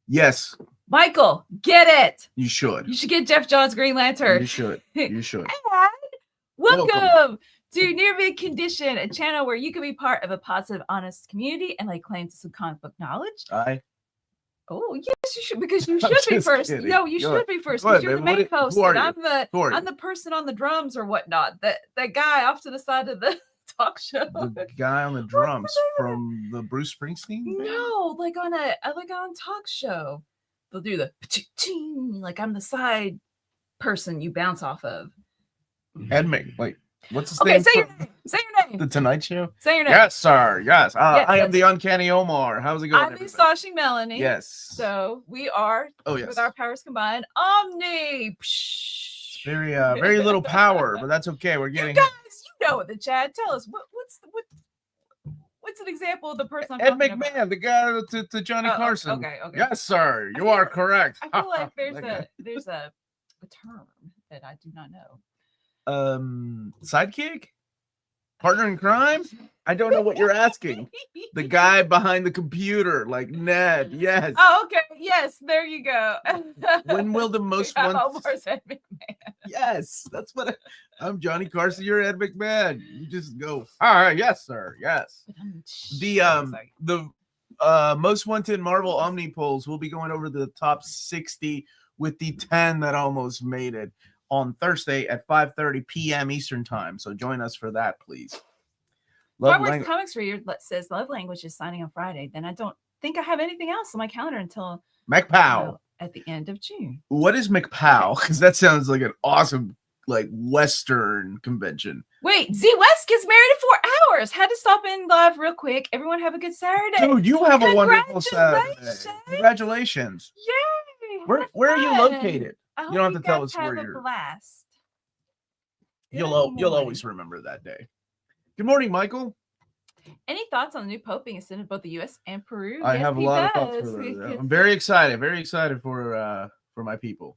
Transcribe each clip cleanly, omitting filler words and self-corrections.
Yes. Michael, get it. You should. You should get Jeff Johns' Green Lantern. You should. You should. And welcome to Near Mid Condition, a channel where you can be part of a positive, honest community and lay claim to some comic book knowledge. Oh, yes, you should, because you should be first. Kidding. No, you should be first, because you're the main host, and I'm the person on the drums or whatnot. That guy off to the side of the talk show. The guy on the drums from the Bruce Springsteen band? No, like on a talk show. They'll do the like I'm the side person you bounce off of. Like, what's his name? Okay, say your name. Say your name. The Tonight Show? Say your name. Yes, sir. Yes. I am the Uncanny Omar. How's it going? I'm the Astonishing Melanie. Yes. So we are, with our powers combined, Omni. Very little power, but that's okay. We're getting. You guys, you know it, the chat. Tell us what's an example of the person I'm Ed McMahon, about? The guy to Johnny Carson. Okay. Yes, sir. You are correct. I feel like there's a term that I do not know. Sidekick? Partner in crime? I don't know what you're asking. The guy behind the computer, like Ned. Yes. Oh, okay. Yes, there you go. When will the most one? Omar's Ed McMahon. Yes, that's what I'm Johnny Carson. You're Ed McMahon. You just go. All right. Yes, sir. Yes. The most wanted Marvel Omni polls. We'll be going over the top 60 with the 10 that almost made it on Thursday at 5:30 p.m. Eastern time. So join us for that, please. Comics Reader says Love Language is signing on Friday. Then I don't think I have anything else on my calendar until McPow at the end of June. What is McPow? Because that sounds like an awesome Western convention. Wait, Z West gets married in 4 hours. Had to stop in live real quick. Everyone have a good Saturday. Dude, you have a wonderful Saturday. Congratulations. Yay. Where are you located? You don't have to tell us where you're. Blast. You'll always remember that day. Good morning, Michael. Any thoughts on the new Pope being ascended both the U.S. and Peru? I have a lot of thoughts for that. I'm very excited. Very excited for my people.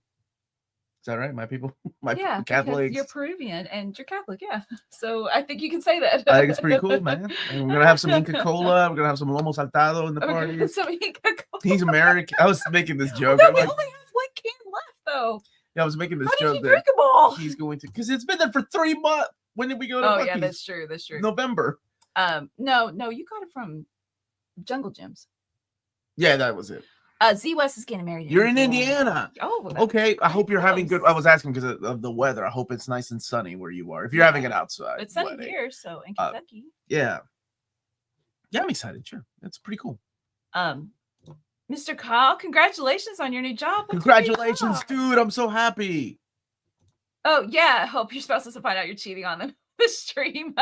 Is that right? My people? Yeah, Catholics. You're Peruvian and you're Catholic, yeah. So I think you can say that. I think it's pretty cool, man. And we're gonna have some Inca Cola. We're gonna have some Lomo Saltado in the party. Some Inca Cola. He's American. I was making this joke. No, we only have one can left, though. Yeah, I was making this joke. How did you drink them all? He's going to, because it's been there for 3 months. When did we go to Buc-ee's? Yeah, that's true. That's true. November. No, you got it from Jungle Gyms. Yeah, that was it. Z West is getting married. You're in Indiana. Oh, okay. I hope you're having good. I was asking because of the weather. I hope it's nice and sunny where you are. If you're having it outside, it's sunny here, so in Kentucky. Yeah, I'm excited. Sure, that's pretty cool. Mr. Kyle, congratulations on your new job. Congratulations, dude! I'm so happy. Oh yeah, I hope your spouse doesn't find out you're cheating on them. The stream.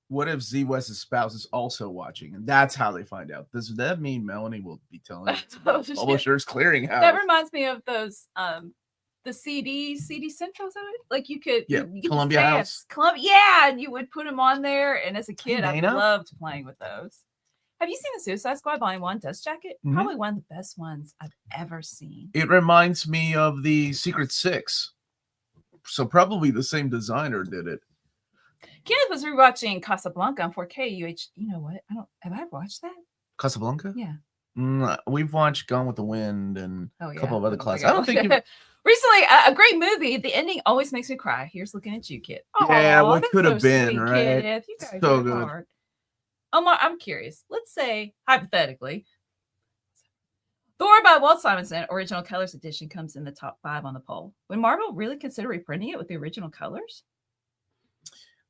What if Z West's spouse is also watching, and that's how they find out? Does that mean Melanie will be telling Publishers Clearinghouse? That reminds me of those the CD Central. Like you could Columbia House. And you would put them on there. And as a kid, I loved playing with those. Have you seen the Suicide Squad Volume 1 Dust Jacket? Mm-hmm. Probably one of the best ones I've ever seen. It reminds me of the Secret Six. So probably the same designer did it. Kenneth was rewatching Casablanca on 4K. You know what? Have I watched that? Casablanca? Yeah. We've watched Gone with the Wind and a couple of other classics. I don't think recently a great movie. The ending always makes me cry. Here's looking at you, kid. Yeah, what could have been, right? Kenneth. You guys so good. Hard. Omar, I'm curious. Let's say hypothetically, Thor by Walt Simonson, original colors edition, comes in the top 5 on the poll. Would Marvel really consider reprinting it with the original colors?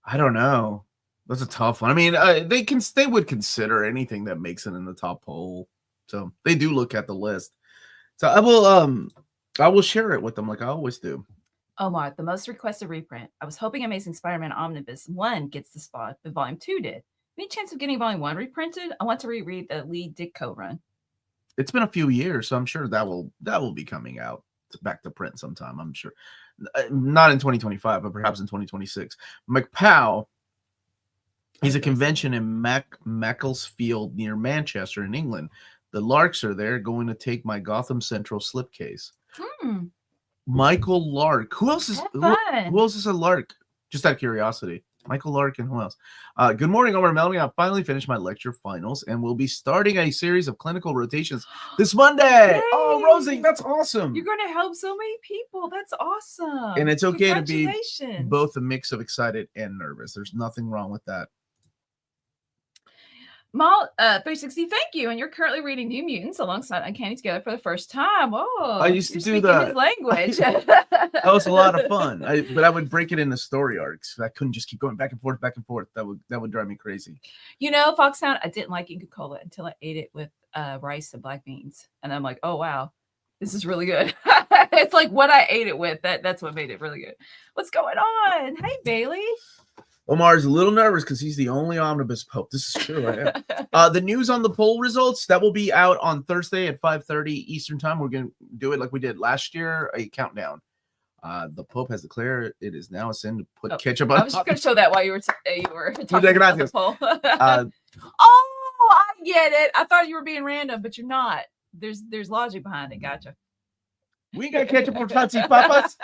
I don't know. That's a tough one. I mean, they would consider anything that makes it in the top poll. So they do look at the list. So I will share it with them like I always do. Omar, the most requested reprint. I was hoping Amazing Spider-Man Omnibus 1 gets the spot, but Volume 2 did. Any chance of getting Volume 1 reprinted? I want to reread the Lee Ditko run. It's been a few years, so I'm sure that will be coming out back to print sometime. I'm sure. Not in 2025, but perhaps in 2026. McPow is a convention in Macclesfield near Manchester in England. The Larks are there going to take my Gotham Central slipcase. Michael Lark. Who else is a Lark? Just out of curiosity. Michael Larkin, who else? Good morning, Omar and Melanie. I finally finished my lecture finals and we'll be starting a series of clinical rotations this Monday. Yay! Oh, Rosie, that's awesome. You're going to help so many people. That's awesome. And it's okay to be Congratulations. both a mix of excited and nervous. There's nothing wrong with that. Mal 360, thank you. And you're currently reading New Mutants alongside Uncanny together for the first time. Oh, I used to do that his language. That was a lot of fun. But I would break it into story arcs. I couldn't just keep going back and forth. That would drive me crazy. You know, Foxhound, I didn't like Inca Cola until I ate it with rice and black beans, and I'm like, oh wow, this is really good. It's like what I ate it with. That's what made it really good. What's going on? Hey, Bailey. Omar's a little nervous because he's the only omnibus pope. This is true. I am. The news on the poll results that will be out on Thursday at 5:30 Eastern time. We're going to do it like we did last year, a countdown. The Pope has declared it is now a sin to put ketchup on. I was just going to show that while you were talking about the poll. Oh, I get it. I thought you were being random, but you're not. There's logic behind it. Gotcha. We got ketchup on Tootsie Papas.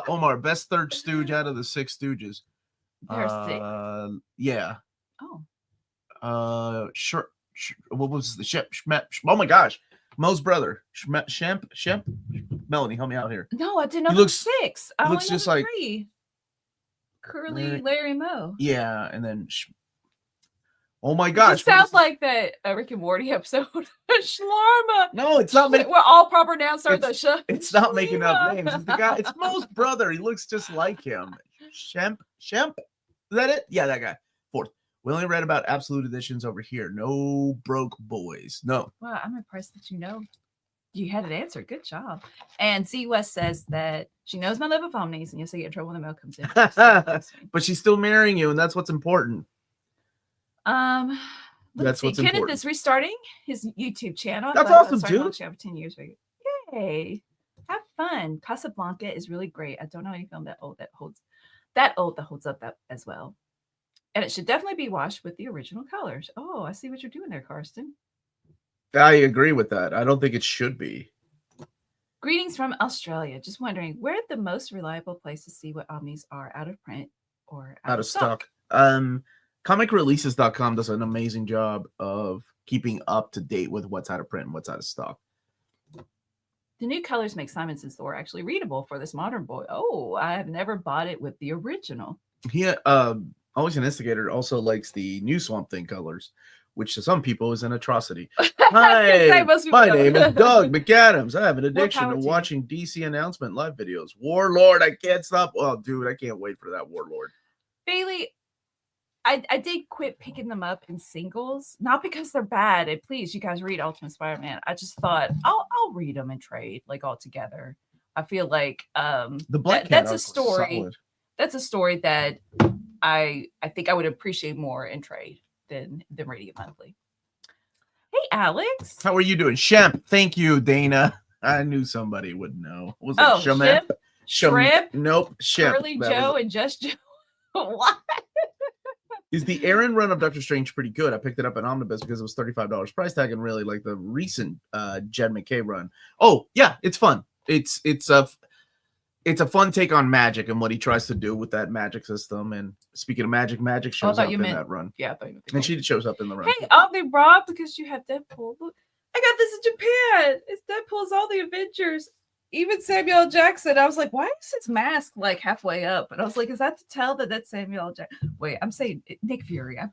Omar, best third stooge out of the 6 stooges. There's 6. Yeah. Oh. Sure. What was the Shemp? Oh my gosh, Mo's brother, Shemp. Melanie, help me out here. No, I didn't know. He looks 6. I looks just like 3. Curly Larry Moe. Yeah, and then. Oh my gosh! It sounds like that Rick and Morty episode. Schlarma. No, it's not. We're all proper nouns start the show. It's not making up names. It's the guy. It's Mo's brother. He looks just like him. Shemp. Is that it? Yeah, that guy. 4th. We only read about absolute editions over here. No broke boys. No. Wow, I'm impressed that you had it answered. Good job. And C West says that she knows my love of omnis, and you'll see get in trouble when the mail comes in. But she's still marrying you, and that's what's important. That's what's important. Kenneth is restarting his YouTube channel. That's awesome, too. Channel for 10 years. Yay! Have fun. Casablanca is really great. I don't know any film that holds up that as well. And it should definitely be watched with the original colors. Oh, I see what you're doing there, Karsten. I agree with that. I don't think it should be. Greetings from Australia. Just wondering, where the most reliable place to see what omnis are out of print or out of stock? Comicreleases.com does an amazing job of keeping up to date with what's out of print and what's out of stock. The new colors make Simonson's Thor actually readable for this modern boy. Oh, I have never bought it with the original. He, Always an Instigator, also likes the new Swamp Thing colors, which to some people is an atrocity. Hi, my name is Doug McAdams. I have an addiction to watching DC announcement live videos. Warlord, I can't stop. Oh, dude, I can't wait for that Warlord. Bailey, I did quit picking them up in singles, not because they're bad. And please, you guys read Ultimate Spider-Man. I just thought I'll read them and trade like all together. I feel like the Black that's a story. That's a story that I think I would appreciate more in trade than reading it monthly. Hey, Alex. How are you doing? Shemp. Thank you, Dana. I knew somebody would know. Was it Shemp? Shrimp? Nope. Shemp. Curly Joe and Just Joe. What? Is the Aaron run of Doctor Strange pretty good? I picked it up at Omnibus because it was $35 price tag and really like the recent Jed McKay run. Oh, yeah, it's fun. It's a fun take on magic and what he tries to do with that magic system. And speaking of magic shows up in that run. Yeah, I thought you meant and she shows up in the run. Hey, Omni Rob, because you have Deadpool. Look, I got this in Japan. It's Deadpool's all the Avengers. Even Samuel L. Jackson. I was like, why is his mask like halfway up? And I was like, is that to tell that that's Samuel L. Jackson? Wait, I'm saying Nick Fury. I'm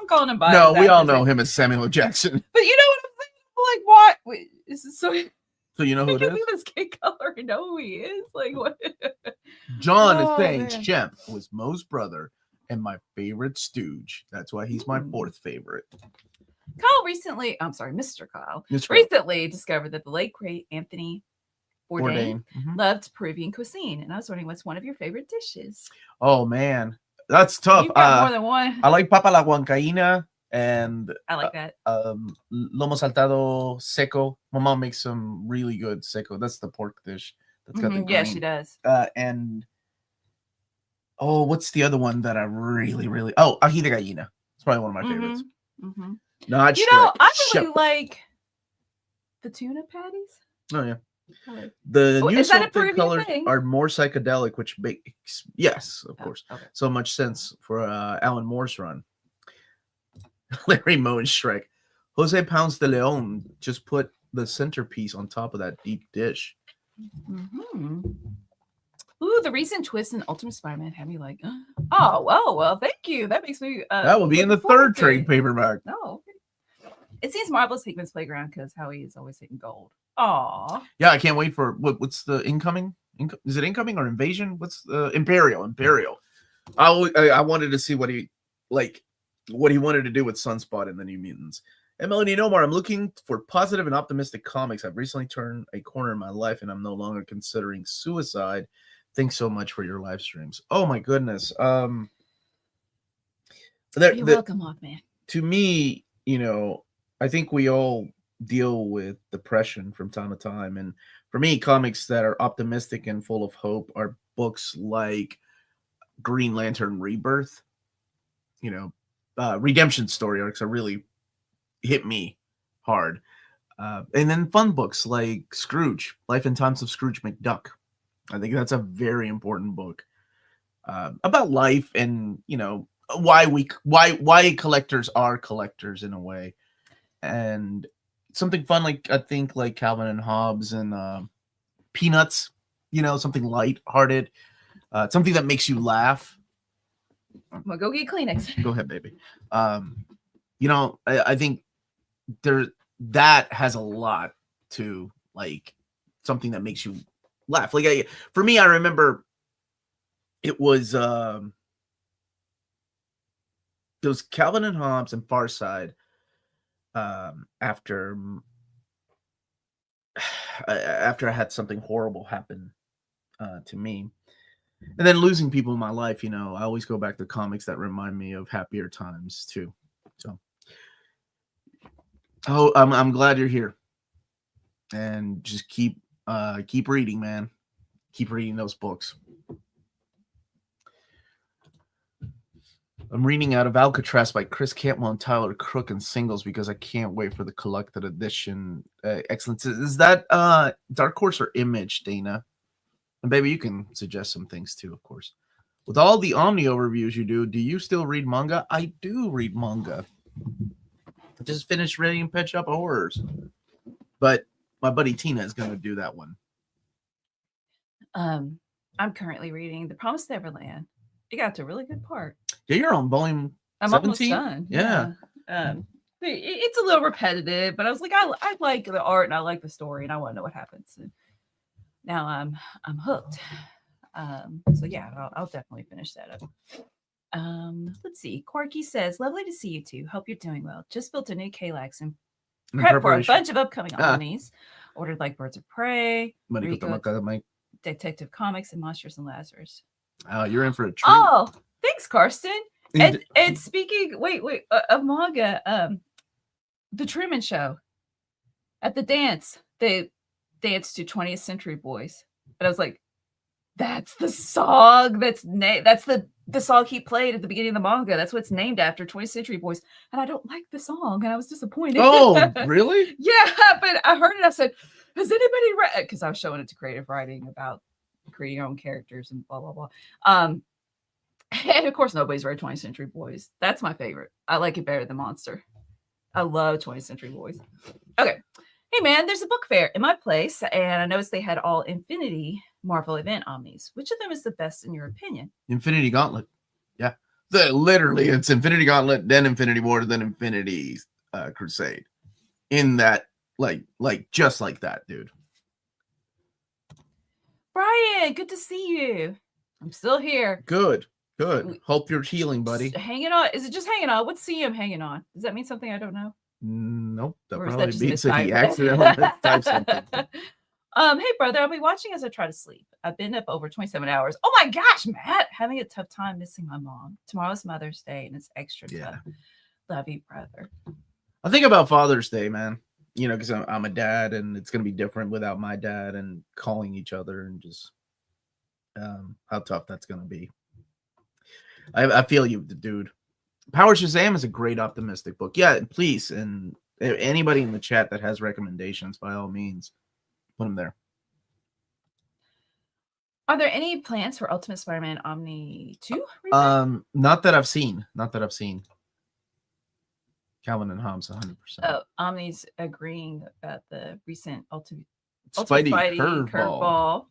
calling him by. No, we all know him as Samuel L. Jackson. But you know what I'm saying? Like, what? Wait, is this so? So you know who it is? This skin color. I know who he is. Like what? John is saying Shemp was Mo's brother and my favorite stooge. That's why he's my 4th favorite. Kyle recently, I'm sorry, Mr. Kyle, recently discovered that the late great Anthony Bourdain loved Peruvian cuisine, and I was wondering what's one of your favorite dishes. Oh man, that's tough. You've got more than one. I like papa la huancaína, and I like that. Lomo saltado seco. My mom makes some really good seco. That's the pork dish. That's got the green. Yeah, she does. And what's the other one that I really ají de gallina. It's probably one of my favorites. Not I really like the tuna patties. Oh yeah. The new is that a sculpted preview colors thing? are more psychedelic, which makes of course, Okay. so much sense for Alan Moore's run. Larry Moe and Shrek. Jose Pounds de Leon just put the centerpiece on top of that deep dish. Mm-hmm. Ooh, the recent twist in Ultimate Spider-Man had me like, oh, well, thank you. That makes me. That will be in the third trade paperback. No, it seems marvelous Hickman's Playground because Howie is always hitting gold. Aw. Yeah, I can't wait for what's the incoming? Is it incoming or invasion? What's the Imperial? I wanted to see what he wanted to do with Sunspot and the New Mutants. And Melanie and Omar, I'm looking for positive and optimistic comics. I've recently turned a corner in my life and I'm no longer considering suicide. Thanks so much for your live streams. Oh my goodness. You're welcome, Mothman. To me, I think we all deal with depression from time to time. And for me, comics that are optimistic and full of hope are books like Green Lantern Rebirth. Redemption story arcs are really hit me hard. And then fun books like Scrooge, Life and Times of Scrooge McDuck. I think that's a very important book about life and, why collectors are collectors in a way. And something fun like Calvin and Hobbes and Peanuts, something light-hearted, something that makes you laugh. Well, go get Kleenex. Go ahead, baby. I think that has a lot to something that makes you laugh. For me, I remember it was Calvin and Hobbes and Far Side after I had something horrible happen to me. And then losing people in my life, I always go back to comics that remind me of happier times too. So, I'm glad you're here, and just keep reading, man. Keep reading those books. I'm reading out of Alcatraz by Chris Cantwell and Tyler Crook in singles because I can't wait for the collected edition. Excellent. Is that Dark Horse or Image, Dana? And baby, you can suggest some things too, of course. With all the Omni overviews you do you still read manga? I do read manga. I just finished reading Pet Shop of Horrors. But my buddy Tina is going to do that one. I'm currently reading The Promised Neverland. It got to a really good part. Yeah, you're on volume 17? Almost done. Yeah. It's a little repetitive, but I was like, I like the art and I like the story and I want to know what happens. And now I'm hooked. So yeah, I'll definitely finish that up. Let's see. Corky says, lovely to see you two. Hope you're doing well. Just built a new Kalax and prep for a bunch of upcoming omnis. Ordered like Birds of Prey, Detective Comics, and Monsters and Lazarus. You're in for a treat. Oh, thanks, Karsten. And speaking, wait, of manga, the Truman Show. At the dance, they danced to 20th Century Boys, and I was like, "That's the song. That's the song he played at the beginning of the manga. That's what it's named after, 20th Century Boys." And I don't like the song, and I was disappointed. Oh, really? Yeah, but I heard it. I said, "Has anybody read?" Because I was showing it to creative writing about creating your own characters and blah blah blah. And of course, nobody's read 20th Century Boys. That's my favorite. I like it better than Monster. I love 20th Century Boys. Okay. Hey, man, there's a book fair in my place, and I noticed they had all Infinity Marvel event omnis. Which of them is the best in your opinion? Infinity Gauntlet. Yeah. Literally, it's Infinity Gauntlet, then Infinity War, then Infinity Crusade. In that, just like that, dude. Brian, good to see you. I'm still here. Good. Hope you're healing, buddy. Hanging on. Is it just hanging on? What's CM hanging on? Does that mean something I don't know? Nope. That or probably that means that he accidentally typed something. Hey, brother, I'll be watching as I try to sleep. I've been up over 27 hours. Oh my gosh, Matt, having a tough time missing my mom. Tomorrow's Mother's Day, and it's extra tough. Love you, brother. I think about Father's Day, man. Because I'm a dad, and it's going to be different without my dad and calling each other and just how tough that's going to be. I feel you, dude. Power Shazam is a great optimistic book. Yeah, please. And anybody in the chat that has recommendations, by all means, put them there. Are there any plans for Ultimate Spider-Man Omni 2 reprint? Not that I've seen. Not that I've seen. Calvin and Hobbes, 100%. Oh, Omni's agreeing about the recent Ultimate Spidey curveball. curveball.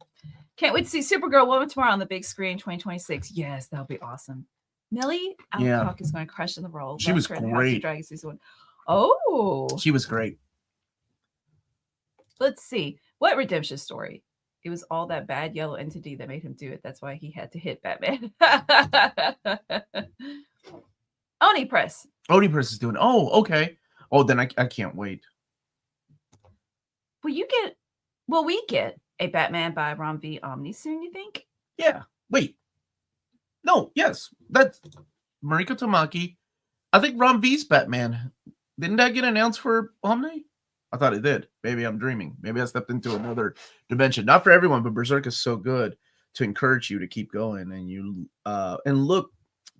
Can't wait to see Supergirl Woman tomorrow on the big screen, 2026. Yes, that'll be awesome. Melanie Alcock is going to crush in the role. She was great. Dragon season 1. Oh, she was great. Let's see. What redemption story? It was all that bad yellow entity that made him do it. That's why he had to hit Batman. Oni Press. Oni Press is doing. Oh, okay. Oh, then I can't wait. Will we get a Batman by Ron V. Omni soon, you think? Yeah. Wait. No, yes. That's Mariko Tamaki. I think Ron V's Batman. Didn't that get announced for Omni? I thought it did. Maybe I'm dreaming. Maybe I stepped into another dimension. Not for everyone, but Berserk is so good to encourage you to keep going and you and look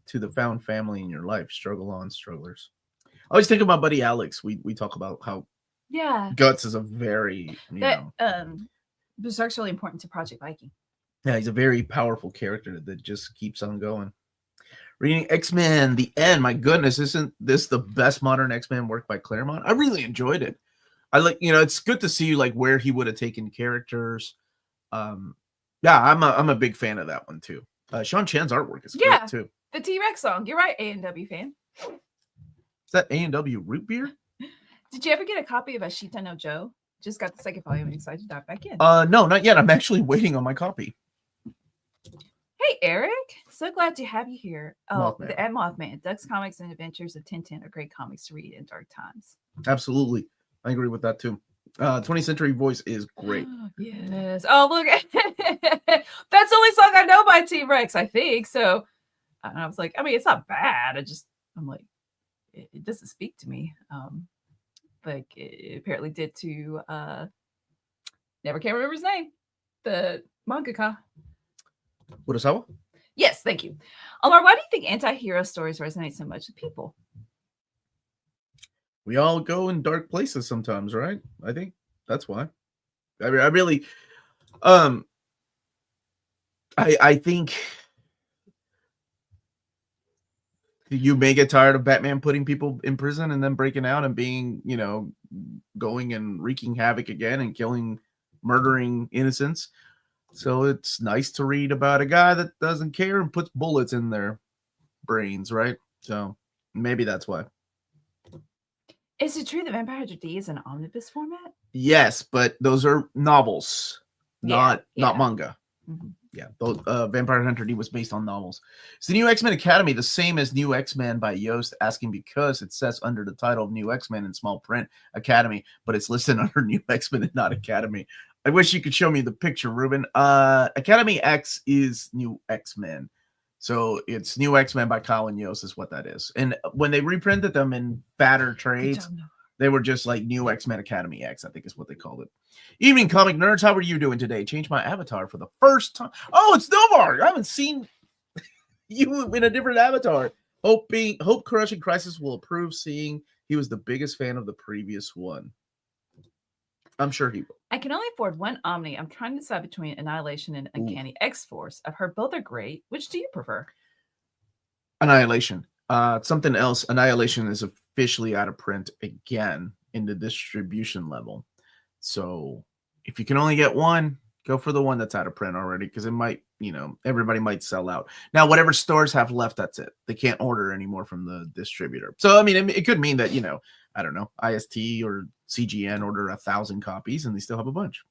to the found family in your life. Struggle on, strugglers. I always think of my buddy Alex. We talk about how Guts is a very Berserk's really important to Project Viking. Yeah, he's a very powerful character that just keeps on going. Reading X-Men, the end. My goodness, isn't this the best modern X-Men work by Claremont? I really enjoyed it. I like, it's good to see like where he would have taken characters. Yeah, I'm a big fan of that one too. Sean Chan's artwork is great too. The T-Rex song. You're right, A&W fan. Is that A&W root beer? Did you ever get a copy of Ashita no Joe? Just got the second volume and excited to dive back in. No, not yet. I'm actually waiting on my copy. Hey, Eric. So glad to have you here. Oh, Mothman. The Ed Mothman. Duck's Comics and Adventures of Tintin are great comics to read in dark times. Absolutely. I agree with that too. 20th Century Voice is great. Yes. Oh, look. That's the only song I know by T-Rex, I think. So I was like, I mean, it's not bad. I'm like, it doesn't speak to me. Like it apparently did to never can remember his name. The mangaka. Urasawa? Yes, thank you. Omar, why do you think anti-hero stories resonate so much with people? We all go in dark places sometimes, right? I think that's why. I really I think you may get tired of Batman putting people in prison and then breaking out and being, going and wreaking havoc again and murdering innocents. So it's nice to read about a guy that doesn't care and puts bullets in their brains, right? So maybe that's why. Is it true that Vampire Hunter D is an omnibus format? Yes, but those are novels, not manga. Mm-hmm. Yeah, those, Vampire Hunter D was based on novels. Is the New X-Men Academy the same as New X-Men by Yost? Asking because it says under the title of New X-Men in small print Academy, but it's listed under New X-Men and not Academy. I wish you could show me the picture, Ruben. Academy X is New X-Men. So it's New X-Men by Colin Yost is what that is. And when they reprinted them in fatter trades, they were just like New X-Men Academy X, I think is what they called it. Evening, comic nerds. How are you doing today? Changed my avatar for the first time. Oh, it's Nomar. I haven't seen you in a different avatar. Hope Crushing Crisis will approve, seeing he was the biggest fan of the previous one. I'm sure he will. I can only afford one Omni. I'm trying to decide between Annihilation and Uncanny X-Force. I've heard both are great. Which do you prefer? Annihilation. Something else. Annihilation is officially out of print again in the distribution level. So if you can only get one, go for the one that's out of print already, because it might, everybody might sell out. Now, whatever stores have left, that's it. They can't order anymore from the distributor. So, I mean, it could mean that, I don't know, IST or CGN order 1,000 copies and they still have a bunch.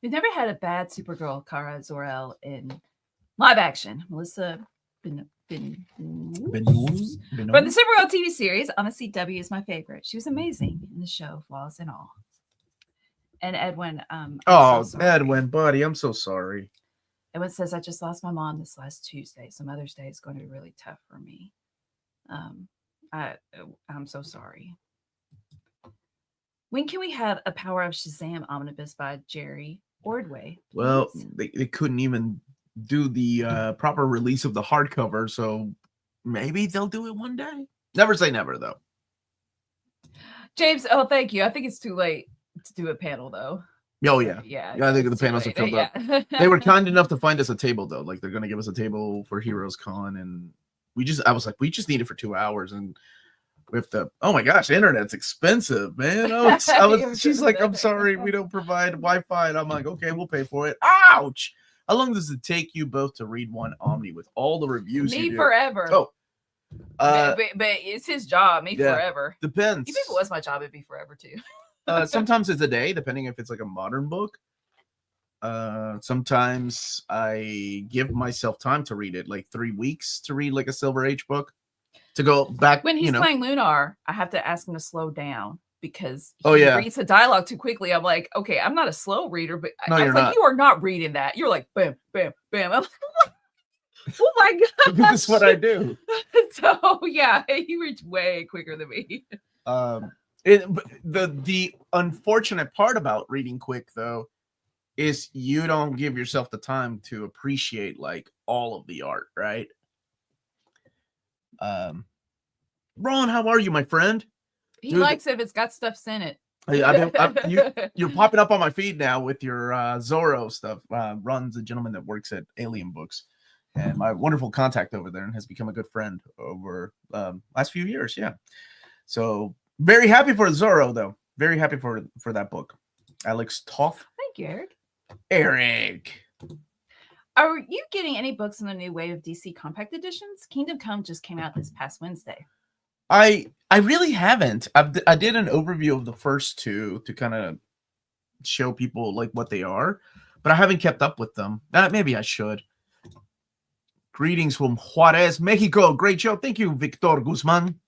We've never had a bad Supergirl Kara Zor-El in live action. Melissa from the Supergirl TV series on the CW is my favorite. She was amazing in the show, flaws and all. And Edwin. Edwin, buddy, I'm so sorry. Edwin says, I just lost my mom this last Tuesday, so Mother's Day is going to be really tough for me. I'm so sorry. When can we have a Power of Shazam omnibus by Jerry Ordway? Well, they couldn't even do the proper release of the hardcover, so maybe they'll do it one day. Never say never, though. James, thank you. I think it's too late to do a panel, though. Oh yeah. Yeah. I think the it's too panels are late. filled up. Yeah. They were kind enough to find us a table though. Like they're gonna give us a table for Heroes Con, and I was like, we just need it for 2 hours, and with the oh my gosh, internet's expensive, man. She's like, I'm sorry, we don't provide Wi-Fi, and I'm like, okay, we'll pay for it. Ouch! How long does it take you both to read one Omni with all the reviews? Me forever. Oh, but it's his job. Me yeah, forever. Depends. Even if it was my job, it'd be forever too. Sometimes it's a day, depending if it's like a modern book. Sometimes I give myself time to read it, like 3 weeks to read like a Silver Age book. To go back when he's playing Lunar, I have to ask him to slow down because he reads the dialogue too quickly. I'm like, okay, I'm not a slow reader, but no, I was like, not. you are not reading that. You're like, bam, bam, bam. I'm like, oh my god, that's what I do. So yeah, he reads way quicker than me. The unfortunate part about reading quick though is you don't give yourself the time to appreciate like all of the art, right? Ron, how are you, my friend? He likes it if it's got stuff in it. You're popping up on my feed now with your Zorro stuff. Ron's a gentleman that works at Alien Books, and my wonderful contact over there, and has become a good friend over last few years. Yeah, so very happy for Zorro, though. Very happy for that book. Alex Toth. Thank you, Eric. Eric. Are you getting any books in the new wave of DC Compact Editions? Kingdom Come just came out this past Wednesday. I really haven't. I did an overview of the first two to kind of show people like what they are, but I haven't kept up with them. Maybe I should. Greetings from Juarez, Mexico. Great show. Thank you, Victor Guzman.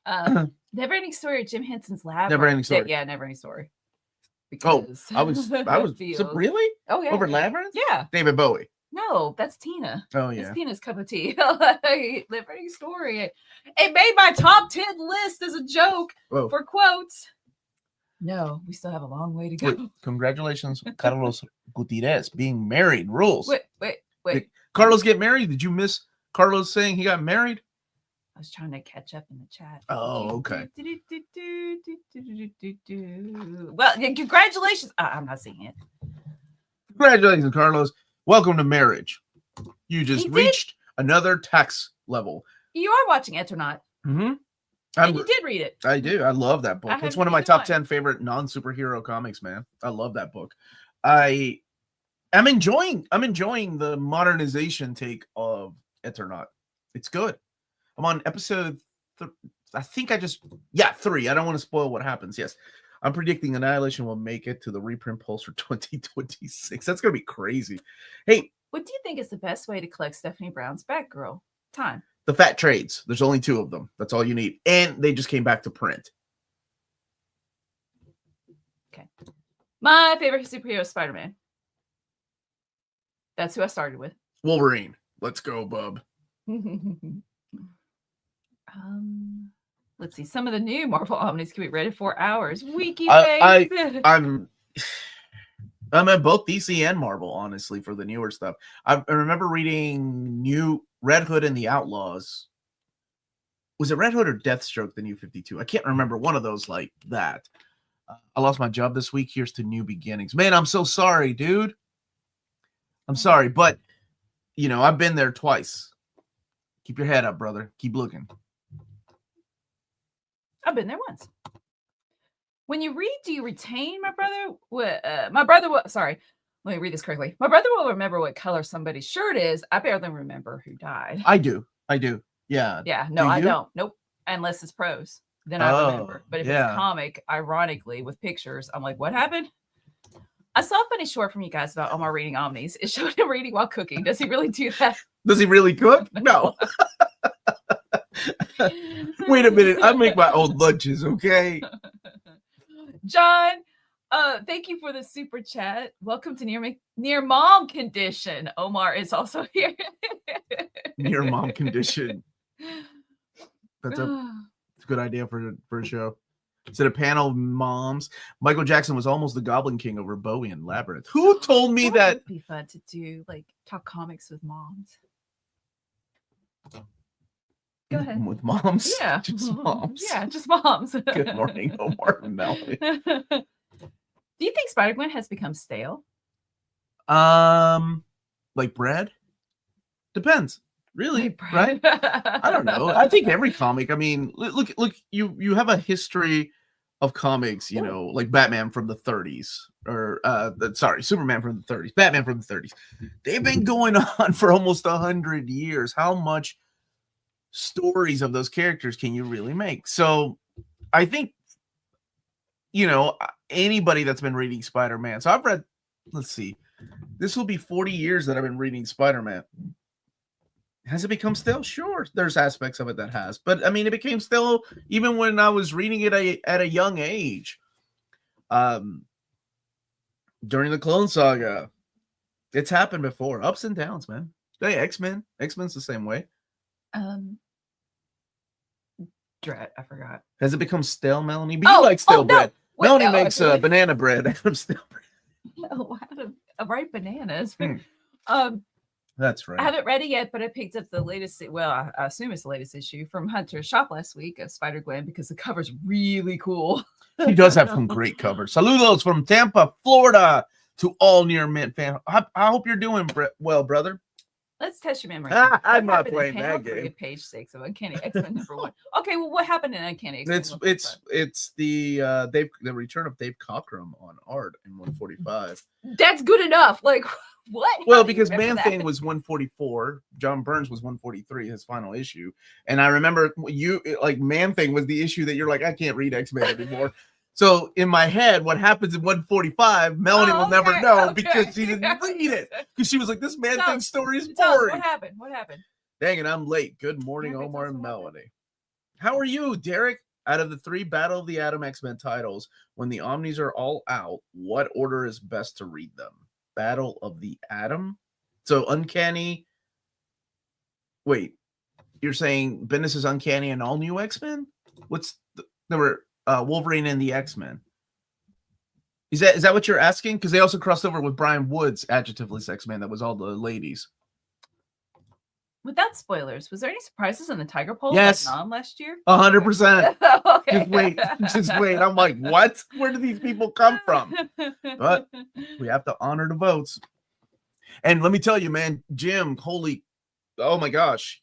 Never Ending Story of Jim Henson's Lab. Never Ending Story. Yeah, Never Ending Story. Because I was really? Oh yeah. Over Labyrinth? Yeah. David Bowie. No, that's Tina. Oh yeah. It's Tina's cup of tea. Never Ending Story. It made my top 10 list as a joke for quotes. No, we still have a long way to go. Wait, congratulations, Carlos Gutierrez being married. Rules. Wait. Did Carlos get married? Did you miss Carlos saying he got married? I was trying to catch up in the chat. Oh, okay. Well, congratulations. I'm not seeing it. Congratulations, Carlos. Welcome to marriage. You just reached another tax level. You are watching Eternaut. Mm-hmm. And you did read it. I do. I love that book. It's one of my top 10 favorite non-superhero comics, man. I love that book. I'm enjoying the modernization take of Eternaut. It's good. I'm on episode I think 3. I don't want to spoil what happens. Yes. I'm predicting Annihilation will make it to the reprint polls for 2026. That's going to be crazy. Hey. What do you think is the best way to collect Stephanie Brown's Batgirl? Time. The fat trades. There's only 2 of them. That's all you need. And they just came back to print. Okay. My favorite superhero is Spider-Man. That's who I started with. Wolverine. Let's go, bub. Let's see. Some of the new Marvel Omnis can be read in 4 hours. Wiki face. I'm at both DC and Marvel, honestly, for the newer stuff. I remember reading new Red Hood and the Outlaws. Was it Red Hood or Deathstroke, the new 52? I can't remember. One of those like that. I lost my job this week. Here's to new beginnings. Man, I'm so sorry, dude. I'm sorry, but, I've been there twice. Keep your head up, brother. Keep looking. I've been there once. When you read, do you retain, my brother? Sorry, let me read this correctly. My brother will remember what color somebody's shirt is. I barely remember who died. I do. Yeah. Yeah. No, I don't. Nope. Unless it's prose, then I remember. But if it's comic, ironically, with pictures, I'm like, what happened? I saw a funny short from you guys about Omar reading Omnis. It showed him reading while cooking. Does he really do that? Does he really cook? No. Wait a minute. I make my own lunches, okay? John, thank you for the super chat. Welcome to near mom condition. Omar is also here. Near mom condition. That's a good idea for a show. Is it a panel of moms? Michael Jackson was almost the Goblin King over Bowie and Labyrinth. Who told me that? Would be fun to do, like talk comics with moms. Go ahead. With moms? Yeah. Just moms. Yeah, just moms. Good morning, Omar and Melanie. Do you think Spider-Gwen has become stale? Like bread? Depends. Really, right? I don't know. I think every comic. I mean, look. You have a history of comics. You know, like Batman from the 30s, or Superman from the 30s, Batman from the 30s. They've been going on for almost 100 years. How much stories of those characters can you really make? So, I think, anybody that's been reading Spider-Man. So I've read. Let's see. This will be 40 years that I've been reading Spider-Man. Has it become stale? Sure, there's aspects of it that has, but I mean, it became stale even when I was reading it at a young age. During the Clone Saga, it's happened before. Ups and downs, man. Hey, X-Men's the same way. Dread, I forgot. Has it become stale, Melanie? But you like stale bread. Wait, Melanie makes banana bread out of stale bread. No, right bananas. That's right. I haven't read it yet, but I picked up the latest. Well, I assume it's the latest issue from Hunter's shop last week of Spider-Gwen because the cover's really cool. He does have some great covers. Saludos from Tampa, Florida, to all Near Mint fans. I hope you're doing well, brother. Let's test your memory. I'm not playing that game. Page 6 of Uncanny X-Men #1. Okay, well, what happened in Uncanny X-Men? It's the return of Dave Cockrum on art in 145. That's good enough. Like what? Well, because Man-Thing was 144, John Burns was 143, his final issue, and I remember Man-Thing was the issue that you're like, I can't read X-Men anymore. So in my head, what happens in 145, Melanie will never know because she didn't read it. Because she was like, this Man-Thing story is boring. What happened? Dang it, I'm late. Good morning, Omar and Melanie. How are you, Derek? Out of the 3 Battle of the Atom X-Men titles, when the Omnis are all out, what order is best to read them? Battle of the Atom? So Uncanny. Wait, you're saying Bendis is Uncanny and all new X-Men? There were Wolverine and the X-Men. Is that what you're asking? Because they also crossed over with Brian Wood's adjectiveless X-Men. That was all the ladies. Without spoilers, was there any surprises in the Tiger Poll? Yes, last year. 100%. Okay. Just wait. I'm like, what? Where do these people come from? But we have to honor the votes. And let me tell you, man, Jim, oh my gosh,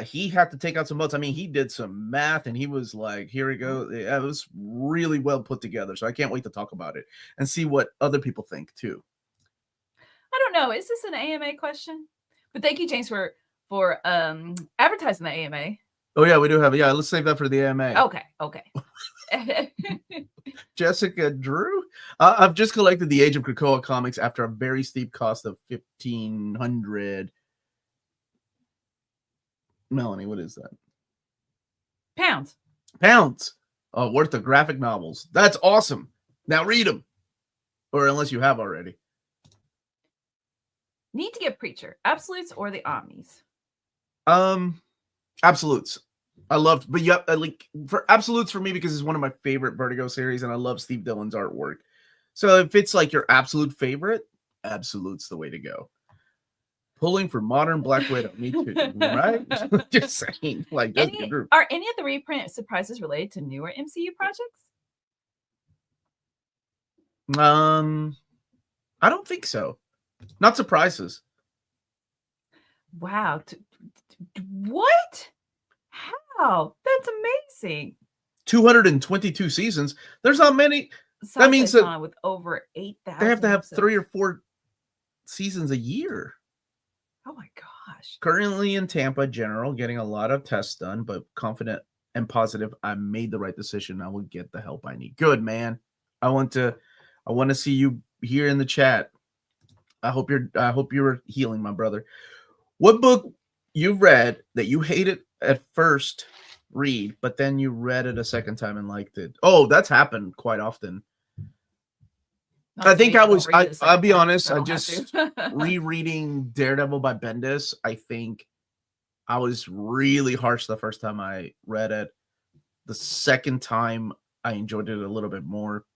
he had to take out some votes. I mean, he did some math, and he was like, "Here we go." Yeah, it was really well put together. So I can't wait to talk about it and see what other people think too. I don't know. Is this an AMA question? But thank you, James, for advertising the AMA. Oh yeah, we do have. Yeah, let's save that for the AMA. Okay. Jessica Drew. I've just collected the Age of Krakoa comics after a very steep cost of $1,500. Melanie, what is that? Pounds. Oh, worth of graphic novels. That's awesome. Now read them, or unless you have already. Need to get Preacher, Absolutes or the Omnis? Absolutes. I loved, but yeah, like for Absolutes for me because it's one of my favorite Vertigo series, and I love Steve Dillon's artwork. So if it's like your absolute favorite, Absolute's the way to go. Pulling for modern Black Widow, me too, right? Just saying, like, are any of the reprint surprises related to newer MCU projects? I don't think so. Not surprises. Wow. What? How? That's amazing. 222 seasons. There's not many. That means that with over 8,000. They have to have 3 or 4 seasons a year. Oh my gosh. Currently in Tampa General, getting a lot of tests done, but confident and positive I made the right decision. I will get the help I need. Good, man. I want to see you here in the chat. I hope you're healing, my brother. What book you read that you hated at first read, but then you read it a second time and liked it? Oh, that's happened quite often. I think I'll be honest, I just rereading Daredevil by Bendis. I think I was really harsh the first time I read it. The second time I enjoyed it a little bit more.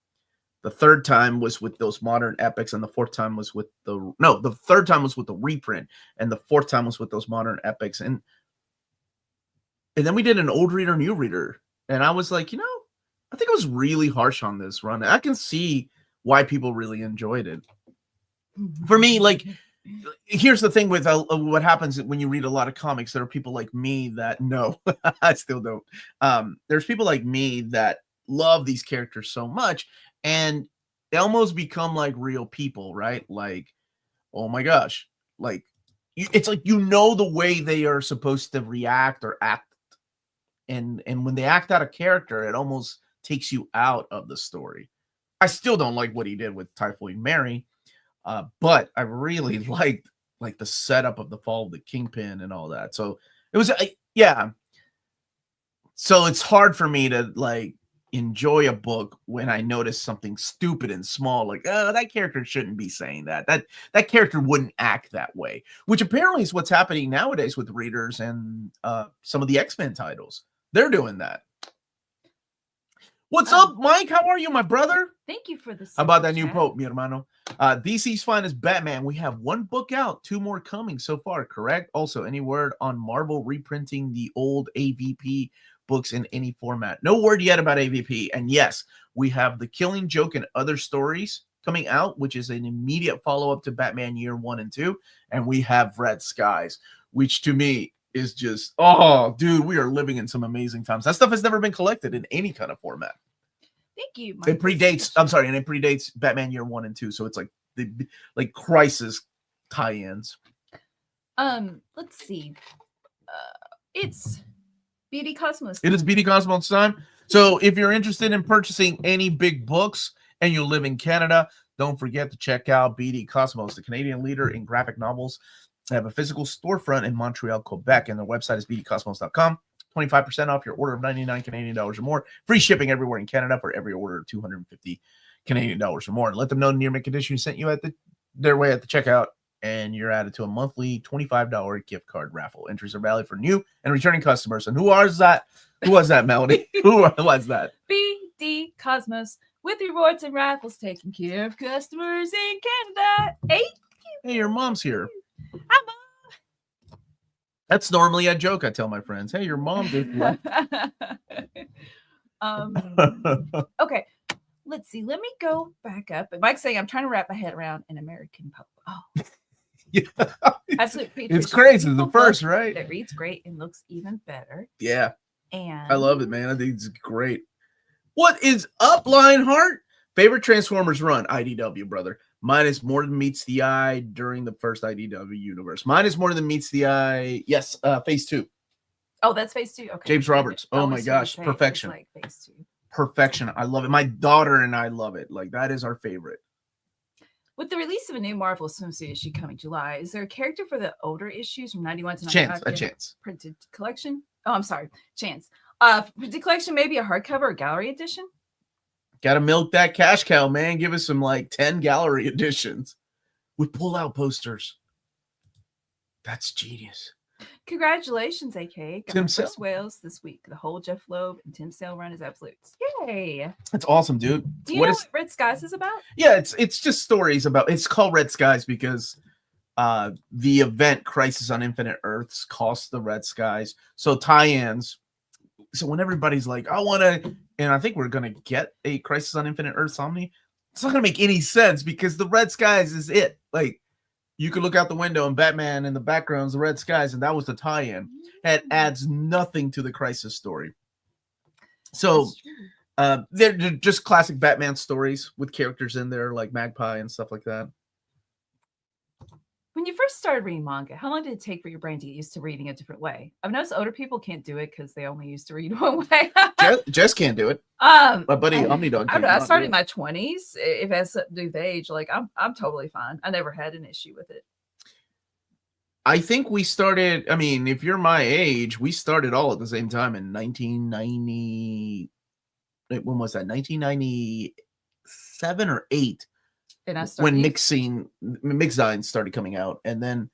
The third time was with those modern epics, and the fourth time was with the third time was with the reprint, and the fourth time was with those modern epics. And then we did an old reader, new reader. And I was like, I think I was really harsh on this run. I can see why people really enjoyed it. For me, like, here's the thing with what happens when you read a lot of comics. There are people like me that no, I still don't. There's people like me that love these characters so much, and they almost become like real people, right? Like, oh my gosh, like it's like the way they are supposed to react or act, and when they act out of character, it almost takes you out of the story. I still don't like what he did with Typhoid Mary. But I really liked like the setup of the fall of the Kingpin and all that. So it was, yeah. So it's hard for me to like enjoy a book when I notice something stupid and small, like, oh, that character shouldn't be saying that. That character wouldn't act that way, which apparently is what's happening nowadays with readers and some of the X-Men titles. They're doing that. What's up, Mike? How are you, my brother? Thank you for this. How about that new Pope, mi hermano? DC's finest Batman. We have 1 book out, 2 more coming so far, correct? Also, any word on Marvel reprinting the old AVP books in any format? No word yet about AVP. And yes, we have The Killing Joke and Other Stories coming out, which is an immediate follow-up to Batman Year 1 and 2. And we have Red Skies, which to me is just, oh, dude, we are living in some amazing times. That stuff has never been collected in any kind of format. Thank you. It predates, I'm sorry, and it predates Batman Year 1 and 2. So it's like the Crisis tie-ins. Let's see. It's BD Cosmos. It is BD Cosmos time. So if you're interested in purchasing any big books and you live in Canada, don't forget to check out BD Cosmos, the Canadian leader in graphic novels. They have a physical storefront in Montreal, Quebec, and their website is bdcosmos.com. 25% off your order of 99 Canadian dollars or more. Free shipping everywhere in Canada for every order of 250 Canadian dollars or more. And let them know Near Mint Condition sent you at their way at the checkout, and you're added to a monthly $25 gift card raffle. Entries are valid for new and returning customers. And who was that? Who was that, Melanie? Who was that? BD Cosmos, with rewards and raffles, taking care of customers in Canada. Hey, your mom's here. Hi, Mom. That's normally a joke I tell my friends. Hey, your mom did what? Okay, let's see. Let me go back up. Mike's saying I'm trying to wrap my head around an American Pope. Oh, yeah. absolutely. It's crazy. The first, right? It reads great and looks even better. Yeah. And I love it, man. I think it's great. What is up, Lionheart? Favorite Transformers run? IDW, brother. Minus more than meets the eye during the first IDW universe. Minus more than meets the eye. Yes, phase 2. Oh, that's phase 2. Okay. James Roberts. Oh my gosh, perfection. Like phase 2. Perfection. I love it. My daughter and I love it. Like, that is our favorite. With the release of a new Marvel swimsuit issue coming July, is there a character for the older issues from 91 to 95? A chance. Printed collection? Oh, I'm sorry. Chance. Printed collection, maybe a hardcover or gallery edition? Gotta milk that cash cow, man. Give us some like 10 gallery editions with pull-out posters. That's genius. Congratulations, AK. Got Tim my Sale. first whales this week. The whole Jeff Loeb and Tim Sale run is absolutes. Yay. That's awesome, dude. Do you know what Red Skies is about? Yeah, it's just stories about, it's called Red Skies because the event Crisis on Infinite Earths cost the Red Skies. So tie-ins. So when everybody's like, I want to, and I think we're going to get a Crisis on Infinite Earths Omni, it's not going to make any sense because the Red Skies is it. Like, you could look out the window and Batman in the background is the Red Skies, and that was the tie-in. It adds nothing to the Crisis story. So they're just classic Batman stories with characters in there like Magpie and stuff like that. When you first started reading manga, how long did it take for your brain to get used to reading a different way? I've noticed older people can't do it because they only used to read one way. Jess can't do it. My buddy Omnidog. I started in my 20s. If it has something to do with age, like I'm totally fine. I never had an issue with it. I think we started, I mean, if you're my age, we started all at the same time in 1990. When was that? 1997 or 8. And I started when Mixzine started coming out, and then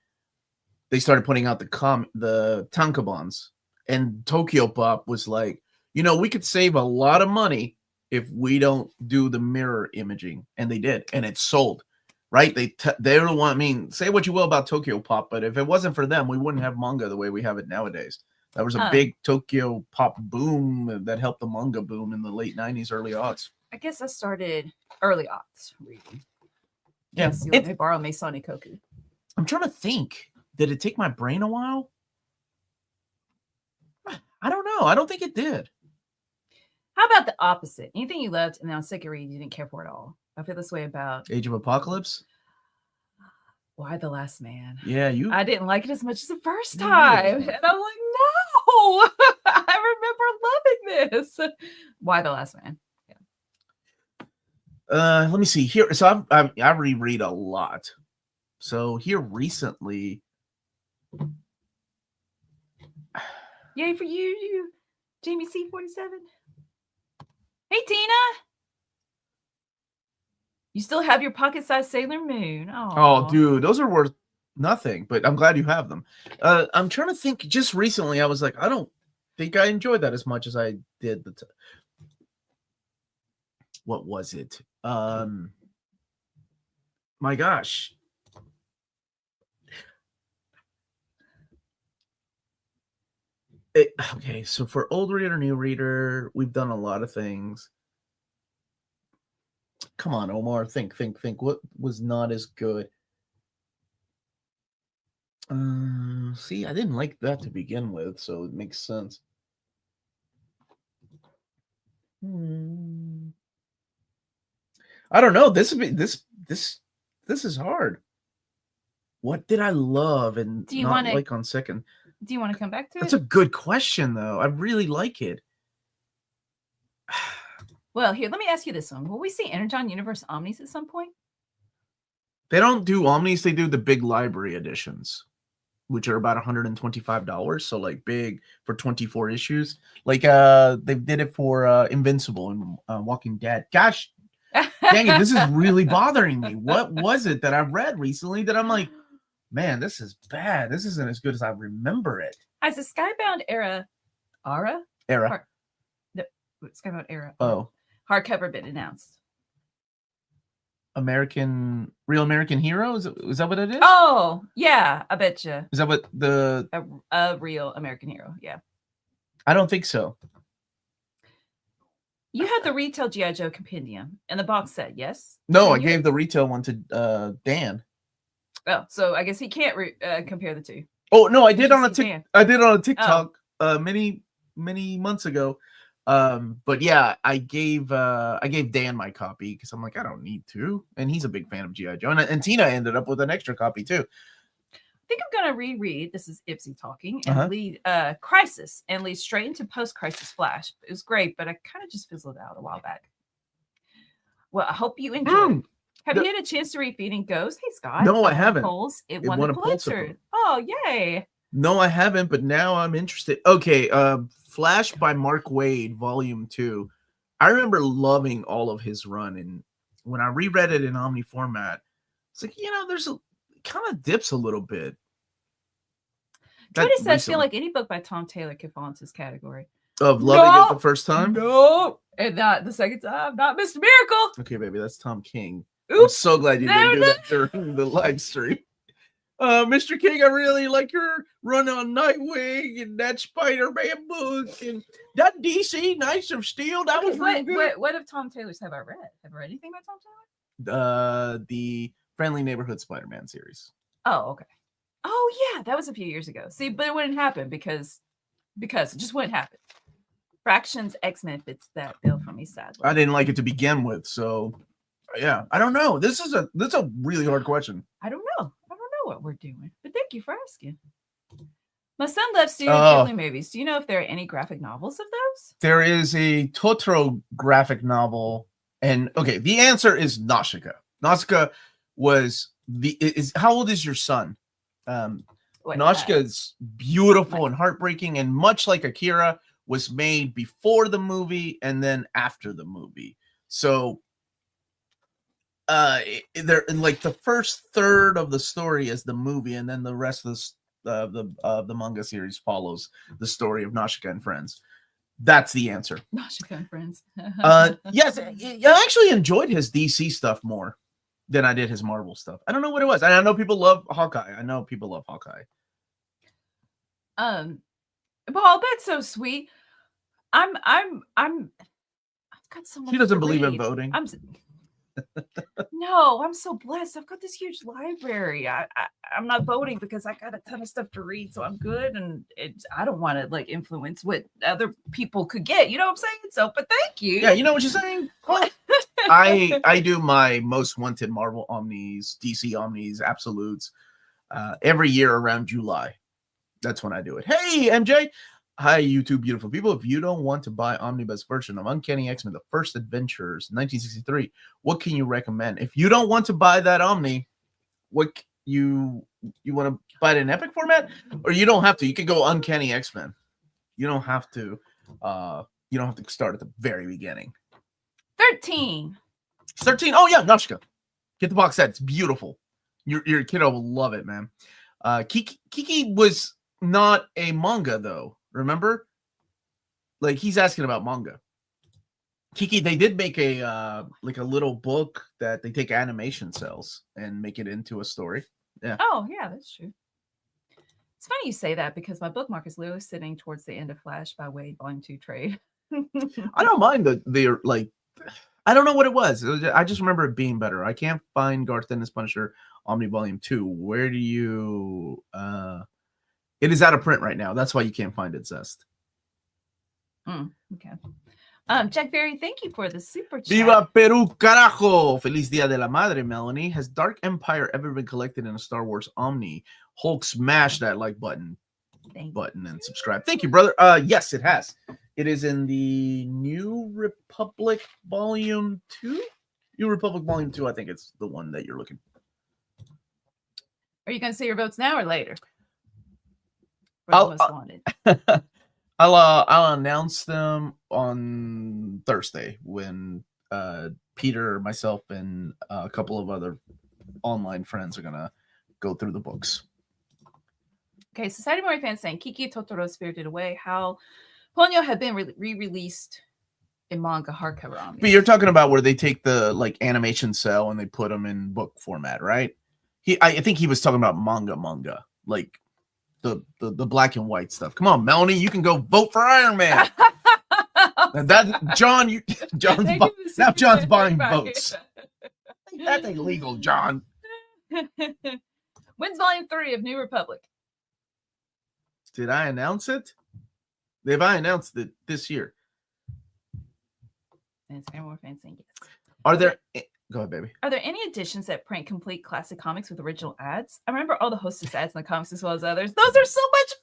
they started putting out the tankobons, and Tokyo Pop was like, you know, we could save a lot of money if we don't do the mirror imaging, and they did, and it sold, right? They were the one. I mean, say what you will about Tokyo Pop, but if it wasn't for them, we wouldn't have manga the way we have it nowadays. That was a big Tokyo pop boom that helped the manga boom in the late 90s, early aughts. I guess I started early aughts reading. Yeah. Yes, you let me borrow Masonic Koku. I'm trying to think. Did it take my brain a while? I don't know. I don't think it did. How about the opposite? Anything you loved and then on second read you didn't care for at all? I feel this way about Age of Apocalypse? Why the Last Man? Yeah, I didn't like it as much as the first time. And I'm like, no, I remember loving this. Why the Last Man? Yeah. Let me see here. So I reread a lot. So here recently. Yay for you, Jamie C47. Hey, Tina. You still have your pocket-sized Sailor Moon. Aww. Oh, dude, those are worth nothing, but I'm glad you have them. I'm trying to think. Just recently, I was like, I don't think I enjoyed that as much as I did. What was it? My gosh. Okay, so for old reader, new reader, we've done a lot of things. Come on, Omar, think. What was not as good? See, I didn't like that to begin with, so it makes sense. I don't know. This is hard. What did I love and not like on second? Do you want to come back to it? That's a good question, though. I really like it. Well, here, let me ask you this one. Will we see Energon Universe Omnis at some point? They don't do Omnis. They do the big library editions, which are about $125. So, like, big for 24 issues. Like, they did it for Invincible and Walking Dead. Gosh, dang it, this is really bothering me. What was it that I read recently that I'm like, man, this is bad. This isn't as good as I remember it. Has the Skybound Era Skybound Era hardcover been announced? Real American Hero? Is that what it is? Oh, yeah, I bet you. Is that what a Real American Hero? Yeah. I don't think so. You had the retail G.I. Joe compendium and the box set, yes? No, I gave the retail one to Dan. Oh, so I guess he can't compare the two. Oh no, I did on a TikTok many months ago. But yeah, I gave Dan my copy because I'm like, I don't need to, and he's a big fan of G.I. Joe, and Tina ended up with an extra copy too. I think I'm gonna reread. This is Ipsy talking and lead Crisis and lead straight into post-Crisis Flash. It was great, but I kind of just fizzled out a while back. Well, I hope you enjoyed. Have you had a chance to read Feeding Ghosts? Hey, Scott. No, I haven't. It won a Pulitzer. Oh, yay. No, I haven't, but now I'm interested. Okay, Flash by Mark Waid, Volume 2. I remember loving all of his run, and when I reread it in Omni format, it's like, there's kind of dips a little bit. Jody says, I feel like any book by Tom Taylor could fall into this category. Of loving it the first time? No, and not the second time. Not Mr. Miracle. Okay, baby, that's Tom King. Oops. I'm so glad you didn't do that during the live stream. Mr. King, I really like your run on Nightwing and that Spider-Man book and that DC Knights of Steel. That was really good. What of Tom Taylor's have I read? Have I read anything by Tom Taylor? The Friendly Neighborhood Spider-Man series. Oh, okay. Oh, yeah, that was a few years ago. See, but it wouldn't happen because it just wouldn't happen. Fractions X-Men fits that bill for me, sadly. I didn't like it to begin with, so yeah, I don't know. This is a really hard question. I don't know what we're doing, but thank you for asking. My son loves Studio Ghibli movies. Do you know if there are any graphic novels of those? There is a Totoro graphic novel, and okay, the answer is Nausicaa. Nausicaa was how old is your son? Nausicaa is beautiful and heartbreaking, and much like Akira, was made before the movie and then after the movie. So they're like the first third of the story is the movie, and then the rest of the manga series follows the story of Nausicaa and friends. That's the answer. Nausicaa and friends. Yes, I actually enjoyed his DC stuff more than I did his Marvel stuff. I don't know what it was. And I know people love Hawkeye. Paul, that's so sweet. I've got so much. She doesn't to believe in read. voting. No, I'm so blessed. I've got this huge library. I'm not voting because I got a ton of stuff to read, so I'm good. And I don't want to like influence what other people could get. You know what I'm saying? So, but thank you. Yeah, you know what you're saying. Well, I do my most wanted Marvel Omnis, DC Omnis, Absolutes every year around July. That's when I do it. Hey, MJ. Hi, YouTube beautiful people. If you don't want to buy Omnibus version of Uncanny X-Men, The First Adventures, 1963, what can you recommend? If you don't want to buy that Omni, what you want to buy it in Epic format? Or you don't have to. You can go Uncanny X-Men. You don't have to start at the very beginning. 13. 13. Oh yeah, Nashka. Get the box set. It's beautiful. Your kiddo will love it, man. Kiki was not a manga though. Remember? Like he's asking about manga. Kiki, they did make a little book that they take animation cells and make it into a story. Yeah. Oh yeah, that's true. It's funny you say that because my bookmark is literally sitting towards the end of Flash by Wade Volume 2 trade. I don't mind they're like, I don't know what it was. I just remember it being better. I can't find Garth Ennis Punisher Omni Volume 2. Where do you it is out of print right now. That's why you can't find it, Zest. Okay. Jack Berry, thank you for the super chat. Viva Peru, carajo! Feliz Dia de la Madre, Melanie. Has Dark Empire ever been collected in a Star Wars Omni? Hulk, smash that like button and subscribe. Thank you, brother. Yes, it has. It is in the New Republic Volume 2? New Republic Volume 2, I think it's the one that you're looking for. Are you going to say your votes now or later? I'll announce them on Thursday when Peter, myself, and a couple of other online friends are gonna go through the books. Okay, Society Mori fans saying Kiki Totoro Spirited Away, how Ponyo had been re-released in manga hardcover on. But you're talking about where they take the like animation cell and they put them in book format, right? I think he was talking about manga, like the black and white stuff. Come on, Melanie, you can go vote for Iron Man. John's buying votes. That ain't legal, John. When's Volume 3 of New Republic? Did I announce it? Have I announced it this year? And it's more fans saying yes. Are there? Go ahead, baby. Are there any editions that print complete classic comics with original ads? I remember all the hostess ads in the comics as well as others. Those are so much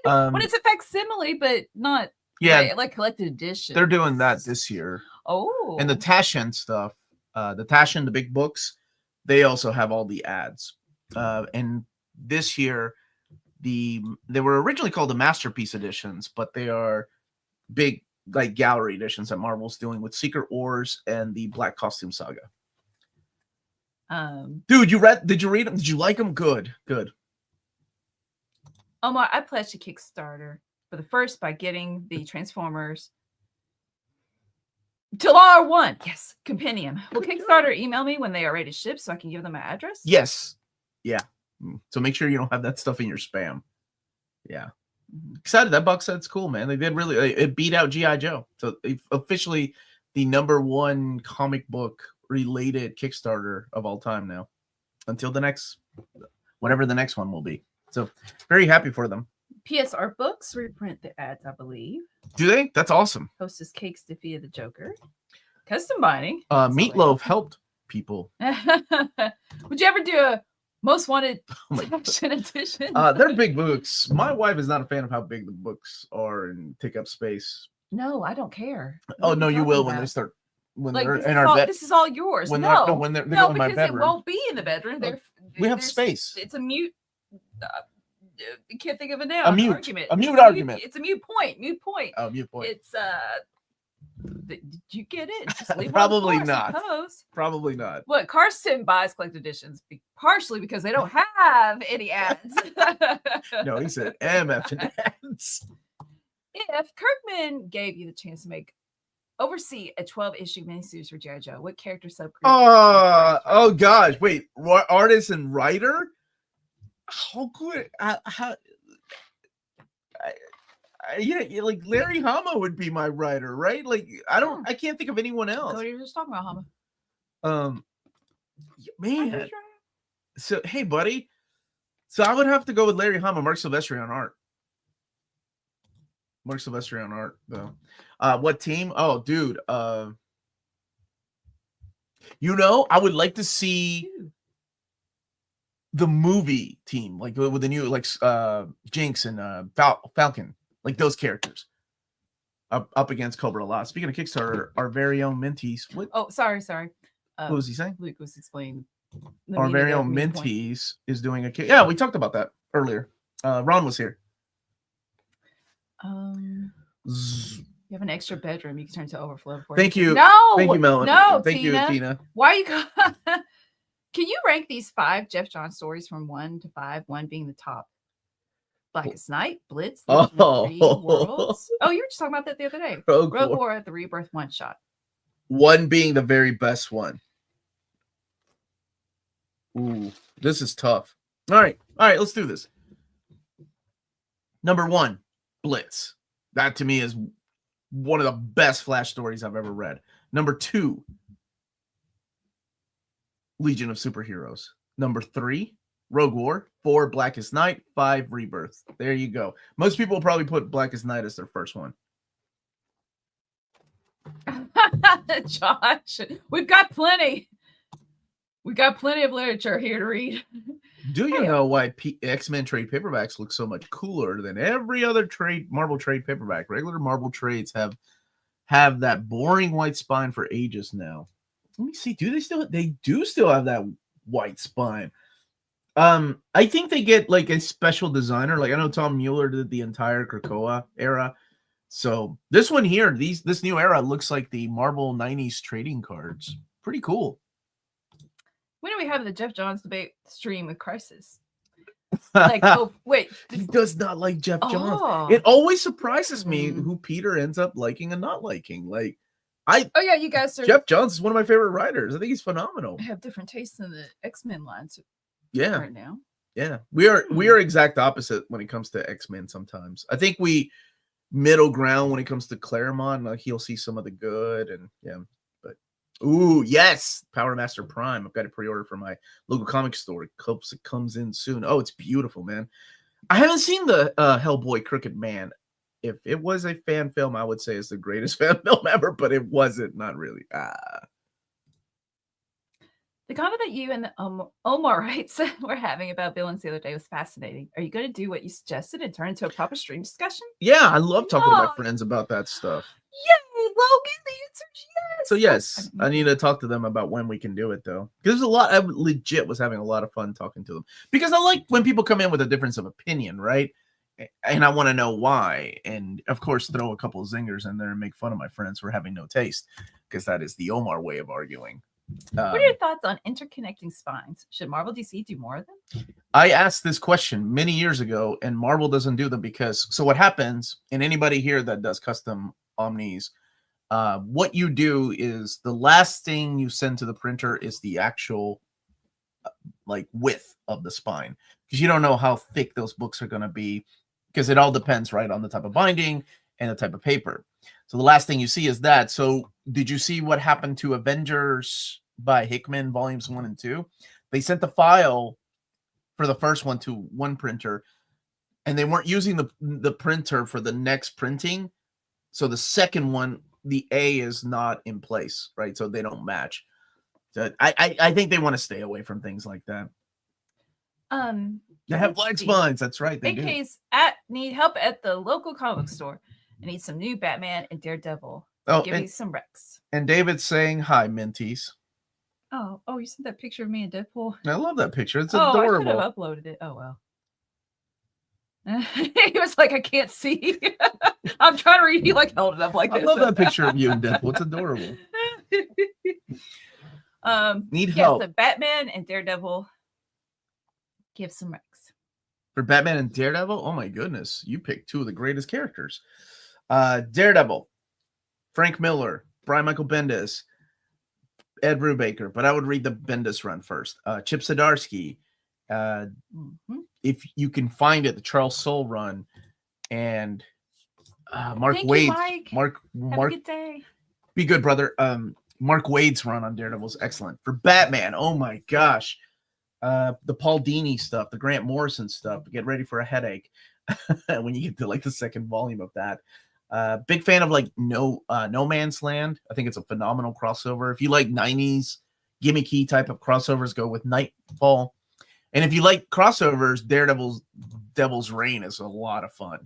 fun. When it's a facsimile, but not like collected edition. They're doing that this year. Oh, and the Taschen stuff, the Taschen, the big books, they also have all the ads. And this year, they were originally called the Masterpiece editions, but they are big like gallery editions that Marvel's doing with Secret Wars and the Black Costume Saga. Dude, did you read them? Did you like them? Good. Omar, I pledged to Kickstarter for the first by getting the Transformers till R1. Yes, compendium. Will Kickstarter email me when they are ready to ship so I can give them my address? Yes. Yeah. So make sure you don't have that stuff in your spam. Yeah. Excited. That box set's cool, man. They did really, it beat out G.I. Joe. So officially the #1 comic book related Kickstarter of all time now. Until the next, whatever the next one will be. So very happy for them. PSR Books reprint the ads, I believe. Do they? That's awesome. Hostess Cakes defeated the Joker. Custom binding. Meatloaf helped people. Would you ever do a Most Wanted section edition? They're big books. My wife is not a fan of how big the books are and take up space. No, I don't care. Oh no, you will when they start. When like, they're in our bed. This is all yours. When no, they're in my because bedroom. it won't be in the bedroom. We have space. It's a mute. I can't think of it now. A mute argument. It's a mute point. Oh, mute point. It's did you get it? Just leave Probably it on the floor, not. Probably not. What Carson buys collected editions partially because they don't have any ads. No, he said MF and ads. If Kirkman gave you the chance to oversee a 12-issue miniseries for G.I. Joe, what character subgroup? Oh gosh, wait, artist and writer? How good? yeah, like Larry Hama would be my writer, right? Like I can't think of anyone else. What are you just talking about, Hama? Man. So hey, buddy. So I would have to go with Larry Hama, Mark Silvestri on art. Mark Silvestri on art, though. What team? Oh, dude. I would like to see the movie team, like with the new, like Jinx and Falcon, like those characters, up against Cobra La. Speaking of Kickstarter, our very own Minties. What? Oh, sorry. What was he saying? Luke was explaining. Our very own Minties is doing a kick. Yeah, we talked about that earlier. Ron was here. You have an extra bedroom you can turn to overflow for. Thank you. No, thank you, Melanie. No, thank you, Tina. Why are you? Can you rank these 5 Jeff Johns stories from 1 to 5? 1 being the top. Blackest Night, Blitz, Legion of Free Worlds. Oh, you were just talking about that the other day. Rogue War, the Rebirth one shot. 1 being the very best one. Ooh, this is tough. All right, let's do this. Number 1, Blitz. That to me is one of the best Flash stories I've ever read. Number 2, Legion of Superheroes. Number 3, Rogue War. 4, Blackest Night. 5, Rebirth. There you go. Most people will probably put Blackest Night as their first one. Josh, we've got plenty. We got plenty of literature here to read. Do you know why X-Men trade paperbacks look so much cooler than every other Marvel trade paperback? Regular Marvel trades have that boring white spine for ages now. Let me see. They do still have that white spine. I think they get like a special designer. Like I know Tom Mueller did the entire Krakoa era. So this one here, this new era looks like the Marvel 90s trading cards. Pretty cool. When do we have the Jeff Johns debate stream with Crisis? Like, oh wait, he does not like Jeff Johns. It always surprises me who Peter ends up liking and not liking. Like, you guys are. Jeff Johns is one of my favorite writers. I think he's phenomenal. I have different tastes in the X-Men lines. Yeah, right now. Yeah, we are exact opposite when it comes to X-Men. Sometimes I think we middle ground when it comes to Claremont. Like he'll see some of the good and yeah. Ooh, yes. Power Master Prime. I've got a pre-order for my local comic store. Hopes it comes in soon. Oh, it's beautiful, man. I haven't seen the Hellboy Crooked Man. If it was a fan film, I would say it's the greatest fan film ever, but it wasn't. Not really. The comment that you and Omar writes were having about villains the other day was fascinating. Are you going to do what you suggested and turn into a proper stream discussion? Yeah, I love talking to my friends about that stuff. Yay, Logan! The answer is yes. So yes, I need to talk to them about when we can do it, though. Because there's a lot. I legit was having a lot of fun talking to them because I like when people come in with a difference of opinion, right? And I want to know why. And of course, throw a couple of zingers in there and make fun of my friends for having no taste, because that is the Omar way of arguing. What are your thoughts on interconnecting spines? Should Marvel DC do more of them? I asked this question many years ago, and Marvel doesn't do them because. So what happens? And anybody here that does custom omnis, what you do is the last thing you send to the printer is the actual like width of the spine, because you don't know how thick those books are going to be, because it all depends right on the type of binding and the type of paper. So the last thing you see is that. So did you see what happened to Avengers by Hickman volumes 1 and 2? They sent the file for the first one to one printer, and they weren't using the printer for the next printing. So the second one, the A is not in place, right? So they don't match. So I think they want to stay away from things like that. They have black spines. That's right. They AKs need help at the local comic store. I need some new Batman and Daredevil. Give me some Rex. And David's saying hi, Minties. Oh, you sent that picture of me and Deadpool. I love that picture. It's adorable. I should have uploaded it. Oh well. He was like, I can't see. I'm trying to read. He like held it up like this. I love that picture of you and Deadpool. It's adorable. Need help. The Batman and Daredevil. Give some Rex. For Batman and Daredevil? Oh my goodness. You picked two of the greatest characters. Daredevil, Frank Miller, Brian Michael Bendis, Ed Brubaker, but I would read the Bendis run first. Chip Zdarsky, if you can find it, the Charles Soule run, and Mark Thank you, Waid. Mike. Mark. Have a good day. Be good, brother. Mark Waid's run on Daredevil is excellent. For Batman, oh my gosh. The Paul Dini stuff, the Grant Morrison stuff. Get ready for a headache when you get to like the second volume of that. Big fan of like No Man's Land. I think it's a phenomenal crossover. If you like 90s gimmicky type of crossovers, go with Nightfall. And if you like crossovers, Devil's Reign is a lot of fun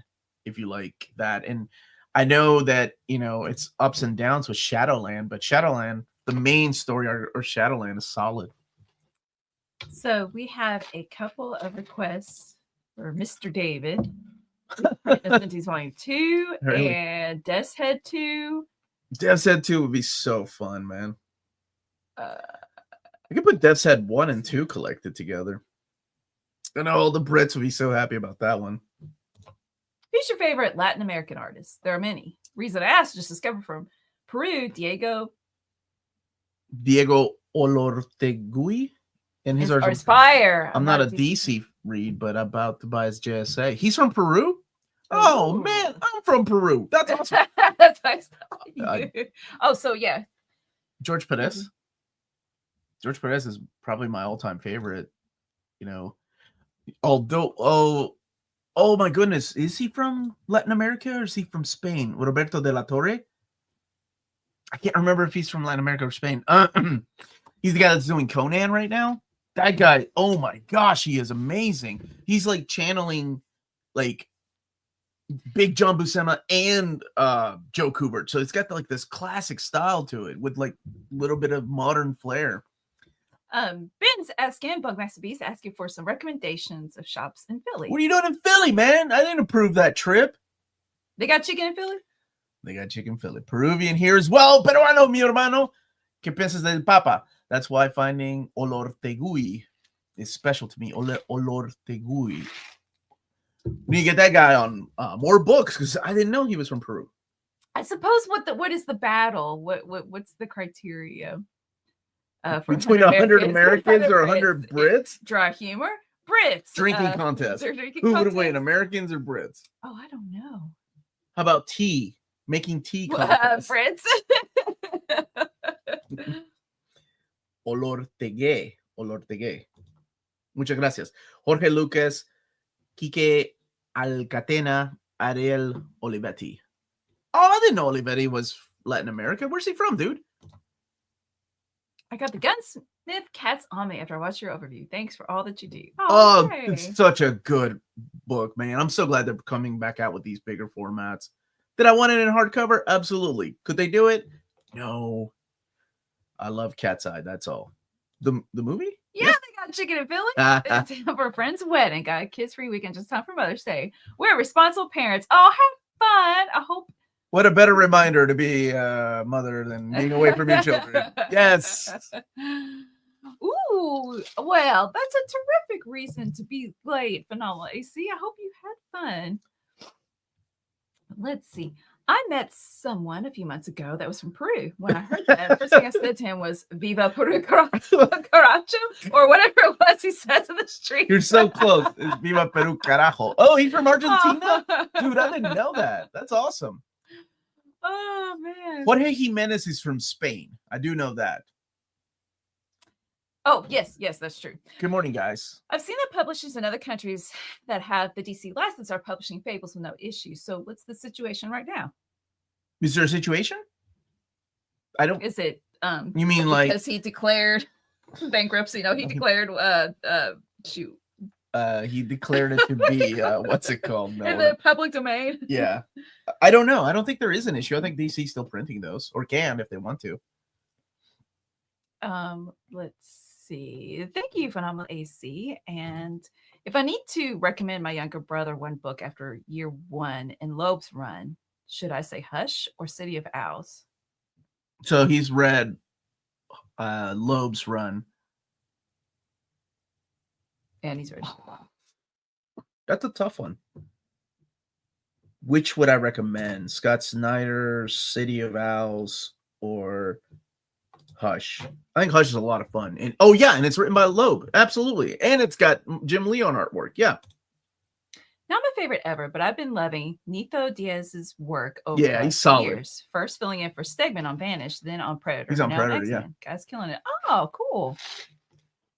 if you like that. And I know that, it's ups and downs with Shadowland, but Shadowland, the main story or Shadowland is solid. So we have a couple of requests for Mr. David. Infinity Volume 2 Really? and Death's Head 2. Death's Head 2 would be so fun, man. I could put Death's Head 1 and 2 collected together. I know all the Brits would be so happy about that one. Who's your favorite Latin American artist? There are many. Reason I asked, just discovered from Peru, Diego Olortegui and his art. Inspire. I'm not a DC read, but I'm about to buy his JSA. He's from Peru? Oh, man, I'm from Peru. That's awesome. That's nice. So yeah. George Perez. George Perez is probably my all-time favorite. Although, oh my goodness, is he from Latin America or is he from Spain? Roberto de la Torre? I can't remember if he's from Latin America or Spain. He's the guy that's doing Conan right now. That guy, oh my gosh, he is amazing. He's like channeling like Big John Buscema and Joe Kubert. So it's got like this classic style to it with like a little bit of modern flair. Ben's asking, Bugmaster Beast asking for some recommendations of shops in Philly. What are you doing in Philly, man? I didn't approve that trip. They got chicken in Philly? They got chicken in Philly. Peruvian here as well. Peruano, mi hermano. ¿Qué piensas del papa? That's why finding Olortegui is special to me. Olortegui. We need to get that guy on more books because I didn't know he was from Peru. I suppose what is the battle? What's the criteria? For between 100 Americans or 100 Brits? Dry humor? Brits. Drinking contest. Who would win, Americans or Brits? Oh, I don't know. How about tea? Making tea contest. Brits. Olortegui. Muchas gracias. Jorge Lucas, Quique Alcatena, Ariel Olivetti. Oh, I didn't know Olivetti was Latin America. Where's he from, dude? I got the Gunsmith Cats on me after I watched your overview. Thanks for all that you do. It's such a good book, man. I'm so glad they're coming back out with these bigger formats. Did I want it in hardcover? Absolutely. Could they do it? No. I love Cat's Eye. That's all. The movie? Yeah, they got chicken in Philly. It's time for a friend's wedding. Got a kids-free weekend. Just time for Mother's Day. We're responsible parents. Oh, have fun. I hope. What a better reminder to be a mother than being away from your children. Yes. Ooh, well, that's a terrific reason to be late. Phenomenal. AC, I hope you had fun. Let's see. I met someone a few months ago that was from Peru. When I heard that, the first thing I said to him was "Viva Peru Caracho," or whatever it was he says in the street. You're so close. It's Viva Peru Carajo. Oh, he's from Argentina? Dude, I didn't know that. That's awesome. Oh, man. Jorge Jimenez is from Spain. I do know that. Oh, yes, that's true. Good morning, guys. I've seen that publishers in other countries that have the DC license are publishing Fables with no issues. So what's the situation right now? Is there a situation? I don't. Is it you mean like because he declared bankruptcy? No, he declared he declared it to be what's it called? No, in the public domain. Yeah. I don't know. I don't think there is an issue. I think DC's still printing those or can if they want to. Let's see. Thank you, Phenomenal AC. And if I need to recommend my younger brother one book after year one in Loeb's run, should I say Hush or City of Owls? So he's read Loeb's run. And he's read. That's a tough one. Which would I recommend? Scott Snyder, City of Owls, or Hush? I think Hush is a lot of fun. And and it's written by Loeb. Absolutely. And it's got Jim Lee on artwork. Yeah. Not my favorite ever, but I've been loving Nito Diaz's work over Yeah, the he's last solid. years. First filling in for Stegman on Vanish, then on Predator. He's on now Predator, X-Men. Guy's killing it. Oh, cool.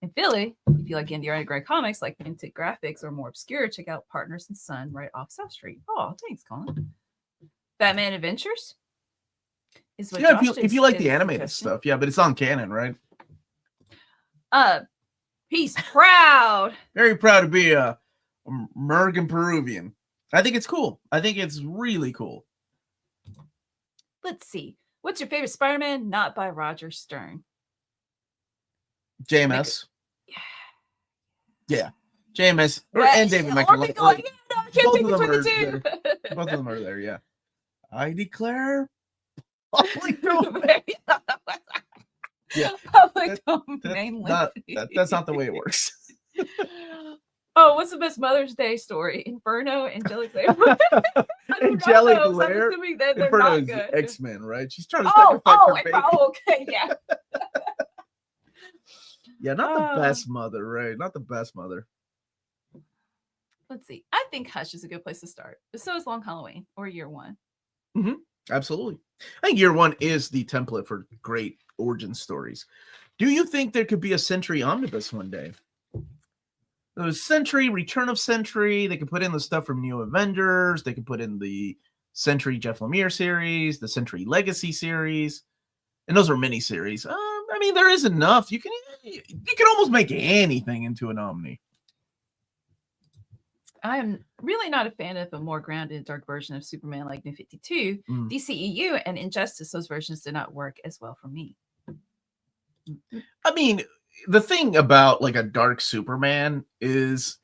In Philly, if you like indie underground comics like Vintage Graphics or more obscure, check out Partners and Son right off South Street. Oh, thanks, Colin. Batman Adventures is what Yeah, Josh if you like the is animated suggesting. stuff, yeah, but it's on Canon, right? He's proud. Very proud to be a American Peruvian. I think it's cool. I think it's really cool. Let's see. What's your favorite Spider-Man? Not by Roger Stern. JMS. Yeah. JMS and David I Michael. can't pick between the two. Both of them are there, yeah. I declare public domain. Yeah. Public domain. That's not the way it works. Oh, what's the best Mother's Day story? Inferno, Angelic Lair. Angelic Lair. I'm assuming that they're Inferno not is good. X-Men, right? She's trying to sacrifice her baby. Okay, yeah. Yeah, not the best mother, right? Not the best mother. Let's see. I think Hush is a good place to start. So is Long Halloween or Year One. Mm-hmm. Absolutely. I think Year One is the template for great origin stories. Do you think there could be a Century Omnibus one day? There's Century, Return of Century. They could put in the stuff from New Avengers. They could put in the Century Jeff Lemire series, the Century Legacy series, and those are mini-series. I mean, there is enough. You can almost make anything into an Omni. I am really not a fan of a more grounded, dark version of Superman like New 52. DCEU and Injustice, those versions did not work as well for me. I mean, the thing about like a dark Superman is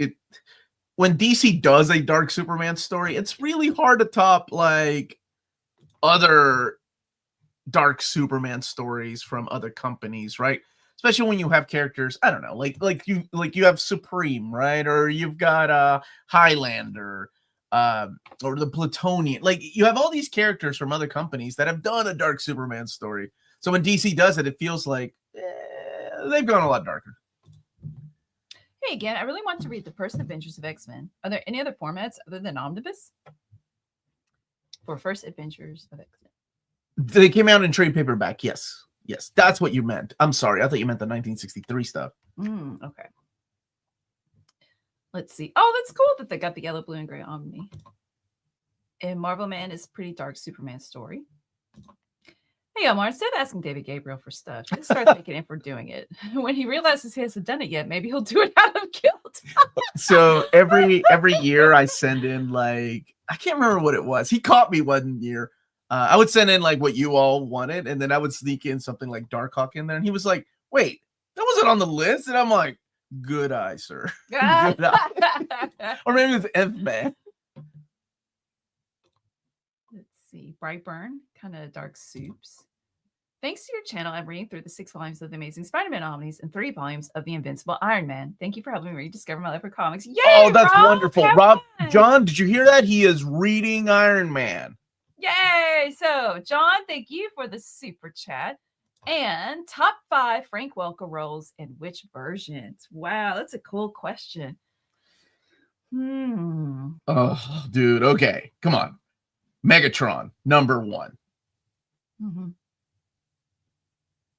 when DC does a dark Superman story, it's really hard to top like other dark Superman stories from other companies, right? Especially when you have characters, I don't know, like you have Supreme, right? Or you've got Highlander, or the Plutonian. Like you have all these characters from other companies that have done a dark Superman story. So when DC does it, it feels like they've gone a lot darker. Hey, again, I really want to read the First Adventures of X-Men. Are there any other formats other than Omnibus for First Adventures of X-Men? They came out in trade paperback. Yes, that's what you meant. I'm sorry, I thought you meant the 1963 stuff. Okay. Let's see. Oh, that's cool that they got the yellow, blue, and gray Omni. And Marvel Man is a pretty dark Superman story. Hey, Omar, instead of asking David Gabriel for stuff, just start thanking him for doing it. When he realizes he hasn't done it yet, maybe he'll do it out of guilt. So every year I send in like, I can't remember what it was. He caught me one year. I would send in like what you all wanted, and then I would sneak in something like Darkhawk in there. And he was like, wait, that wasn't on the list. And I'm like, good eye, sir. Good eye. Or maybe it was F-Man. Let's see. Brightburn, kind of dark soups. Thanks to your channel, I'm reading through the 6 volumes of the Amazing Spider-Man Omnis and 3 volumes of The Invincible Iron Man. Thank you for helping me rediscover my love for comics. Yay, oh, that's wonderful. Rob, fun. John, did you hear that? He is reading Iron Man. Yay! So, John, thank you for the super chat. And top 5 Frank Welker roles and which versions? Wow, that's a cool question. Oh, dude. Okay, come on. Megatron, number 1.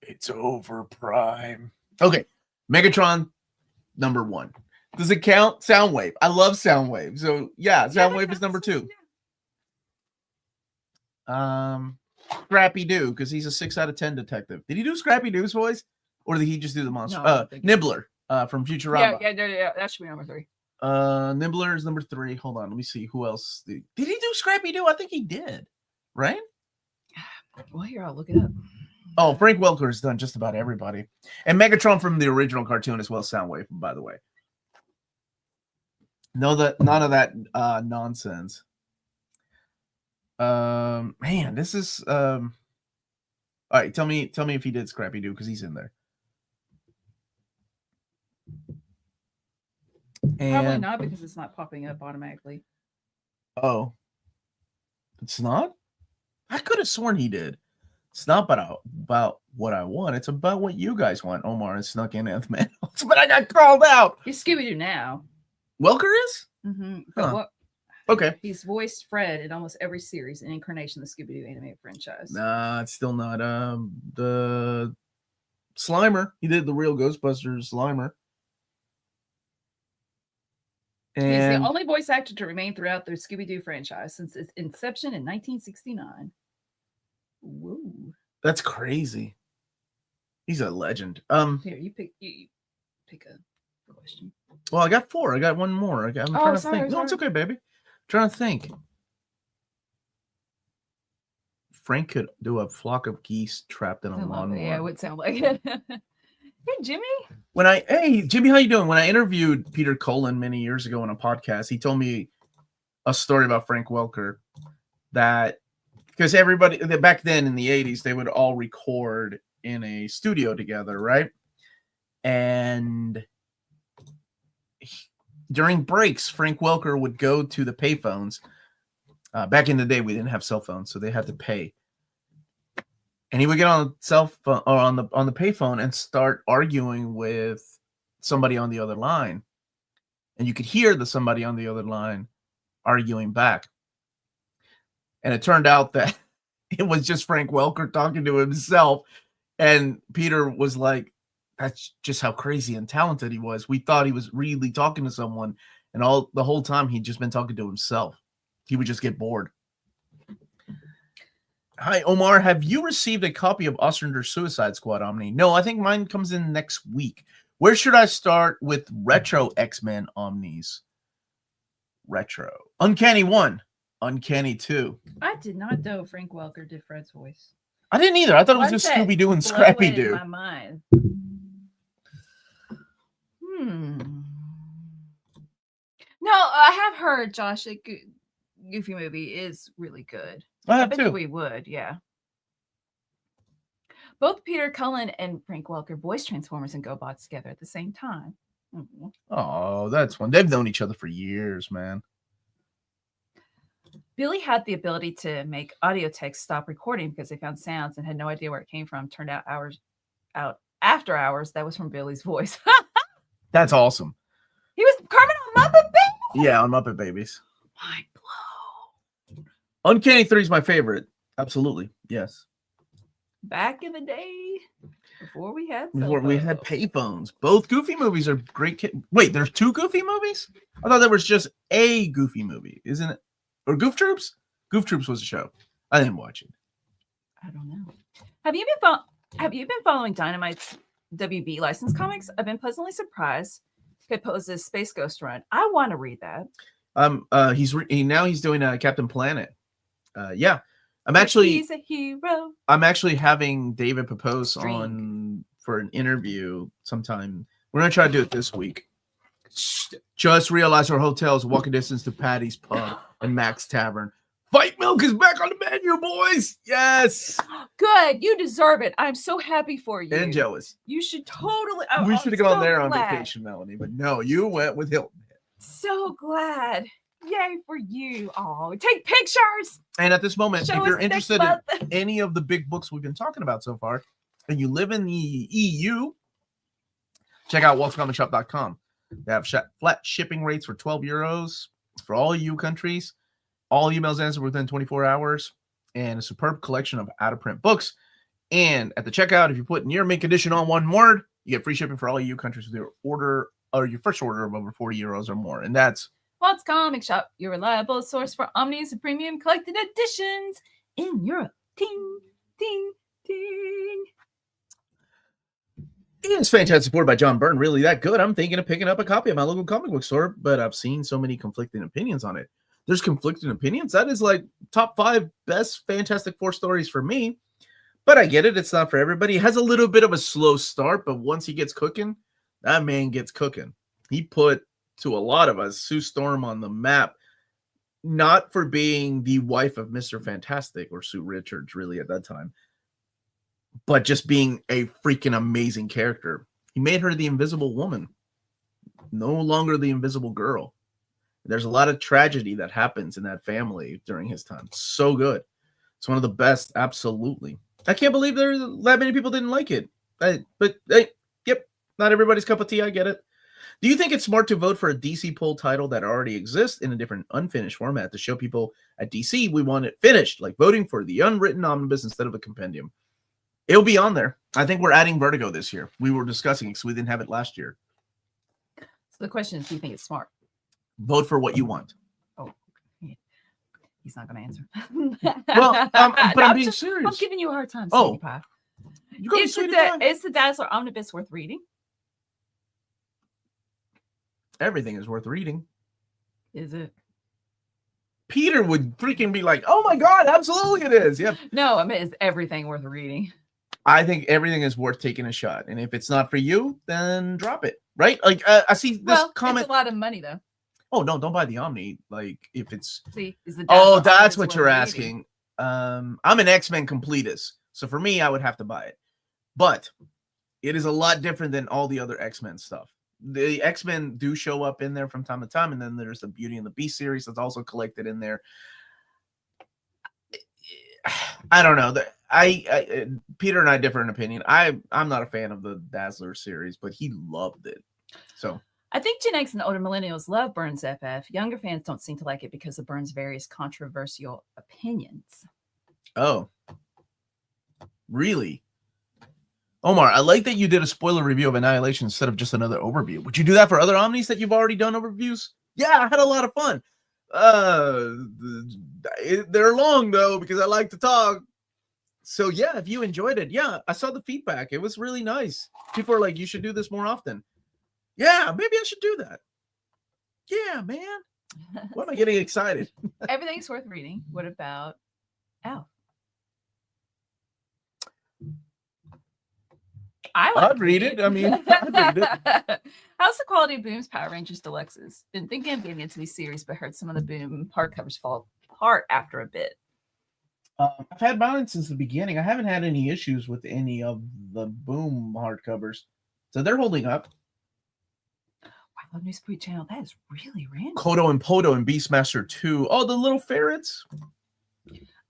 It's over, Prime. Okay, Megatron, number 1. Does it count? Soundwave. I love Soundwave. So, yeah, Soundwave is number 2. Scrappy Doo, because he's a 6 out of 10 detective. Did he do Scrappy Doo's voice, or did he just do the monster? No, Nibbler, from Futurama. Yeah. That should be number 3. Nibbler is number 3. Hold on, let me see who else. Did he do Scrappy Doo? I think he did. Right? Well, here, I'll look it up. Oh, Frank Welker has done just about everybody, and Megatron from the original cartoon as well. Soundwave, by the way. None of that nonsense. Man, this is all right. Tell me if he did Scrappy Doo, because he's in there. Probably not, because it's not popping up automatically. Oh, it's not? I could have sworn he did. It's not about what I want. It's about what you guys want. Omar and snuck in Ant-Man. But I got called out. You're Scooby-Doo now. Welker is? But Huh. Okay. He's voiced Fred in almost every series and incarnation of the Scooby-Doo animated franchise. Nah, it's still not. The Slimer. He did the real Ghostbusters Slimer. And he's the only voice actor to remain throughout the Scooby-Doo franchise since its inception in 1969. Woo. That's crazy. He's a legend. Here, you pick a question. Well, I got 4. I got one more. I'm trying to think. No, it's okay, baby. I'm trying to think. Frank could do a flock of geese trapped in a lawnmower. Yeah, it would sound like it. Hey, Jimmy. Hey, Jimmy, how you doing? When I interviewed Peter Cullen many years ago on a podcast, he told me a story about Frank Welker that because everybody back then in the 80s, they would all record in a studio together, right? And during breaks, Frank Welker would go to the payphones. Back in the day, we didn't have cell phones, so they had to pay. And he would get on the cell phone or on the payphone and start arguing with somebody on the other line. And you could hear somebody on the other line arguing back. And it turned out that it was just Frank Welker talking to himself. And Peter was like, that's just how crazy and talented he was. We thought he was really talking to someone. And the whole time he'd just been talking to himself. He would just get bored. Hi, Omar. Have you received a copy of Ostrander Suicide Squad, Omni? No, I think mine comes in next week. Where should I start with retro X-Men Omnis? Retro. Uncanny 1. Uncanny 2. I did not know Frank Welker did Fred's voice. I didn't either. I thought it was just Scooby-Doo and Scrappy-Doo. In my mind. No, I have heard, Josh, a Goofy movie is really good. I bet too. We would, yeah. Both Peter Cullen and Frank Welker voiced Transformers and GoBots together at the same time. Mm-hmm. Oh, that's fun. They've known each other for years, man. Billy had the ability to make audio text stop recording because they found sounds and had no idea where it came from. Turned out after hours, that was from Billy's voice. That's awesome. He was Kermit on Muppet Babies. Yeah, on Muppet Babies. Mind blow. Uncanny 3 is my favorite. Absolutely, yes. Back in the day, before we had payphones. Both Goofy movies are great. Wait, there's 2 Goofy movies? I thought there was just a Goofy movie, isn't it? Or Goof Troops? Goof Troops was a show. I didn't watch it. I don't know. Have you been following Dynamite's WB license comics? I've been pleasantly surprised. It poses Space Ghost run. I want to read that. He's doing Captain Planet. Yeah. He's a hero. I'm actually having David propose on for an interview sometime. We're gonna try to do it this week. Just realized our hotel is walking distance to Patty's Pub and Mac's Tavern. Fight Milk is back on the menu, boys. Yes. Good. You deserve it. I'm so happy for you. And jealous. You should totally. We should have gone there on vacation, Melanie, but no, you went with Hilton. So glad. Yay for you. Oh, take pictures. And at this moment, if you're interested in any of the big books we've been talking about so far, and you live in the EU, check out waltzcomicshop.com. They have flat shipping rates for 12 euros for all EU countries. All emails answered within 24 hours, and a superb collection of out-of-print books. And at the checkout, if you put near mint condition on one word, you get free shipping for all EU countries with your order or your first order of over 40 euros or more. And that's Waltz Comic Shop, your reliable source for Omnis and premium collected editions in Europe. Ting, ting, ting. It's fantastic, supported by John Byrne. Really that good? I'm thinking of picking up a copy at my local comic book store, but I've seen so many conflicting opinions on it. There's conflicting opinions. That is like top 5 best Fantastic Four stories for me. But I get it. It's not for everybody. It has a little bit of a slow start, but once he gets cooking, that man gets cooking. He put, to a lot of us, Sue Storm on the map, not for being the wife of Mr. Fantastic or Sue Richards, really, at that time, but just being a freaking amazing character. He made her the Invisible Woman, no longer the Invisible Girl. There's a lot of tragedy that happens in that family during his time. So good. It's one of the best, absolutely. I can't believe that many people didn't like it. But yep, not everybody's cup of tea. I get it. Do you think it's smart to vote for a DC pull title that already exists in a different unfinished format to show people at DC we want it finished, like voting for the unwritten omnibus instead of a compendium? It'll be on there. I think we're adding Vertigo this year. We were discussing it because we didn't have it last year. So the question is, do you think it's smart? Vote for what you want. Oh, yeah. He's not going to answer. Well, but I'm being serious. I'm giving you a hard time, Oh. Sweetie Pie. Is Is the Dazzler Omnibus worth reading? Everything is worth reading. Is it? Peter would freaking be like, "Oh my god, absolutely it is." Yep. No, I mean, is everything worth reading? I think everything is worth taking a shot, and if it's not for you, then drop it. Right? Like I see this comment. It's a lot of money though. Oh no, don't buy the Omni. Like if it's is the oh, that's what you're asking. I'm an X-Men completist, so for me, I would have to buy it. But it is a lot different than all the other X-Men stuff. The X-Men do show up in there from time to time, and then there's the Beauty and the Beast series that's also collected in there. I don't know. Peter and I differ in opinion. I'm not a fan of the Dazzler series, but he loved it. So I think Gen X and older millennials love Burns FF. Younger fans don't seem to like it because of Burns' various controversial opinions. Oh, really? Omar, I like that you did a spoiler review of Annihilation instead of just another overview. Would you do that for other Omnis that you've already done overviews? Yeah, I had a lot of fun. They're long though because I like to talk. So yeah, if you enjoyed it, yeah, I saw the feedback. It was really nice. People are like, you should do this more often. Yeah, maybe I should do that. Yeah, man. Why am I getting excited? Everything's worth reading. What about Al? I'd read it. I mean, I'd read it. How's the quality of Boom's Power Rangers Deluxes? Been thinking of getting into these series, but heard some of the Boom hardcovers fall apart after a bit. I've had mine since the beginning. I haven't had any issues with any of the Boom hardcovers, so they're holding up. Wow, New Sweet Channel, that is really random. Kodo and Podo and Beastmaster 2. Oh, the little ferrets.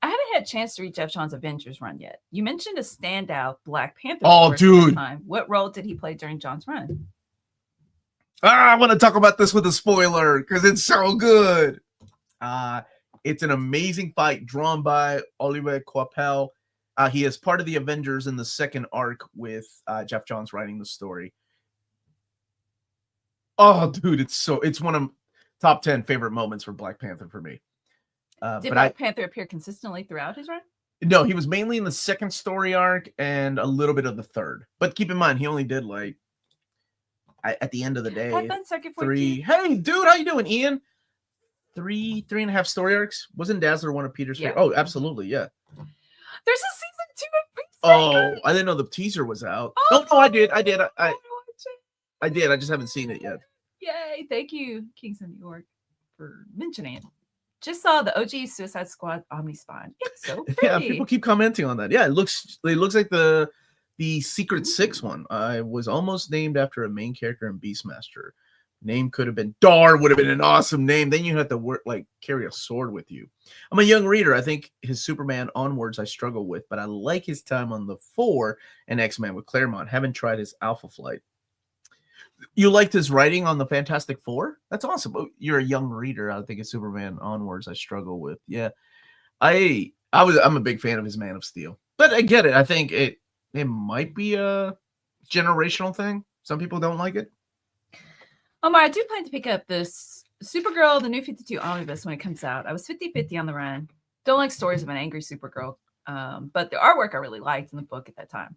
I haven't had a chance to read Jeff John's Avengers run yet. You mentioned a standout Black Panther. Oh, dude. Time. What role did he play during John's run? I want to talk about this with a spoiler because it's so good. It's an amazing fight drawn by Olivier Coipel. He is part of the Avengers in the second arc with Jeff Johns writing the story. Oh, dude, it's one of top 10 favorite moments for Black Panther for me. Did Black Panther appear consistently throughout his run? No, he was mainly in the second story arc and a little bit of the third. But keep in mind, he only did like at the end of the day, three. Hey, dude, how you doing, Ian? Three and a half story arcs. Wasn't Dazzler one of Peter's favorite? Oh, absolutely, yeah. There's a season 2 of Priest. Oh, I didn't know the teaser was out. Oh, no, I did. I did. I did. I just haven't seen it yet. Yay! Thank you, Kings of New York, for mentioning it. Just saw the OG Suicide Squad Omni Spine. It's so pretty. Yeah, people keep commenting on that. Yeah, it looks like the Secret Six one. I was almost named after a main character in Beastmaster. Name could have been Dar. Would have been an awesome name. Then you have to work carry a sword with you. I'm a young reader. I think his Superman onwards I struggle with, but I like his time on the 4 and X-Men with Claremont. Haven't tried his Alpha Flight. You liked his writing on the Fantastic Four? That's awesome. You're a young reader. I think it's Superman onwards I struggle with. Yeah. I'm a big fan of his Man of Steel. But I get it. I think it might be a generational thing. Some people don't like it. Omar, I do plan to pick up this Supergirl, the New 52 Omnibus when it comes out. I was 50-50 on the run. Don't like stories of an angry Supergirl. But the artwork I really liked in the book at that time.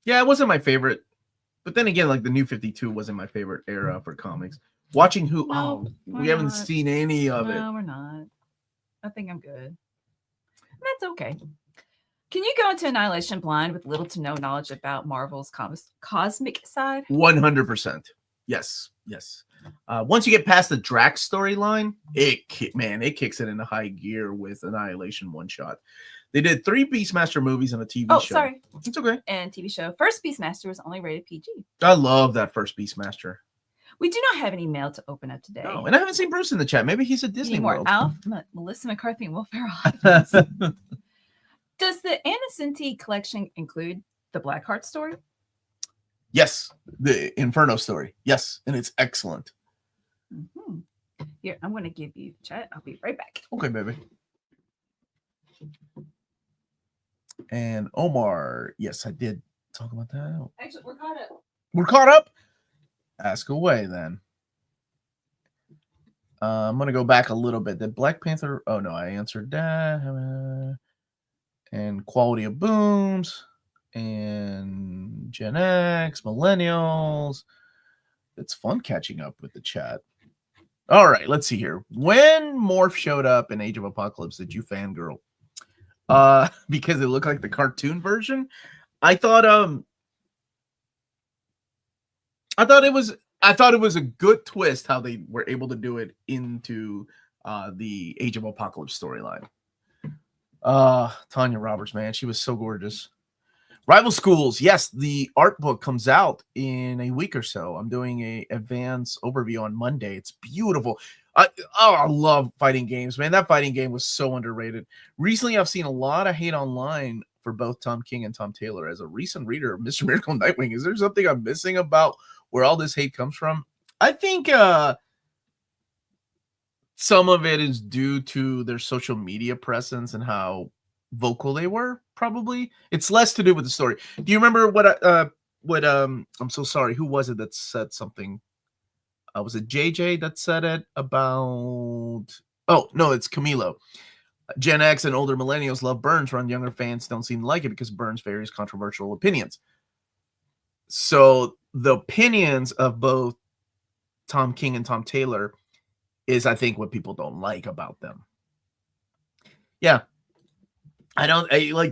Yeah, it wasn't my favorite. But then again, the New 52 wasn't my favorite era for comics. Watching who? No, we haven't seen any of it. No, we're not. I think I'm good. That's okay. Can you go into Annihilation blind with little to no knowledge about Marvel's cosmic side? 100%. Yes. Once you get past the Drax storyline, it kicks it into high gear with Annihilation one shot. They did 3 Beastmaster movies and a TV show. Oh, sorry. It's okay. And TV show. First Beastmaster was only rated PG. I love that first Beastmaster. We do not have any mail to open up today. No, and I haven't seen Bruce in the chat. Maybe he's a Disney World. Alf, Melissa McCarthy, and Will Ferrell. Does the Anna Cinti collection include the Blackheart story? Yes, the Inferno story. Yes, and it's excellent. Mm-hmm. Here, I'm going to give you chat. I'll be right back. Okay, baby. And Omar, yes, I did talk about that. Actually, we're caught up. We're caught up? Ask away then. I'm going to go back a little bit. Did Black Panther? Oh, no, I answered that. And Quality of Booms. And Gen X, Millennials. It's fun catching up with the chat. All right, let's see here. When Morph showed up in Age of Apocalypse, did you fangirl? Because it looked like the cartoon version. I thought it was a good twist how they were able to do it into the Age of Apocalypse storyline. Tanya Roberts, man, she was so gorgeous. Rival Schools, yes, the art book comes out in a week or so. I'm doing a advanced overview on Monday. It's beautiful. I love fighting games, man. That fighting game was so underrated. Recently, I've seen a lot of hate online for both Tom King and Tom Taylor. As a recent reader of Mr. Miracle Nightwing, is there something I'm missing about where all this hate comes from? I think some of it is due to their social media presence and how vocal they were. Probably it's less to do with the story. Do you remember what I'm so sorry, who was it that said something? Was it JJ that said it about? Oh no, it's Camilo. Gen X and older millennials love Burns, while younger fans don't seem to like it because Burns' various controversial opinions. So the opinions of both Tom King and Tom Taylor is, I think, what people don't like about them. Yeah.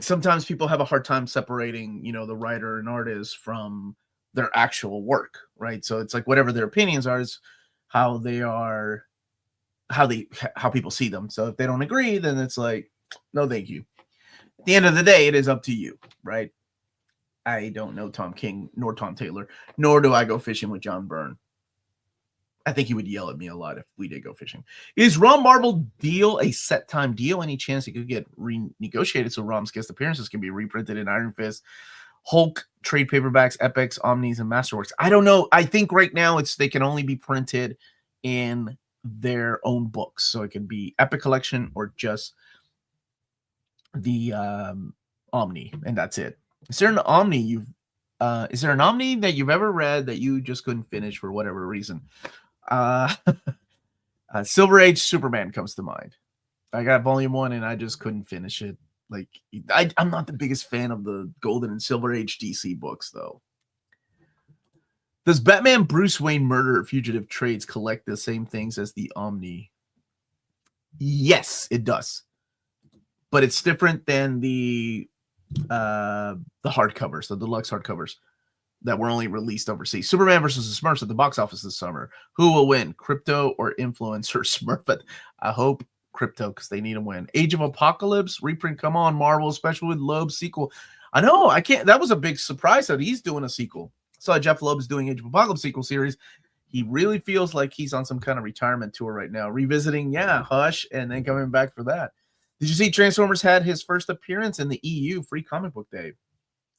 Sometimes people have a hard time separating, the writer and artist from their actual work, right? So it's like whatever their opinions are is how they are, how people see them. So if they don't agree, then it's like, no, thank you. At the end of the day, it is up to you, right? I don't know Tom King nor Tom Taylor, nor do I go fishing with John Byrne. I think he would yell at me a lot if we did go fishing. Is Rom Marvel deal a set time deal? Any chance it could get renegotiated so Rom's guest appearances can be reprinted in Iron Fist, Hulk, trade paperbacks, Epics, Omnis, and Masterworks? I don't know. I think right now they can only be printed in their own books. So it can be Epic Collection or just the Omni, and that's it. Is there an Omni that you've ever read that you just couldn't finish for whatever reason? Silver Age Superman comes to mind. I got volume 1 and I just couldn't finish it. Like, I'm not the biggest fan of the Golden and Silver Age DC books, though. Does Batman Bruce Wayne Murder Fugitive Trades collect the same things as the Omni? Yes, it does. But it's different than the hardcovers, the deluxe hardcovers that were only released overseas. Superman versus the Smurfs at the box office this summer. Who will win, Crypto or Influencer Smurf? But I hope Crypto, because they need to win. Age of Apocalypse reprint, come on, Marvel, especially with Loeb's sequel. I know, I can't. That was a big surprise that he's doing a sequel. So Jeff Loeb is doing Age of Apocalypse sequel series. He really feels like he's on some kind of retirement tour right now, revisiting, Hush, and then coming back for that. Did you see Transformers had his first appearance in the EU Free Comic Book Day?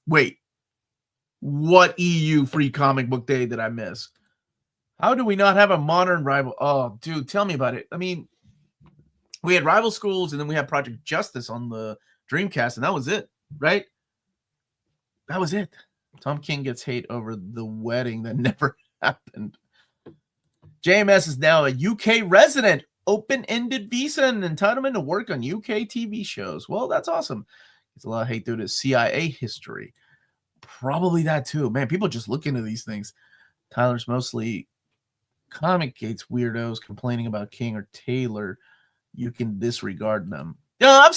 Wait, what EU Free Comic Book Day did I miss? How do we not have a modern rival? Oh, dude, tell me about it. I mean, we had Rival Schools, and then we had Project Justice on the Dreamcast, and that was it, right? That was it. Tom King gets hate over the wedding that never happened. JMS is now a UK resident, open-ended visa and entitlement to work on UK TV shows. Well, that's awesome. It's a lot of hate due to CIA history. Probably that too. Man, people just look into these things. Tyler's mostly Comic Gates weirdos complaining about King or Taylor. You can disregard them. Yeah,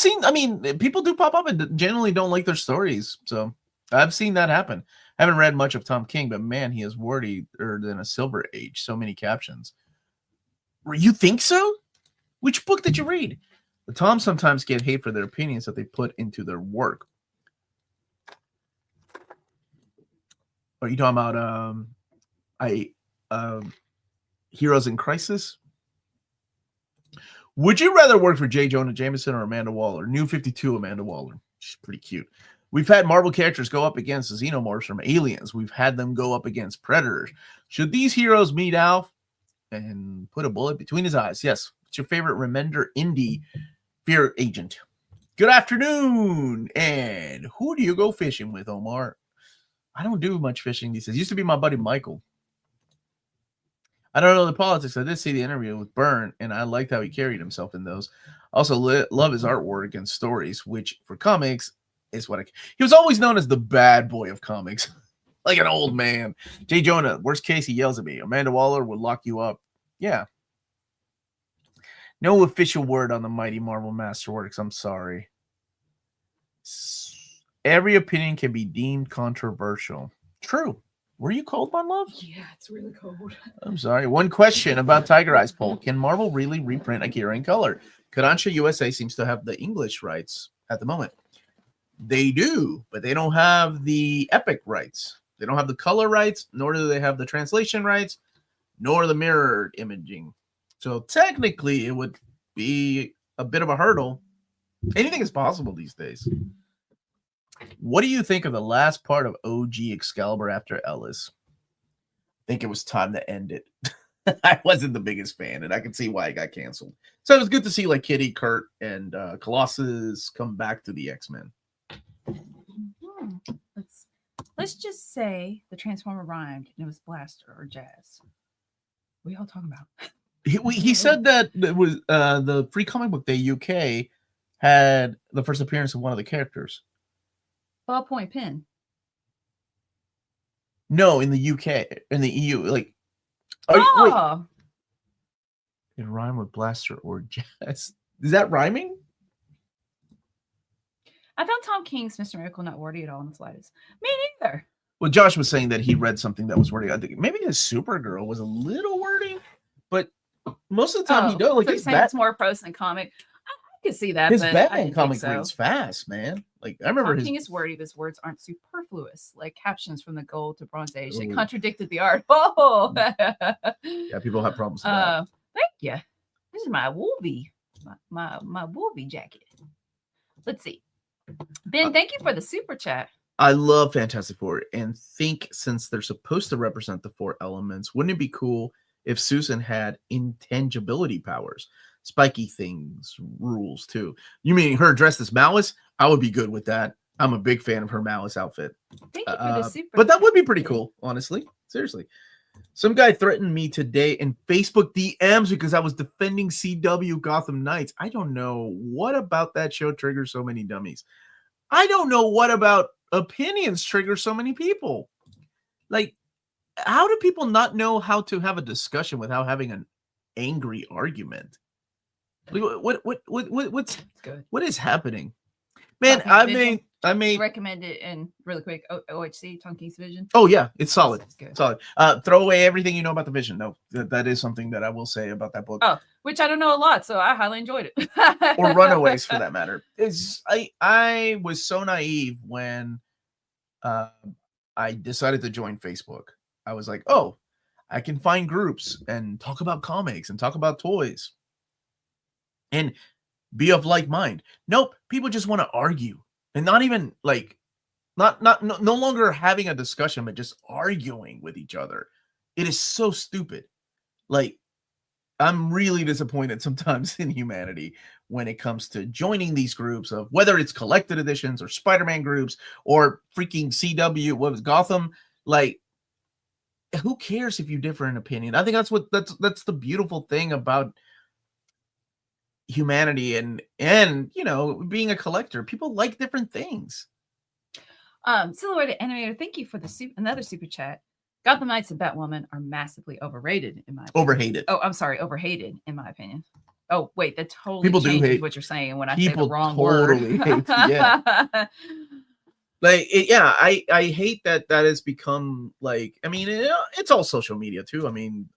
people do pop up and generally don't like their stories. So I've seen that happen. I haven't read much of Tom King, but man, he is wordier than a Silver Age. So many captions. You think so? Which book did you read? The Toms sometimes get hate for their opinions that they put into their work. Are you talking about Heroes in Crisis? Would you rather work for J. Jonah Jameson or Amanda Waller? New 52 Amanda Waller. She's pretty cute. We've had Marvel characters go up against xenomorphs from Aliens. We've had them go up against Predators. Should these heroes meet Alf and put a bullet between his eyes? Yes. What's your favorite Remender indie fear agent? Good afternoon. And who do you go fishing with, Omar? I don't do much fishing these days. Used to be my buddy Michael. I don't know the politics. I did see the interview with Byrne, and I liked how he carried himself in those. Also, love his artwork and stories, which for comics is what he was always known as the bad boy of comics, like an old man. Jay Jonah, worst case, he yells at me. Amanda Waller would lock you up. Yeah. No official word on the Mighty Marvel Masterworks. I'm sorry. Every opinion can be deemed controversial. True. Were you cold, my love? Yeah, it's really cold. I'm sorry. One question about Tiger Eyes poll. Can Marvel really reprint Akira in color? Kodansha USA seems to have the English rights at the moment. They do, but they don't have the epic rights. They don't have the color rights, nor do they have the translation rights, nor the mirrored imaging. So technically, it would be a bit of a hurdle. Anything is possible these days. What do you think of the last part of OG Excalibur after Ellis? I think it was time to end it. I wasn't the biggest fan, and I can see why it got canceled. So it was good to see like Kitty, Kurt, and Colossus come back to the X-Men. Let's just say the Transformer rhymed and it was Blaster or Jazz. What are y'all talking about? He said that it was the Free Comic Book Day UK had the first appearance of one of the characters. Ballpoint pen. No, in the UK, in the EU, like. Oh, wait. It rhyme with Blaster or Jazz. Is that rhyming? I found Tom King's Mr. Miracle not wordy at all in the slightest. Me neither. Well, Josh was saying that he read something that was wordy. I think maybe his Supergirl was a little wordy, but most of the time he does. Like so saying it's more prose than comic. I can see that. His but Batman comic reads fast, man. Like I remember Tom King is wordy, but his words aren't superfluous, like captions from the Gold to Bronze Age. They contradicted the art. Oh, yeah, people have problems with that. Thank you. This is my Wolvie, my Wolvie jacket. Let's see. Ben, thank you for the super chat. I love Fantastic Four and think since they're supposed to represent the four elements, wouldn't it be cool if Susan had intangibility powers? Spiky things rules too. You mean her dressed as Malice? I would be good with that. I'm a big fan of her Malice outfit. Thank you for the super. But that would be pretty cool, honestly. Seriously. Some guy threatened me today in Facebook DMs because I was defending CW Gotham Knights. I don't know what about that show triggers so many dummies. I don't know what about opinions trigger so many people. Like, how do people not know how to have a discussion without having an angry argument? What's good? What is happening, man? I made recommend it in really quick. OHC Tom King's Vision. Oh yeah, it's solid. It's good. Solid. Throw away everything you know about the Vision. No, that is something that I will say about that book. Oh, which I don't know a lot, so I highly enjoyed it. Or Runaways, for that matter. I was so naive when I decided to join Facebook. I was like, oh, I can find groups and talk about comics and talk about toys. And be of like mind. Nope, people just want to argue and not even like no longer having a discussion, but just arguing with each other. It is so stupid. Like, I'm really disappointed sometimes in humanity when it comes to joining these groups of whether it's collected editions or Spider-Man groups or freaking CW, what was Gotham? Like, who cares if you differ in opinion? I think that's the beautiful thing about humanity and you know, being a collector. People like different things. Silhouetted Animator, thank you for the another super chat. Gotham Knights and Batwoman are massively overrated in my opinion. Overhated. Oh, I'm sorry, overhated in my opinion. Oh, wait, that totally people do hate what you're saying when I people say the wrong totally word. Hate, yeah. Like yeah, I hate that has become like, I mean, it's all social media too. I mean,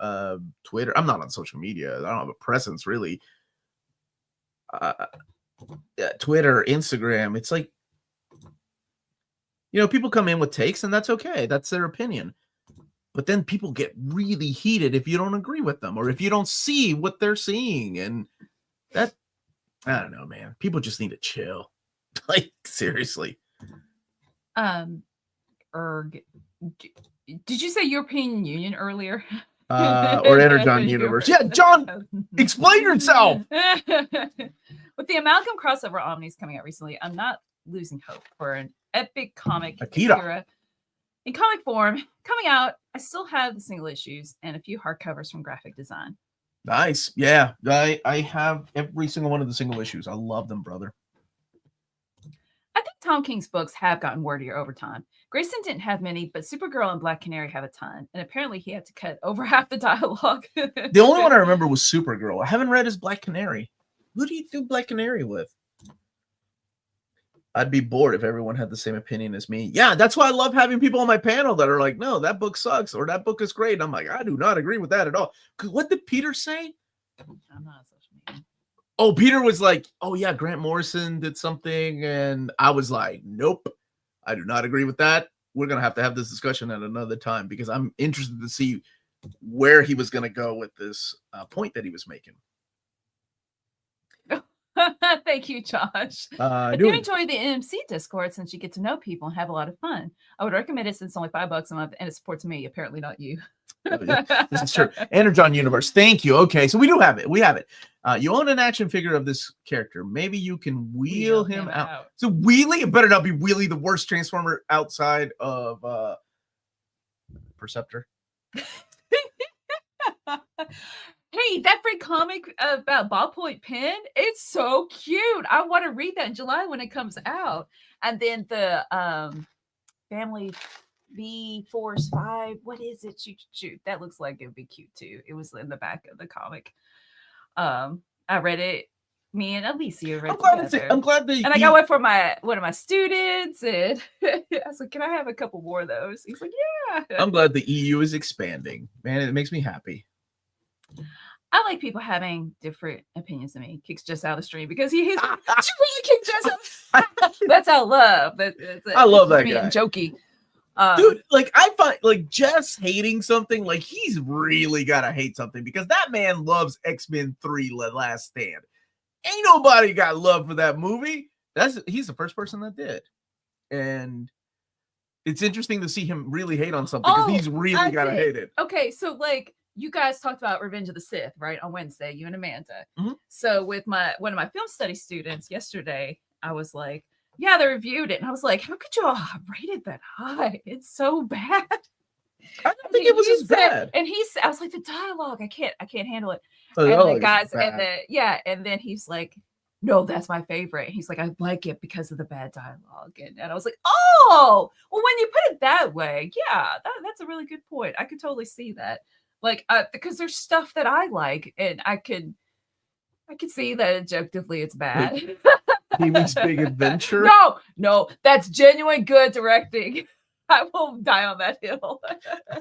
Twitter. I'm not on social media. I don't have a presence really. Twitter, Instagram. It's like, you know, people come in with takes and that's okay. That's their opinion. But then people get really heated if you don't agree with them or if you don't see what they're seeing. And that, I don't know, man. People just need to chill. Like, seriously. Did you say European Union earlier? Or Energon Universe. Yeah, John, explain yourself. With the Amalgam crossover Omnis coming out recently, I'm not losing hope for an epic comic Akira in comic form coming out. I still have the single issues and a few hardcovers from Graphic Design. Nice. Yeah, I have every single one of the single issues. I love them, brother. I think Tom King's books have gotten wordier over time. Grayson didn't have many, but Supergirl and Black Canary have a ton. And apparently he had to cut over half the dialogue. The only one I remember was Supergirl. I haven't read his Black Canary. Who do you do Black Canary with? I'd be bored if everyone had the same opinion as me. Yeah, that's why I love having people on my panel that are like, no, that book sucks or that book is great. And I'm like, I do not agree with that at all. Because what did Peter say? I'm not on social media. Oh, Peter was like, oh, yeah, Grant Morrison did something. And I was like, nope, I do not agree with that. We're going to have this discussion at another time because I'm interested to see where he was going to go with this point that he was making. Thank you, Josh. I do enjoy the NMC Discord since you get to know people and have a lot of fun. I would recommend it since it's only $5 a month and it supports me, apparently not you. This is true. Energon Universe. Thank you. Okay, so we do have it. We have it. You own an action figure of this character. Maybe you can wheel him out. So Wheelie, it better not be Wheelie, the worst Transformer outside of Perceptor. Hey, that free comic about Ballpoint Pen, it's so cute. I want to read that in July when it comes out. And then the Family V Force 5, what is it? Shoot. That looks like it would be cute too. It was in the back of the comic. I read it. Me and Alicia read together. I'm glad that I got one for one of my students, and I was like, "Can I have a couple more of those?" He's like, "Yeah." I'm glad the EU is expanding. Man, it makes me happy. I like people having different opinions than me. Kicks Jess out of the stream because he's really kicked Jess out. That's how love. I love that being guy. Jokey. Dude, like I find like Jess hating something, like he's really gotta hate something because that man loves X-Men 3 Last Stand. Ain't nobody got love for that movie. He's the first person that did. And it's interesting to see him really hate on something because he's really gotta hate it. Okay, so like you guys talked about Revenge of the Sith, right? On Wednesday, you and Amanda. Mm-hmm. So with one of my film study students yesterday, I was like, yeah, they reviewed it. And I was like, how could you all rate it that high? It's so bad. I don't think it was as bad. And I was like, the dialogue, I can't handle it. Oh, and the guys, and then he's like, no, that's my favorite. And he's like, I like it because of the bad dialogue. And I was like, oh, well, when you put it that way, yeah, that's a really good point. I could totally see that. Like, because there's stuff that I like, and I could see that objectively it's bad. Pee-wee's Big Adventure? No, that's genuine good directing. I will die on that hill.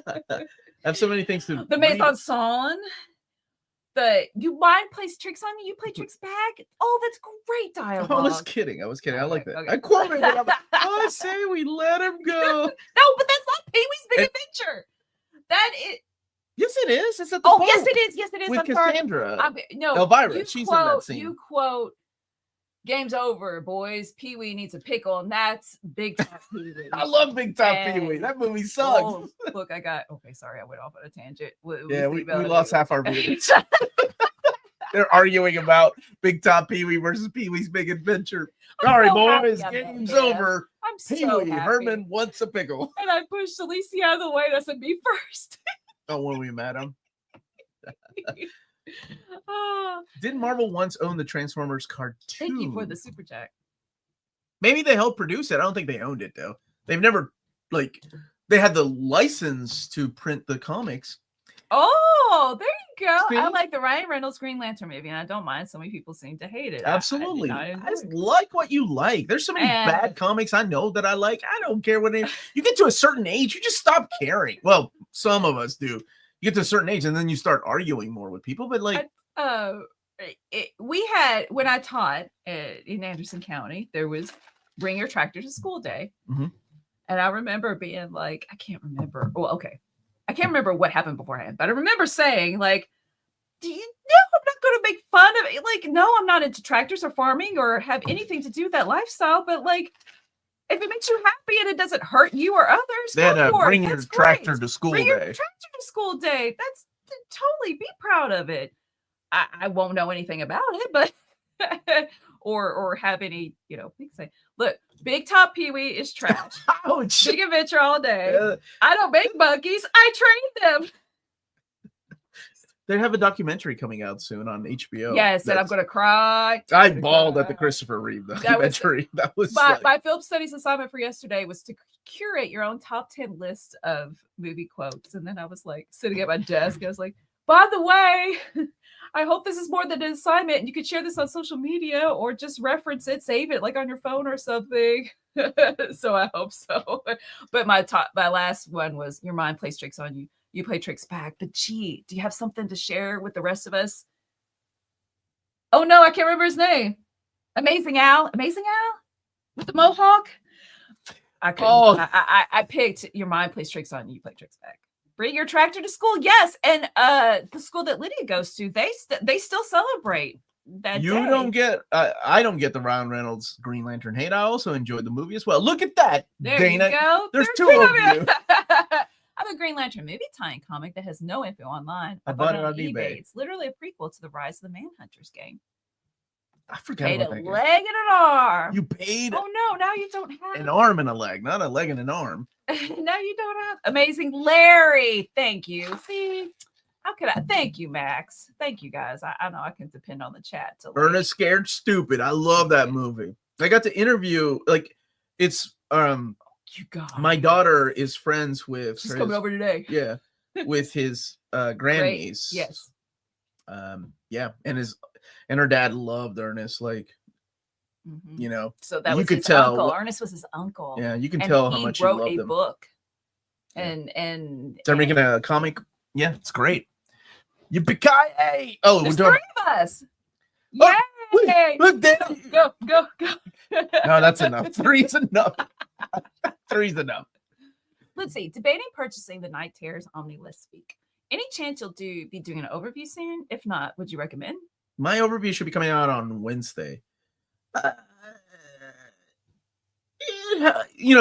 I have so many things to the Maison Son. You mind plays tricks on you, you play tricks back. Oh, that's great dialogue. I was kidding. I like that. Okay. I quoted it. I say we let him go. No, but that's not Pee-wee's Big Adventure. That is. Yes, it is. It's at the Pope. Yes, it is. Yes, it is. With Cassandra. No, Elvira. She's in that scene. You quote, "Game's over, boys. Pee-wee needs a pickle," and that's Big Top Pee-wee. I love Big Top Pee-wee. That movie sucks. Oh, look, okay, sorry, I went off on a tangent. We lost half our viewers. They're arguing about Big Top Pee-wee versus Pee-wee's Big Adventure. Sorry, boys. Game's over. I'm so Pee-wee, happy. Herman wants a pickle. And I pushed Alicia out of the way. And I said, "Me first." Oh, when we met him. Didn't Marvel once own the Transformers cartoon? Thank you for the super chat. Maybe they helped produce it. I don't think they owned it though. They've never they had the license to print the comics. Oh, there you go. See? I like the Ryan Reynolds Green Lantern movie, and I don't mind. So many people seem to hate it. Absolutely. I just like what you like. There's so many bad comics I know that I like. I don't care what you get to a certain age, you just stop caring. Well, some of us do. You get to a certain age, and then you start arguing more with people. But we had when I taught in Anderson County, there was Bring Your Tractor to School Day, and I remember being like, I can't remember. Well, okay. I can't remember what happened beforehand, but I remember saying, like, I'm not going to make fun of it. Like, no, I'm not into tractors or farming or have anything to do with that lifestyle. But, like, If it makes you happy and it doesn't hurt you or others, They had a go for bring it. your That's tractor great. to school Bring your day. tractor to school day. That's totally be proud of it. I won't know anything about it, but or have any, things say, look, Big Top Pee-wee is trash. Ouch. Big Adventure all day. I don't make monkeys. I train them. They have a documentary coming out soon on HBO. Yes, and I'm going to cry. I bawled at the Christopher Reeve documentary. That was my film studies assignment for yesterday was to curate your own top 10 list of movie quotes. And then I was like sitting at my desk. I was like, by the way, I hope this is more than an assignment. And you could share this on social media or just reference it, save it like on your phone or something. So I hope so. But my last one was your mind plays tricks on you. You play tricks back. But gee, do you have something to share with the rest of us? Oh no, I can't remember his name. Amazing Al with the mohawk. I picked your mind plays tricks on you. You play tricks back. Bring your tractor to school. Yes, and the school that Lydia goes to, they still celebrate that. You day. don't get. I don't get the Ryan Reynolds Green Lantern hate. I also enjoyed the movie as well. Look at that, There Dana. you go. There's two of you. I have a Green Lantern movie tie-in comic that has no info online. I bought it on eBay. It's literally a prequel to the Rise of the Manhunters game. I forgot Paid about a that game. leg and an arm. You paid Oh no, now you don't have an arm and a leg, not a leg and an arm. now you don't have Amazing Larry. Thank you. See, how could I? Thank you, Max. Thank you, guys. I know I can depend on the chat to Ernest Scared Stupid. I love that movie. I got to interview. It's You got my daughter is friends with. She's coming over today. Yeah, with his grandniece. Yes. Yeah, and her dad loved Ernest. Mm-hmm. So that you was could his tell. uncle. Ernest was his uncle. Yeah, you can and tell how much he wrote loved a them. book. Yeah. And they're making a comic. Yeah, it's great. Yippee-ki-yay! Oh, there's we're three of us. Oh, Yay! Look, Dana. Go. No, that's enough. Three's enough. Three's enough. Let's see. Debating purchasing the Night Terrors Omnibus week. Any chance you'll be doing an overview soon? If not, would you recommend? My overview should be coming out on Wednesday.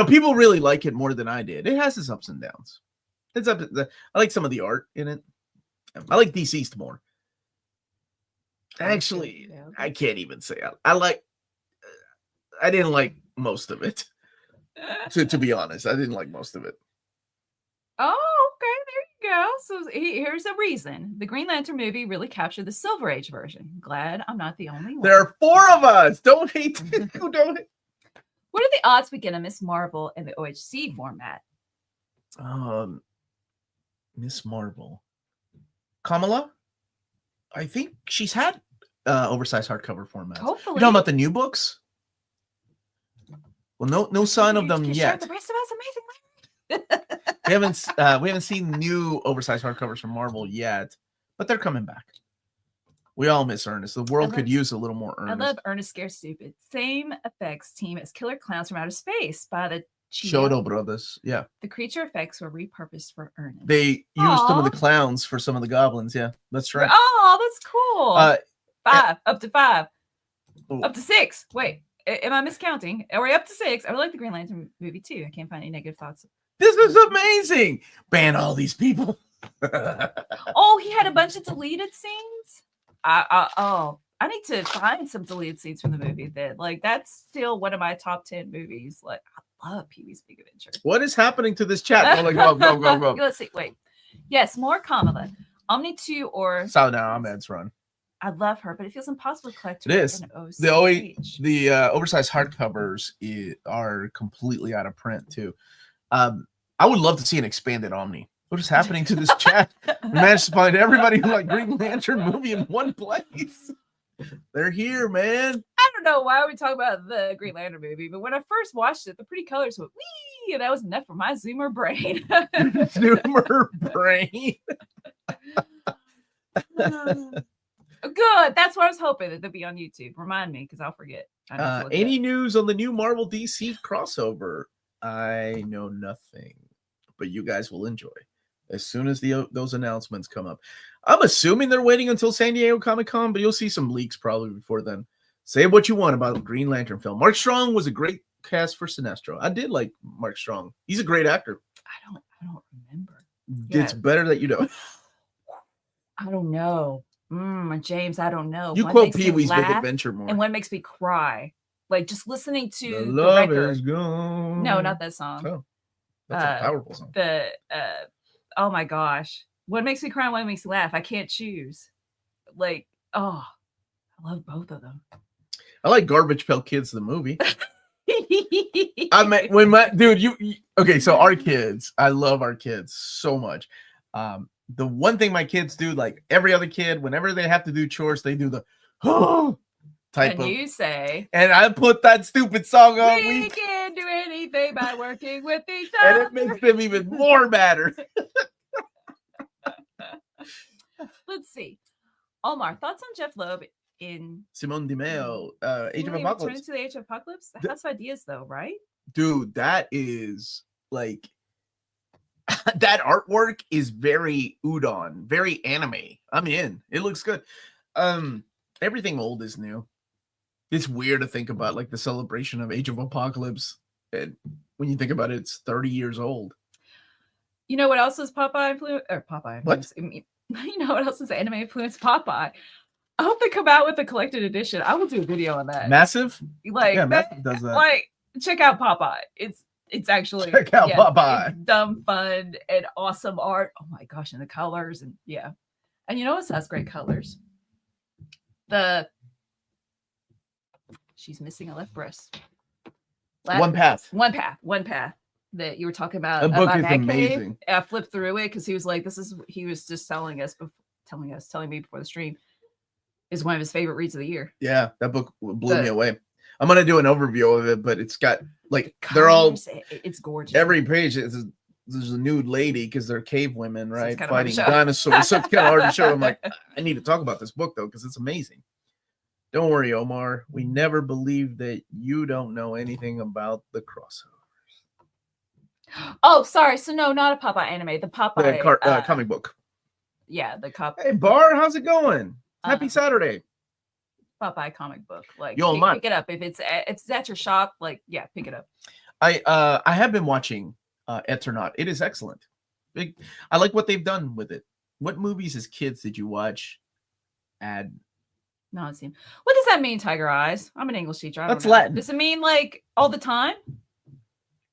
People really like it more than I did. It has its ups and downs. I like some of the art in it. I like DCeased more. Actually, I can't even say I didn't like most of it. To be honest, I didn't like most of it. Oh, okay. There you go. So here's a reason. The Green Lantern movie really captured the Silver Age version. Glad I'm not the only one. There are 4 of us. Don't hate. Don't hate. What are the odds we get a Miss Marvel in the OHC format? Miss Marvel. Kamala? I think she's had oversized hardcover format. Hopefully. You're talking about the new books? Well, no sign of them yet. The rest of us, Amazing Larry. We haven't seen new oversized hardcovers from Marvel yet, but they're coming back. We all miss Ernest. The world could use a little more Ernest. I love Ernest Scared Stupid. Same effects team as Killer Clowns from Outer Space by the Shoto Brothers. Yeah. The creature effects were repurposed for Ernest. They used some of the clowns for some of the goblins. Yeah, that's right. Oh, that's cool. 5, up to 5, Oh. up to 6. Wait, am I miscounting? Are we up to 6? I would like the Green Lantern movie too. I can't find any negative thoughts. This is amazing. Ban all these people. Oh, he had a bunch of deleted scenes. I need to find some deleted scenes from the movie. That's still one of my top 10 movies. I love Pee-wee's Big Adventure. What is happening to this chat? Go. Let's see. Wait. Yes, more Kamala. Omni 2 or Saladin Ahmed's run. I love her, but it feels impossible to collect. It is. The oversized hardcovers are completely out of print too. I would love to see an expanded Omni. What is happening to this chat? We managed to find everybody who like Green Lantern movie in one place. They're here, man. I don't know why we talk about the Green Lantern movie, but when I first watched it, the pretty colors went wee, and that was enough for my Zoomer brain. Zoomer brain. Good. That's what I was hoping that they'd be on YouTube. Remind me, because I'll forget. Any news on the new Marvel DC crossover? I know nothing, but you guys will enjoy as soon as those announcements come up. I'm assuming they're waiting until San Diego Comic-Con, but you'll see some leaks probably before then. Say what you want about the Green Lantern film. Mark Strong was a great cast for Sinestro. I did like Mark Strong. He's a great actor. I don't remember. It's better that you don't. I don't know. James, I don't know. You One quote makes me Pee Wee's Big laugh, Adventure more. and one makes me cry. Like just listening to The the love record. is gone. No, not that song. Oh, that's a powerful song. Oh my gosh. One makes me cry, one makes me laugh. I can't choose. Like, oh, I love both of them. I like Garbage Pail Kids, the movie. I mean, when my dude, you okay? So our kids, I love our kids so much. The one thing my kids do, like every other kid, whenever they have to do chores, they do the type and of. You say, and I put that stupid song on. We can't do anything by working with each other, and it makes them even more madder. Let's see, Omar, thoughts on Jeff Loeb in Simone Di Meo, Age of Apocalypse. Returning to the Age of Apocalypse. That's ideas, though, right? Dude, that is like that artwork is very udon, very anime. I'm in. It looks good. Everything old is new. It's weird to think about like the celebration of Age of Apocalypse. And when you think about it, it's 30 years old. You know what else is Popeye influence? Or Popeye influence? What? You know what else is anime influence? Popeye. I hope they come out with a collected edition. I will do a video on that. Massive? Like, yeah, Massive does that. Like, check out Popeye. It's actually check out Popeye. It's dumb fun and awesome art. Oh my gosh, and the colors and yeah. And you know what has great colors? She's missing a left breast. One path. That you were talking about. The book about is amazing. Cave. I flipped through it because he was like, he was just telling me before the stream, is one of his favorite reads of the year. Yeah, that book blew me away. I'm gonna do an overview of it, but it's got like they're all. It's gorgeous. Every page there's a nude lady because they're cave women, right? So Fighting dinosaurs. So it's kind of hard to show. I'm like, I need to talk about this book though because it's amazing. Don't worry, Omar. We never believe that you don't know anything about the crossovers. Oh, sorry. So no, not a Popeye anime. The Popeye comic book. Yeah, the cop. Hey, Bar, how's it going? Happy Saturday. Popeye comic book. Like, pick it up if it's at your shop. Like, yeah, pick it up. I have been watching Eternaut. It is excellent. I like what they've done with it. What movies as kids did you watch? No, it's seen. What does that mean, Tiger Eyes? I'm an English teacher. I don't know. Latin. Does it mean like all the time?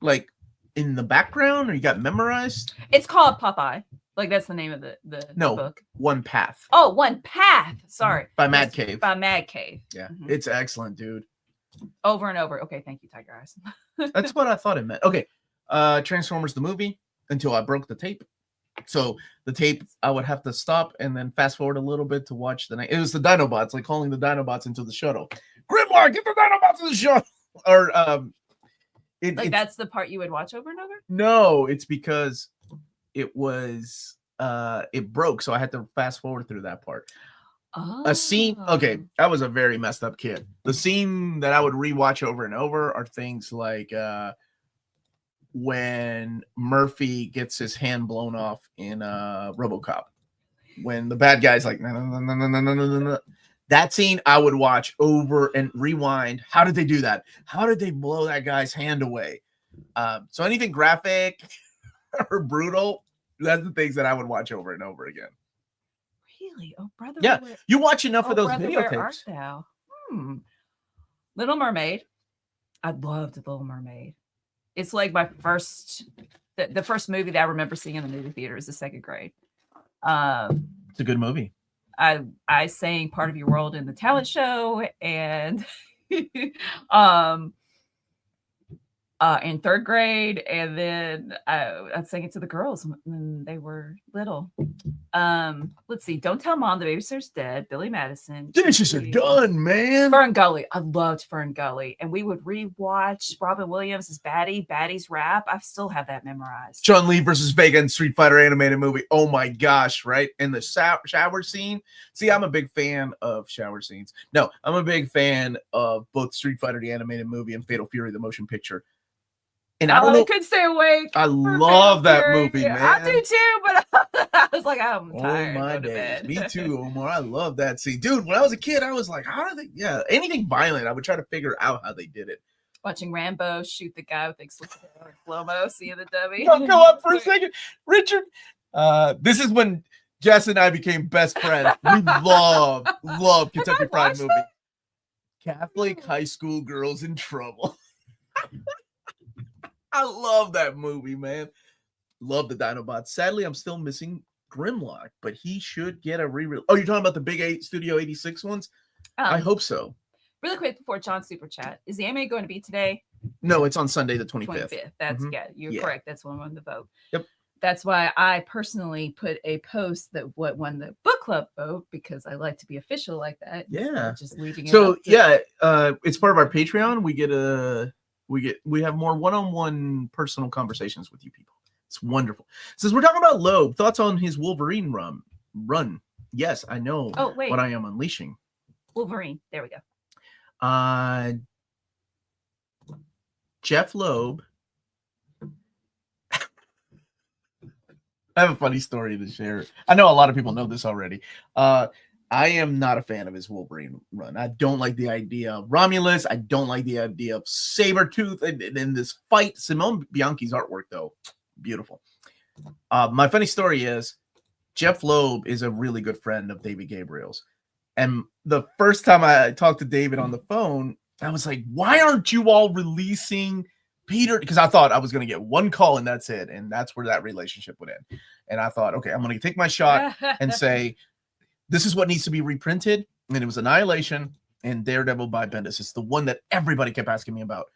Like in the background, or you got memorized? It's called Popeye. Like that's the name of the book. One Path. Oh, One Path. Sorry. By Mad Cave. By Mad Cave. Yeah, It's excellent, dude. Over and over. Okay, thank you, Tiger Eyes. That's what I thought it meant. Okay, Transformers the movie until I broke the tape. So the tape, I would have to stop and then fast forward a little bit to watch the night. It was the Dinobots, like calling the Dinobots into the shuttle. Grimlock, get the Dinobots in the shuttle. Or that's the part you would watch over and over? No, it's because it was it broke, so I had to fast forward through that part. A scene. Okay, I was a very messed up kid. The scene that I would rewatch over and over are things like when Murphy gets his hand blown off in RoboCop, when the bad guy's like, no. That scene I would watch over and rewind. How did they do that? How did they blow that guy's hand away? So anything graphic or brutal, that's the things that I would watch over and over again. Really? Oh, brother. Yeah, you watch enough of those videotapes. Where art thou? Little Mermaid. I loved Little Mermaid. It's like my first, the first movie that I remember seeing in the movie theater is the second grade. It's a good movie. I sang Part of Your World in the talent show, and in third grade, and then I sang it to the girls when they were little. Let's see. Don't Tell Mom the Babysitter's Dead. Billy Madison. Dishes are done, man. Fern Gully. I loved Fern Gully, and we would rewatch Robin Williams' Batty's rap. I still have that memorized. Chun-Li versus Vega in Street Fighter animated movie. Oh my gosh, right? And the shower scene. See, I'm a big fan of shower scenes. No, I'm a big fan of both Street Fighter the animated movie and Fatal Fury the motion picture. And I don't know. I could stay awake. I love that movie, man. I do too, but I was like, I'm tired. Oh my days. Me too, Omar. I love that scene. Dude, when I was a kid, I was like, how do they? Yeah, anything violent, I would try to figure out how they did it. Watching Rambo shoot the guy with the explosive arrow in slow-mo, seeing the dummy. Don't go up for a second. Richard, this is when Jess and I became best friends. We love Kentucky Fried Movie. That? Catholic high school girls in trouble. I love that movie, man. Love the Dinobots. Sadly, I'm still missing Grimlock, but he should get a re-release. Oh, you're talking about the big Studio 86 ones? I hope so. Really quick before John's super chat, is the AMA going to be today? No, it's on Sunday the 25th. 25th. That's you're correct. That's when we won the vote. Yep. That's why I personally put a post that what won the book club vote, because I like to be official like that. Yeah. Just leaving it. So it's part of our Patreon. We have more one-on-one personal conversations with you people. It's wonderful. Since we're talking about Loeb, thoughts on his Wolverine run? Yes, I know. Oh, wait. What I am unleashing. Wolverine. There we go. Jeff Loeb. I have a funny story to share. I know a lot of people know this already. I am not a fan of his Wolverine run. I don't like the idea of Romulus. I don't like the idea of Sabretooth in this fight. Simone Bianchi's artwork, though, beautiful. My funny story is Jeff Loeb is a really good friend of David Gabriel's. And the first time I talked to David on the phone, I was like, why aren't you all releasing Peter? Because I thought I was going to get one call and that's it. And that's where that relationship would end. And I thought, okay, I'm going to take my shot and say, this is what needs to be reprinted. And it was Annihilation and Daredevil by Bendis. It's the one that everybody kept asking me about.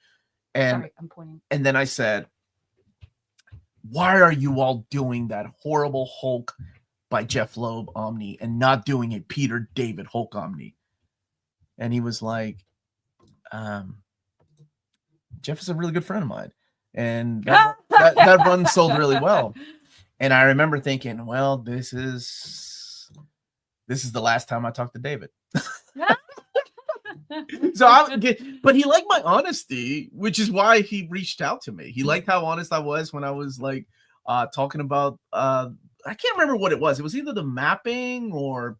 And, Sorry, I'm pointing. And then I said, why are you all doing that horrible Hulk by Jeff Loeb Omni and not doing a Peter David Hulk Omni? And he was like, Jeff is a really good friend of mine. And that run sold really well. And I remember thinking, well, this is the last time I talk to David. But he liked my honesty, which is why he reached out to me. He liked how honest I was when I was like talking about I can't remember what it was. It was either the mapping or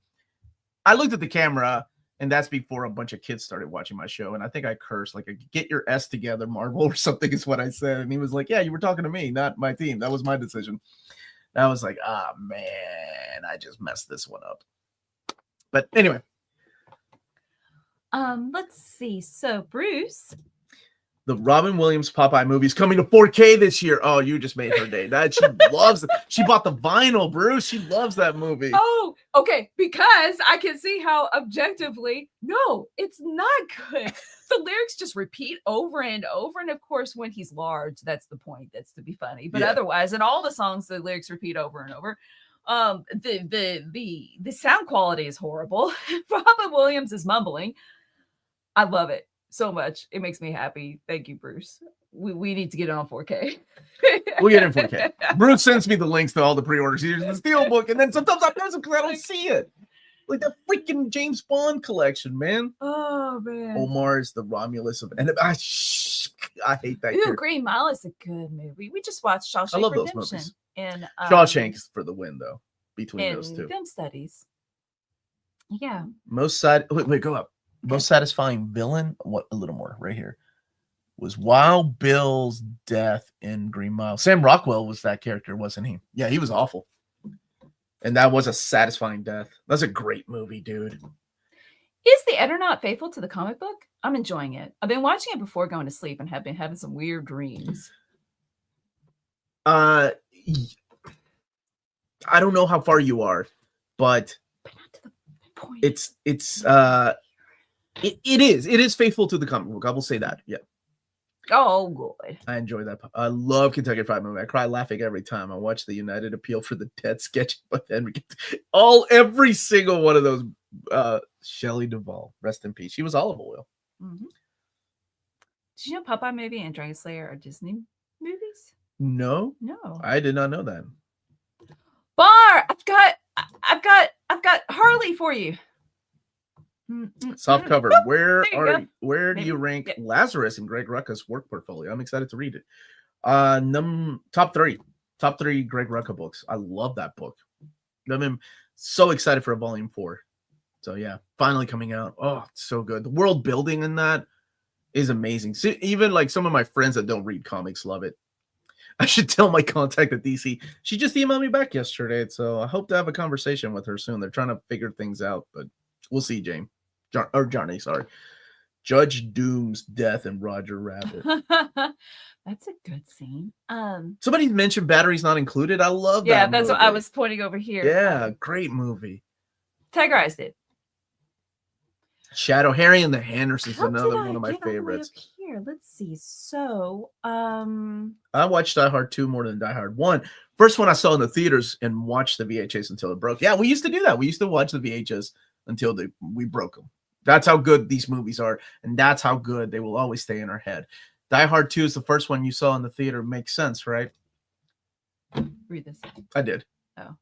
I looked at the camera, and that's before a bunch of kids started watching my show. And I think I cursed, like, get your S together, Marvel, or something is what I said. And he was like, yeah, you were talking to me, not my team. That was my decision. And I was like, man, I just messed this one up. But anyway. Let's see. So Bruce. The Robin Williams Popeye movie is coming to 4K this year. Oh, you just made her day. That she loves it. She bought the vinyl, Bruce. She loves that movie. Oh, okay. Because I can see how objectively, no, it's not good. The lyrics just repeat over and over. And of course, when he's large, that's the point. That's to be funny. But otherwise, in all the songs, the lyrics repeat over and over. The sound quality is horrible. Robin Williams is mumbling. I love it so much. It makes me happy. Thank you, Bruce. We need to get it on 4K. We'll get it in 4K. Bruce sends me the links to all the pre-orders. Here's the Steelbook, and then sometimes I miss them because I don't see it. Like the freaking James Bond collection, man. Oh man. Omar is the Romulus of, and I hate that. Ooh, Green Mile is a good movie. We just watched Shawshank I love Redemption. those movies. And Shawshank is for the win, though. Between those two. Film studies. Yeah. Wait, go up. Most satisfying villain, what a little more right here, was Wild Bill's death in Green Mile. Sam Rockwell was that character, wasn't he? Yeah, he was awful. And that was a satisfying death. That's a great movie, dude. Is the editor not faithful to the comic book? I'm enjoying it. I've been watching it before going to sleep and have been having some weird dreams. I don't know how far you are, but not to the point. It is faithful to the comic book. I will say that. Yeah. Oh, good. I enjoy that. I love Kentucky Fried Movie. I cry laughing every time I watch the United Appeal for the Dead sketch. But then every single one of those. Shelley Duvall, rest in peace. She was olive oil. Mm-hmm. Did you know Popeye movie and Dragon Slayer are Disney movies? No, I did not know that. Bar, I've got Harley for you. Soft cover. Where do you rank Lazarus in Greg Rucka's work portfolio? I'm excited to read it. Top three Greg Rucka books. I love that book. I'm so excited for a volume 4. So yeah, finally coming out. Oh, it's so good. The world building in that is amazing. So even like some of my friends that don't read comics love it. I should tell my contact at DC. She just emailed me back yesterday, so I hope to have a conversation with her soon. They're trying to figure things out, but we'll see, James. Johnny, sorry. Judge Doom's death in Roger Rabbit. That's a good scene. Somebody mentioned Batteries Not Included. I love that. Yeah, that's what I was pointing over here. Yeah, great movie. Tigerized it. Shadow Harry and the Hendersons is another one of my favorites. Here, let's see. So, I watched Die Hard 2 more than Die Hard 1. First one I saw in the theaters and watched the VHS until it broke. Yeah, we used to do that. We used to watch the VHS until we broke them. That's how good these movies are, and that's how good they will always stay in our head. Die Hard 2 is the first one you saw in the theater. Makes sense, right? Read this. I did. Oh.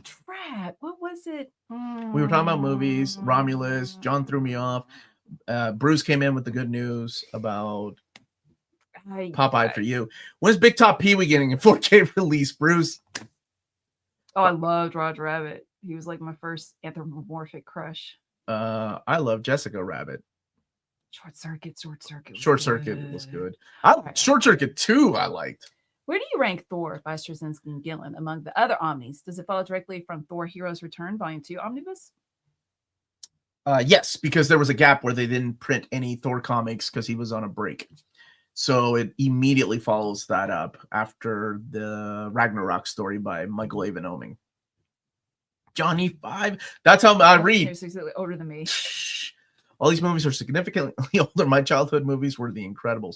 Drat. What was it? We were talking about movies. Romulus. John threw me off. Bruce came in with the good news about Popeye for You. When's Big Top Pee-wee getting a 4K release, Bruce? Oh, I loved Roger Rabbit. He was like my first anthropomorphic crush. I love Jessica Rabbit. Short Circuit was good. Short Circuit 2 I liked. Where do you rank Thor by Straczynski and Gillen among the other Omnis? Does it follow directly from Thor Heroes Return Volume 2 Omnibus? Yes, because there was a gap where they didn't print any Thor comics because he was on a break. So it immediately follows that up after the Ragnarok story by Michael Avon Oeming. Johnny 5. That's how I read. They're significantly older than me. All these movies are significantly older. My childhood movies were The Incredibles.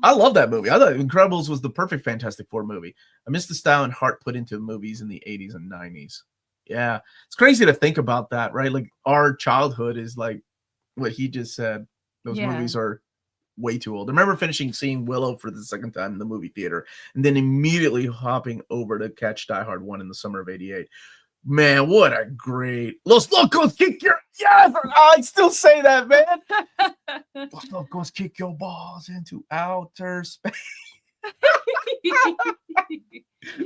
I love that movie. I thought Incredibles was the perfect Fantastic Four movie. I miss the style and heart put into movies in the 80s and 90s. Yeah. It's crazy to think about that, right? Like our childhood is like what he just said. Those movies are way too old. I remember seeing Willow for the second time in the movie theater and then immediately hopping over to catch Die Hard 1 in the summer of 88. Man, what a great Los Locos kick your I still say that, man. Los Locos kick your balls into outer space.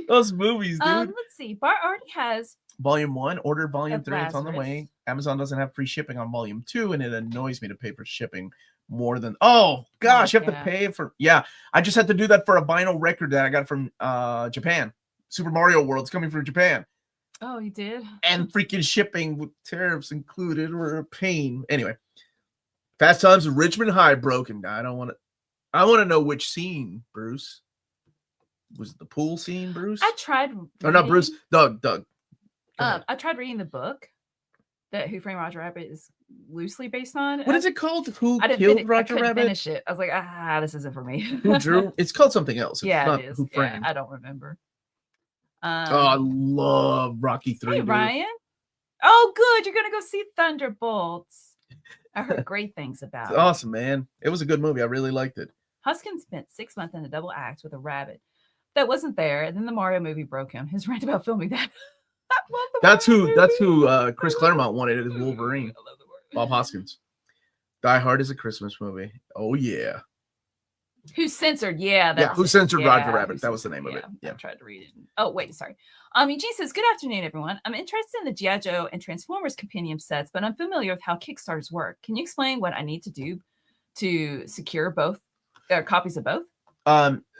Those movies, dude. Let's see. Bart already has Volume 1. Ordered Volume 3. Lazarus. It's on the way. Amazon doesn't have free shipping on Volume 2, and it annoys me to pay for shipping more than you have to pay for. Yeah, I just had to do that for a vinyl record that I got from Japan. Super Mario World's coming from Japan. Oh, you did? And freaking shipping with tariffs included were a pain. Anyway, Fast Times at Richmond High broken. I want to know which scene, Bruce. Was it the pool scene, Bruce? I tried. Or not Bruce, Doug. I tried reading the book that Who Framed Roger Rabbit is loosely based on. What is it called? Who Killed Roger Rabbit? Finish it. I was like, this isn't for me. Who drew? It's called something else. It's not it is. Who Framed. I don't remember. I love Rocky 3. Hey, Ryan. Oh, good. You're going to go see Thunderbolts. I heard great things about it. Awesome, man. It was a good movie. I really liked it. Huskin spent 6 months in a double act with a rabbit that wasn't there. And then the Mario movie broke him. His rant about filming that. That's who Chris Claremont wanted as Wolverine. I love the Bob Hoskins. Die Hard is a Christmas movie. Oh, yeah. Who censored? Who censored Roger Rabbit? That was the name of it. Yeah, I tried to read it. Oh, wait, sorry. Eugene says, good afternoon, everyone. I'm interested in the G.I. Joe and Transformers compendium sets, but I'm familiar with how Kickstarters work. Can you explain what I need to do to secure both copies of both?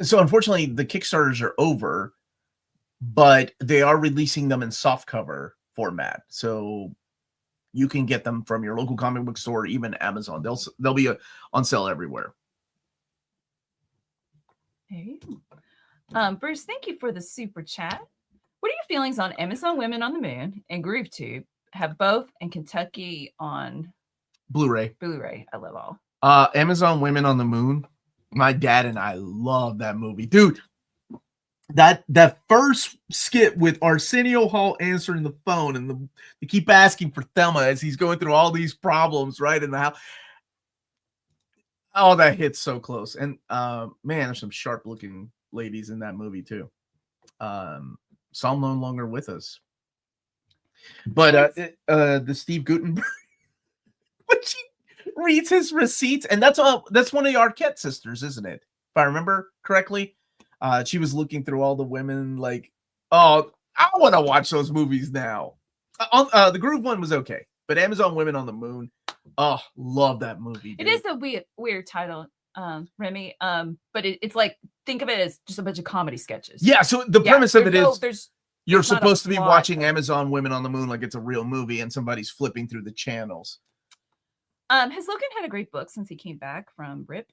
So unfortunately, the Kickstarters are over, but they are releasing them in softcover format. So you can get them from your local comic book store, even Amazon. They'll be on sale everywhere. Hey. Bruce, thank you for the super chat. What are your feelings on Amazon Women on the Moon and GrooveTube? Have both and Kentucky on Blu-ray. I love all. Amazon Women on the Moon. My dad and I love that movie, dude. That first skit with Arsenio Hall answering the phone and they keep asking for Thelma as he's going through all these problems right in the house. Oh, that hits so close. And man, there's some sharp looking ladies in that movie too. Some no longer with us. But the Steve Gutenberg, when she reads his receipts, and that's one of the Arquette sisters, isn't it? If I remember correctly. She was looking through all the women like, oh, I want to watch those movies now. The Groove one was okay, but Amazon Women on the Moon, Oh, love that movie. It dude. is a weird title, Remy. But it's like, think of it as just a bunch of comedy sketches. Yeah, so the premise of it is you're there's not a supposed to be plot. watching Amazon Women on the Moon like it's a real movie, and somebody's flipping through the channels. Has Logan had a great book since he came back from RIP?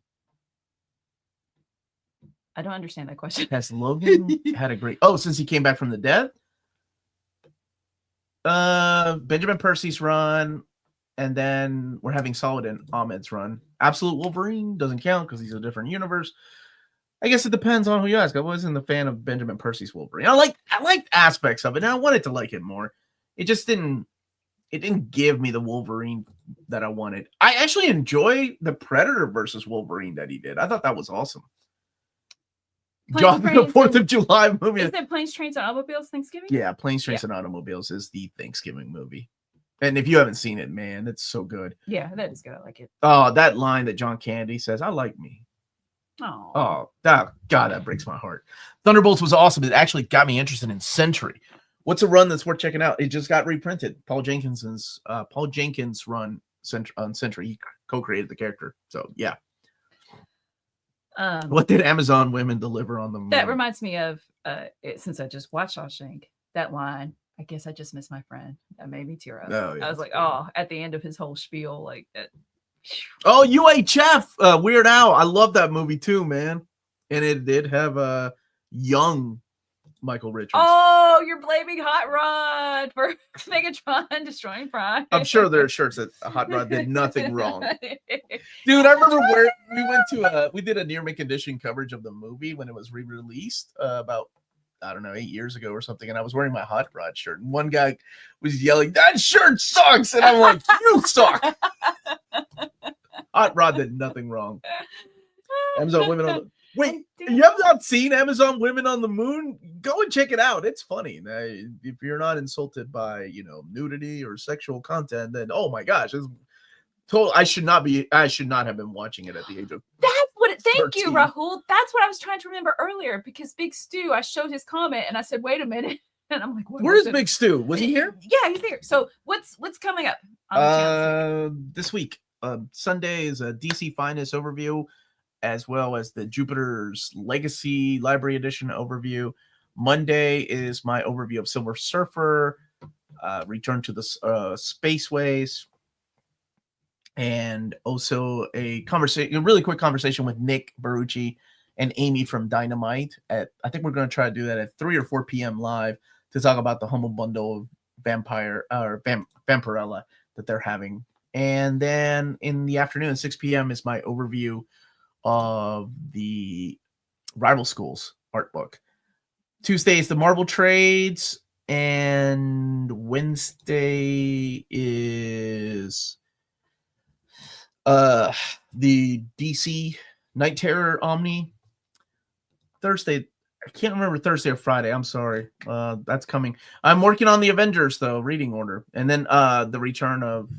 I don't understand that question. Has Logan had a great... Oh, since he came back from the dead? Benjamin Percy's run, and then we're having Solid and Ahmed's run. Absolute Wolverine doesn't count because he's a different universe. I guess it depends on who you ask. I wasn't a fan of Benjamin Percy's Wolverine. I liked aspects of it, and I wanted to like it more. It just didn't give me the Wolverine that I wanted. I actually enjoy the Predator versus Wolverine that he did. I thought that was awesome. John, the 4th of July movie. Is it Planes, Trains, and Automobiles Thanksgiving? Yeah, Planes, Trains, and Automobiles is the Thanksgiving movie. And if you haven't seen it, man, it's so good. Yeah, that is good. I like it. Oh, that line that John Candy says, "I like me." Oh, God, that breaks my heart. Thunderbolts was awesome. It actually got me interested in Sentry. What's a run that's worth checking out? It just got reprinted. Paul Jenkins' run on Sentry. He co-created the character. So yeah. What did Amazon Women deliver on the moon? That reminds me of since I just watched Shawshank, that line, I guess I just miss my friend. That made me tear up. Oh, yeah. I was like, oh, at the end of his whole spiel, like that. Oh, UHF, Weird Al. I love that movie too, man. And it did have a young Michael Richards. Oh, you're blaming Hot Rod for Megatron destroying Prime. I'm sure there are shirts that Hot Rod did nothing wrong. Dude, I remember where we did a near mint condition coverage of the movie when it was re-released about, I don't know, 8 years ago or something. And I was wearing my Hot Rod shirt. And one guy was yelling, "That shirt sucks!" And I'm like, "You suck!" Hot Rod did nothing wrong. Amazon Women on the... Wait, you have not seen Amazon Women on the Moon? Go and check it out. It's funny. If you're not insulted by, nudity or sexual content, then oh my gosh, it's total. I should not have been watching it at the age of... Thank you, Rahul. That's what I was trying to remember earlier, because Big Stu, I showed his comment and I said, wait a minute. And I'm like, where is Big Stu? Was he here? Yeah, he's here. So what's coming up on the channel this week? Sunday is a DC Finest overview, as well as the Jupiter's Legacy Library Edition overview. Monday is my overview of Silver Surfer, Return to the Spaceways, and also a really quick conversation with Nick Barucci and Amy from Dynamite. I think we're going to try to do that at 3 or 4 p.m. live to talk about the Humble Bundle of Vampirella that they're having. And then in the afternoon at 6 p.m. is my overview of the Rival Schools art book. Tuesday is the Marvel trades, and Wednesday is the DC Night Terror Omni. Thursday, I can't remember Thursday or Friday. I'm sorry. That's coming. I'm working on the Avengers though, reading order, and then the return of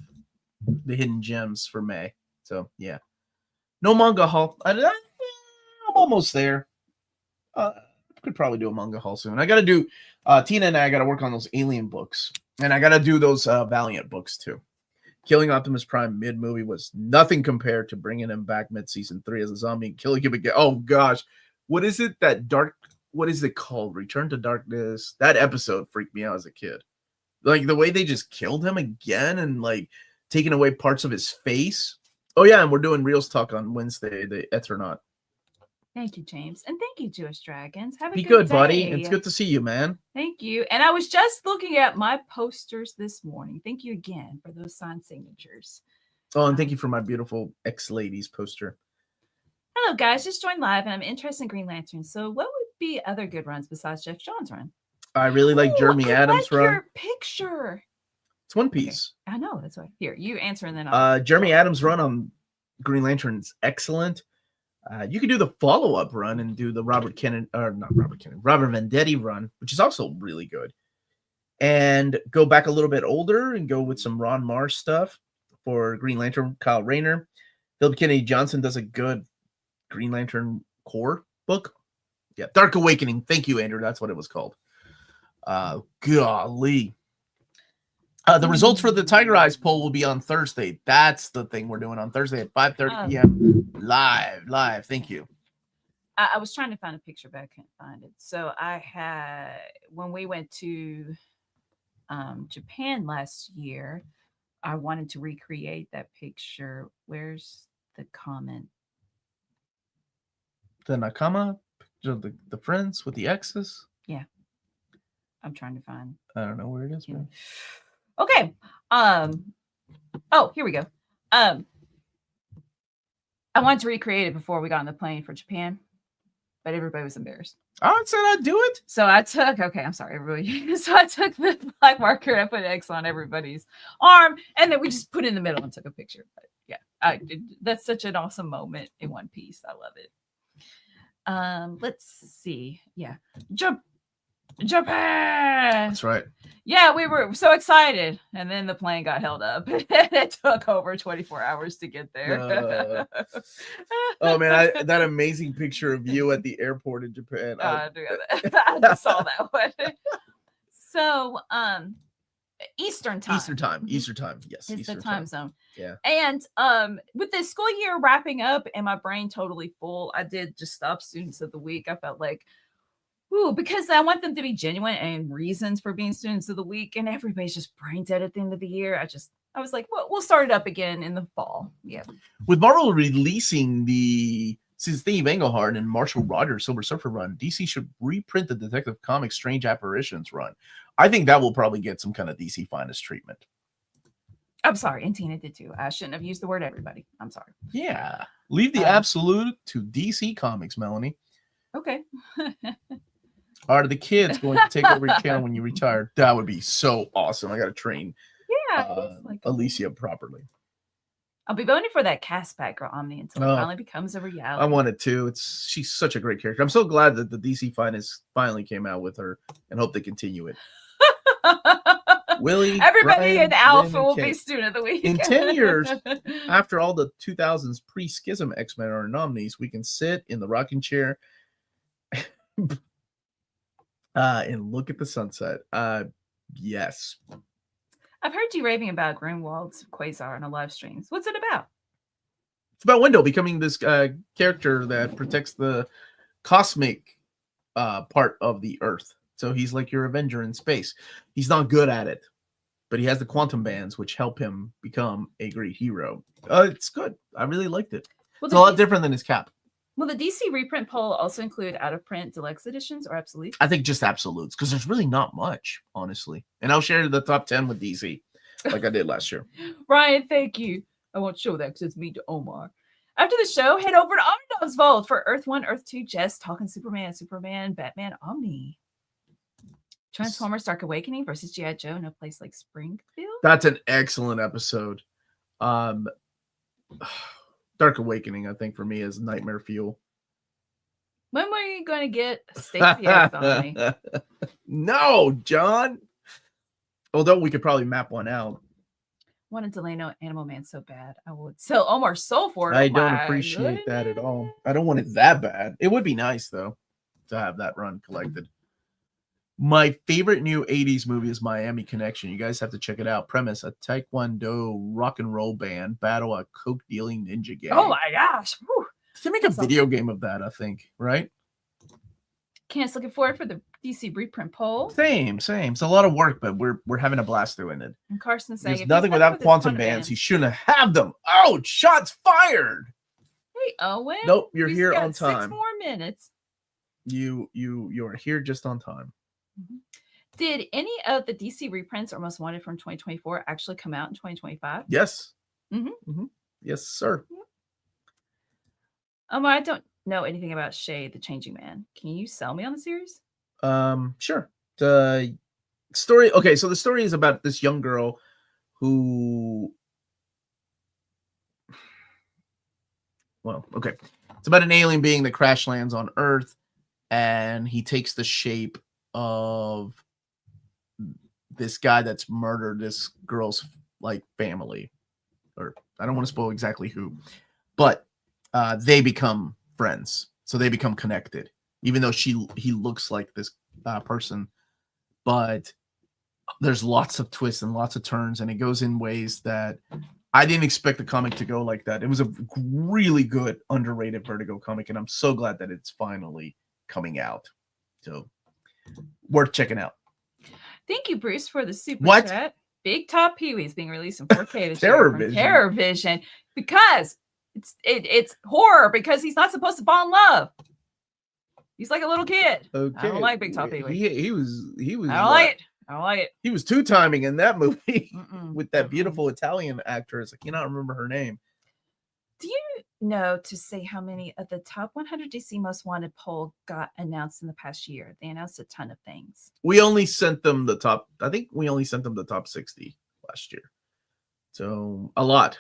the Hidden Gems for May. So yeah, no manga haul. I'm almost there. Could probably do a manga haul soon. I got to do Tina and I got to work on those Alien books, and I got to do those Valiant books too. Killing Optimus Prime mid movie was nothing compared to bringing him back mid season 3 as a zombie and killing him again. Oh gosh, what is it? What is it called? Return to Darkness. That episode freaked me out as a kid. Like the way they just killed him again and like taking away parts of his face. Oh yeah, and we're doing Reels Talk on Wednesday, the Eternaut. Thank you, James. And thank you, Jewish Dragons. Have a Be good good, buddy. day. It's good to see you, man. Thank you. And I was just looking at my posters this morning. Thank you again for those signed signatures. Oh, and thank you for my beautiful ex-ladies poster. Hello, guys. Just joined live, and I'm interested in Green Lantern. So what would be other good runs besides Jeff Johns' run? I really like Jeremy Adams' run. Your picture. It's One Piece. Okay. I know. That's why. Here, you answer, and then Jeremy Adams' run on Green Lantern is excellent. You could do the follow-up run and do the Robert Venditti run, which is also really good. And go back a little bit older and go with some Ron Mars stuff for Green Lantern, Kyle Rayner. Philip Kennedy Johnson does a good Green Lantern core book. Yeah, Dark Awakening. Thank you, Andrew. That's what it was called. Golly. The results for the Tiger Eyes poll will be on Thursday. That's the thing we're doing on Thursday at 5:30 p.m. Live. Thank you. I was trying to find a picture, but I couldn't find it. So when we went to Japan last year, I wanted to recreate that picture. Where's the comment? The Nakama, the friends with the X's. Yeah, I'm trying to find. I don't know where it is. Man. Okay. Oh, here we go. I wanted to recreate it before we got on the plane for Japan, but everybody was embarrassed. I said I'd do it. So I took, I'm sorry, everybody. So I took the black marker and I put X on everybody's arm, and then we just put it in the middle and took a picture. But yeah, that's such an awesome moment in one piece. I love it. Let's see. Yeah. Japan. That's right. Yeah, we were so excited, and then the plane got held up. It took over 24 hours to get there. Oh man, that amazing picture of you at the airport in Japan. I just saw that one. So, Eastern time. Eastern time. Yes. It's Eastern the time zone. Yeah. And with the school year wrapping up and my brain totally full, I did just stop Students of the Week. I felt like, because I want them to be genuine and reasons for being Students of the Week, and everybody's just brain dead at the end of the year. I was like, well, we'll start it up again in the fall. Yeah. With Marvel releasing since Steve Englehart and Marshall Rogers' Silver Surfer run, DC should reprint the Detective Comics Strange Apparitions run. I think that will probably get some kind of DC Finest treatment. I'm sorry, and Tina did too. I shouldn't have used the word everybody. I'm sorry. Yeah. Leave the absolute to DC Comics, Melanie. Okay. Are the kids going to take over your channel when you retire? That would be so awesome. I got to train Alicia properly. I'll be voting for that cast back girl Omni until it finally becomes a reality. I want it too. She's such a great character. I'm so glad that the DC Finest finally came out with her, and hope they continue it. Willie, everybody Ryan, in Alpha Lynn, will be Student of the Week. In 10 years, after all the 2000s pre-Schism X-Men are nominees, we can sit in the rocking chair and look at the sunset. Yes. I've heard you raving about Grunwald's Quasar on a live streams. What's it about? It's about Window becoming this character that protects the cosmic part of the Earth. So he's like your Avenger in space. He's not good at it, but he has the quantum bands, which help him become a great hero. It's good. I really liked it. It's a lot different than his cap. Will the DC reprint poll also include out-of-print deluxe editions or absolutes? I think just absolutes, because there's really not much, honestly. And I'll share the top 10 with DC, like I did last year. Ryan, thank you. I won't show that because it's me to Omar. After the show, head over to Omnidog's Vault for Earth 1, Earth 2, Jess talking Superman, Batman, Omni. Transformers Dark Awakening versus G.I. Joe, No Place Like Springfield. That's an excellent episode. Dark Awakening, I think, for me, is nightmare fuel. When were you going to get Stacey X on me? No, John. Although we could probably map one out. Wanted Delano Animal Man so bad. I would sell Omar's soul for it. I don't appreciate that at all. I don't want it that bad. It would be nice, though, to have that run collected. My favorite new 80s movie is Miami Connection. You guys have to check it out. Premise: a Taekwondo rock and roll band battle a coke dealing ninja gang. Oh my gosh. Whew. They make a video game of that, I think, right? Can't looking forward for the DC reprint poll. Same. It's a lot of work, but we're having a blast doing it. And Carson saying there's nothing without quantum bands. He shouldn't have them. Oh, shots fired. Hey, Owen. Nope, you're here on time. 6 more minutes. You are here just on time. Mm-hmm. Did any of the DC reprints or Most Wanted from 2024 actually come out in 2025? Yes. Mm-hmm. Mm-hmm. Yes, sir. I don't know anything about Shay, the Changing Man. Can you sell me on the series? Sure. The story. Okay, so the story is about this young girl who. Well, okay. It's about an alien being that crash lands on Earth, and he takes the shape of this guy that's murdered this girl's family, or I don't want to spoil exactly who, but they become friends, so they become connected, even though he looks like this person, but there's lots of twists and lots of turns, and it goes in ways that I didn't expect the comic to go like that. It was a really good, underrated Vertigo comic, and I'm so glad that it's finally coming out. So worth checking out. Thank you, Bruce, for the super What? chat. Big Top Pee-wee is being released in 4K this Terror year from Vision. Terror Vision because it's horror because he's not supposed to fall in love. He's like a little kid. Okay. I don't like Big Top Pee-wee. He was. I don't like it. I don't like it. He was two-timing in that movie Mm-mm. with that beautiful Italian actress. I cannot remember her name. Do you know to say how many of the top 100 DC Most Wanted poll got announced in the past year? They announced a ton of things. We only sent them the top. I think we only sent them the top 60 last year. So a lot.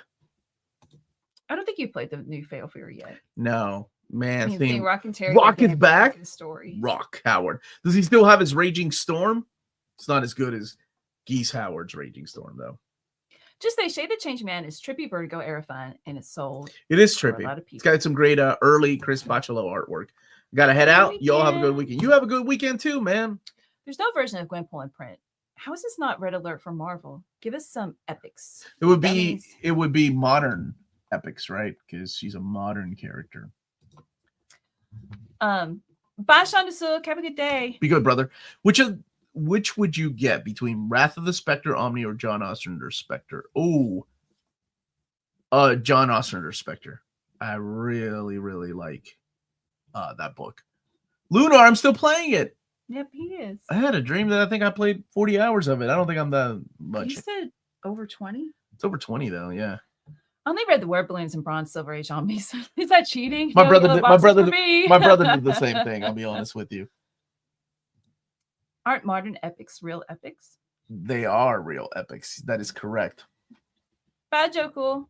I don't think you played the new Fatal Fury yet. No, man. I mean, Rock and Terry. Rock is back. The story. Rock Howard. Does he still have his Raging Storm? It's not as good as Geese Howard's Raging Storm, though. Just say Shade the Change Man is trippy Vertigo era fun, and it's sold. It is for a trippy. lot of people. It's got some great early Chris Bachalo artwork. Got to head out. Y'all have a good weekend. You have a good weekend too, man. There's no version of Gwenpool in print. How is this not red alert for Marvel? Give us some epics. It would be modern epics, right? Because she's a modern character. Bye, Sean DeSook. Have a good day. Be good, brother. Which would you get between Wrath of the Spectre, Omni, or John Ostrander's Spectre? Oh, John Ostrander's Spectre. I really, really like that book. Lunar, I'm still playing it. Yep, he is. I had a dream that I think I played 40 hours of it. I don't think I'm that much. You said over 20? It's over 20 though, yeah. I only read the Word Balloons and Bronze Silver Age on me. So is that cheating? My brother did the same thing. thing. I'll be honest with you. Aren't modern epics real epics? They are real epics. That is correct. Bad joke. Cool.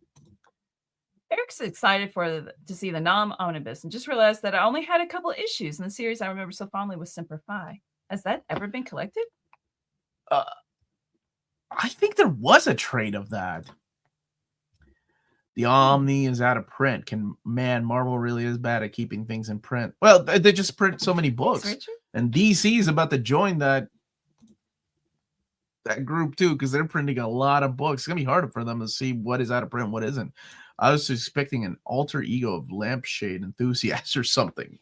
Eric's excited to see the Omnibus and just realized that I only had a couple issues in the series I remember so fondly with Semper Fi. Has that ever been collected? I think there was a trade of that. The Omni is out of print. Marvel really is bad at keeping things in print. Well, they just print so many books. Thanks, and DC is about to join that group too, because they're printing a lot of books. It's gonna be harder for them to see what is out of print, what isn't. I was expecting an alter ego of Lampshade Enthusiast or something.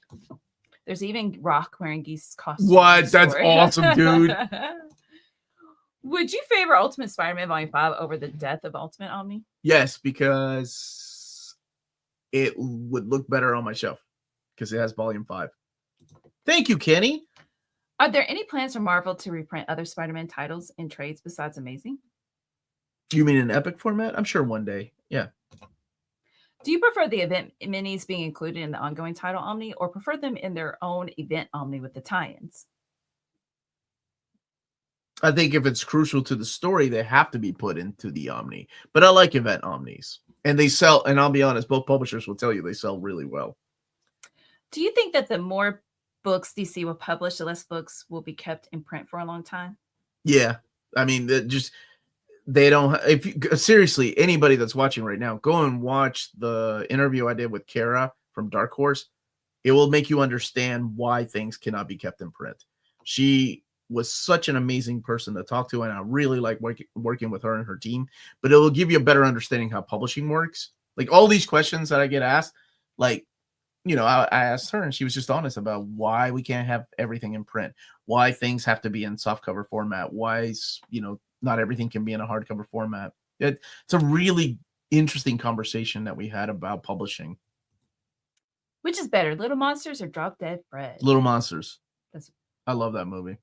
There's even Rock wearing Geese's costume. What? That's awesome, dude. Would you favor Ultimate Spider-Man Volume 5 over the death of Ultimate Omni? Yes, because it would look better on my shelf because it has Volume 5. Thank you, Kenny. Are there any plans for Marvel to reprint other Spider-Man titles in trades besides Amazing? You mean in epic format? I'm sure one day. Yeah. Do you prefer the event minis being included in the ongoing title Omni or prefer them in their own event Omni with the tie-ins? I think if it's crucial to the story, they have to be put into the Omni. But I like event Omnis. And they sell, and I'll be honest, both publishers will tell you they sell really well. Do you think that the more books DC will publish, the less books will be kept in print for a long time? Yeah. I mean, they don't, seriously, anybody that's watching right now, go and watch the interview I did with Kara from Dark Horse. It will make you understand why things cannot be kept in print. She was such an amazing person to talk to, and I really like working with her and her team, but it will give you a better understanding how publishing works. Like all these questions that I get asked, like, you know, I asked her and she was just honest about why we can't have everything in print, why things have to be in softcover format, why, you know, not everything can be in a hardcover format. It's a really interesting conversation that we had about publishing. Which is better, Little Monsters or Drop Dead Fred? Little Monsters. I love that movie.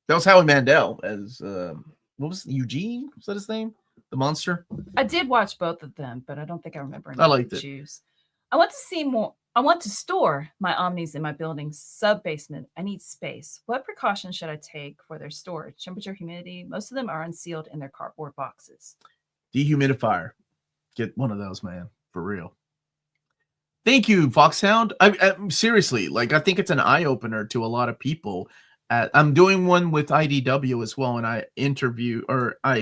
That was Howie Mandel as what was it, Eugene? Was that his name? The monster. I did watch both of them, but I don't think I remember. I liked it. Choose. I want to see more. I want to store my Omnis in my building's sub-basement. I need space. What precautions should I take for their storage? Temperature, humidity. Most of them are unsealed in their cardboard boxes. Dehumidifier. Get one of those, man, for real. Thank you, Foxhound. I seriously, like, I think it's an eye opener to a lot of people. I'm doing one with IDW as well, and I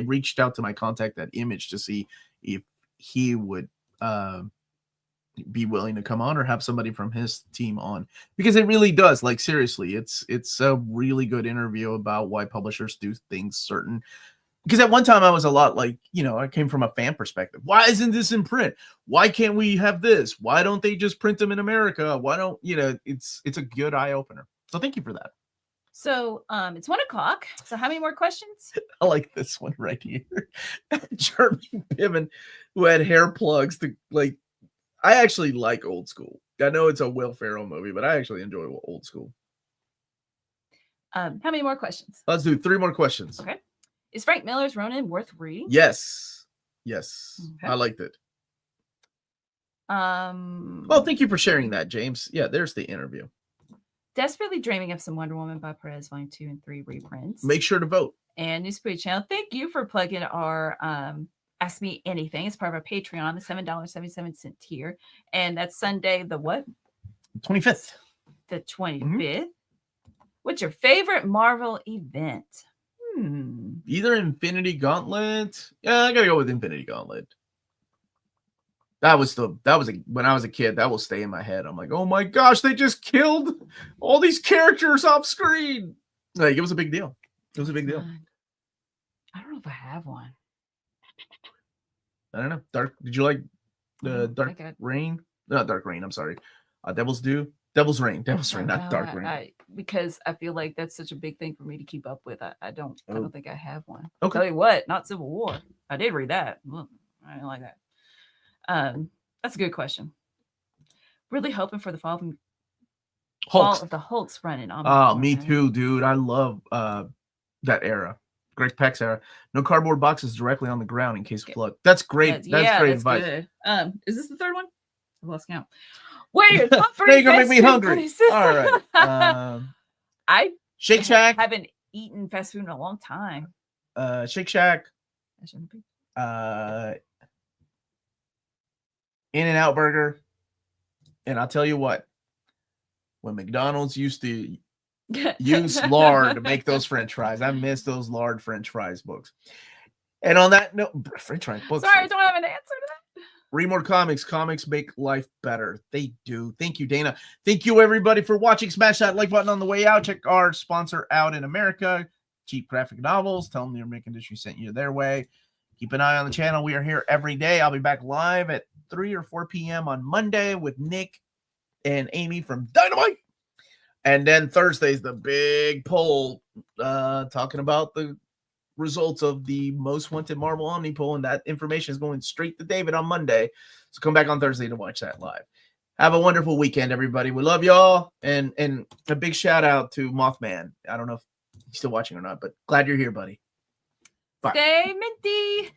reached out to my contact at Image to see if he would be willing to come on or have somebody from his team on, because it really does, like, seriously, it's a really good interview about why publishers do things certain. Because at one time I was a lot like, I came from a fan perspective. Why isn't this in print? Why can't we have this? Why don't they just print them in America? Why don't, it's a good eye opener. So thank you for that. So it's 1:00. So how many more questions? I like this one right here. Jeremy Piven, who had hair plugs to, like, I actually like Old School. I know it's a Will Ferrell movie, but I actually enjoy Old School. How many more questions? Let's do 3 more questions. Okay. Is Frank Miller's Ronin worth reading? Yes. Okay. I liked it. Well, thank you for sharing that, James. Yeah, there's the interview. Desperately Dreaming of Some Wonder Woman by Perez, Volume 2 and 3 reprints. Make sure to vote. And Newsprint Channel, thank you for plugging our Ask Me Anything. It's part of our Patreon, the $7.77 tier. And that's Sunday, the what? 25th. The 25th. What's your favorite Marvel event? Either Infinity Gauntlet. Yeah, I gotta go with Infinity Gauntlet. That was when I was a kid, that will stay in my head. I'm like, oh my gosh, they just killed all these characters off screen. Like, it was a big deal. It was a big deal. I don't know if I have one. I don't know. Did you like the Dark Reign? Not Dark Reign, I'm sorry. Devil's Reign, not Dark Reign. Because I feel like that's such a big thing for me to keep up with. I don't think I have one. Okay. Tell you what, not Civil War. I did read that. I didn't like that. That's a good question. Really hoping for the fall of the Hulks running on. Oh, me too, dude. I love that era. Greg Peck's era. No cardboard boxes directly on the ground in case of flood. That's great. That's great advice. Good. Is this the third one? I lost count. Where are your top 3? Now you're gonna make me hungry. All right. I Shake Shack. Haven't eaten fast food in a long time. Shake Shack. In-N-Out Burger. And I'll tell you what, when McDonald's used to use lard to make those French fries, I miss those lard French fries books. And on that note, French fries books. Sorry, I don't have an answer to that. Read more comics. Comics make life better. They do. Thank you, Dana. Thank you, everybody, for watching. Smash that like button on the way out. Check our sponsor out in America, Cheap Graphic Novels. Tell them your Make Industry sent you their way. Keep an eye on the channel. We are here every day. I'll be back live at 3 or 4 p.m. on Monday with Nick and Amy from Dynamite. And then Thursday's the big poll talking about the results of the most wanted Marvel Omni poll, and that information is going straight to David on Monday. So come back on Thursday to watch that live. Have a wonderful weekend, everybody. We love y'all, and a big shout out to Mothman. I don't know if he's still watching or not, but glad you're here, buddy. Bye. Stay minty.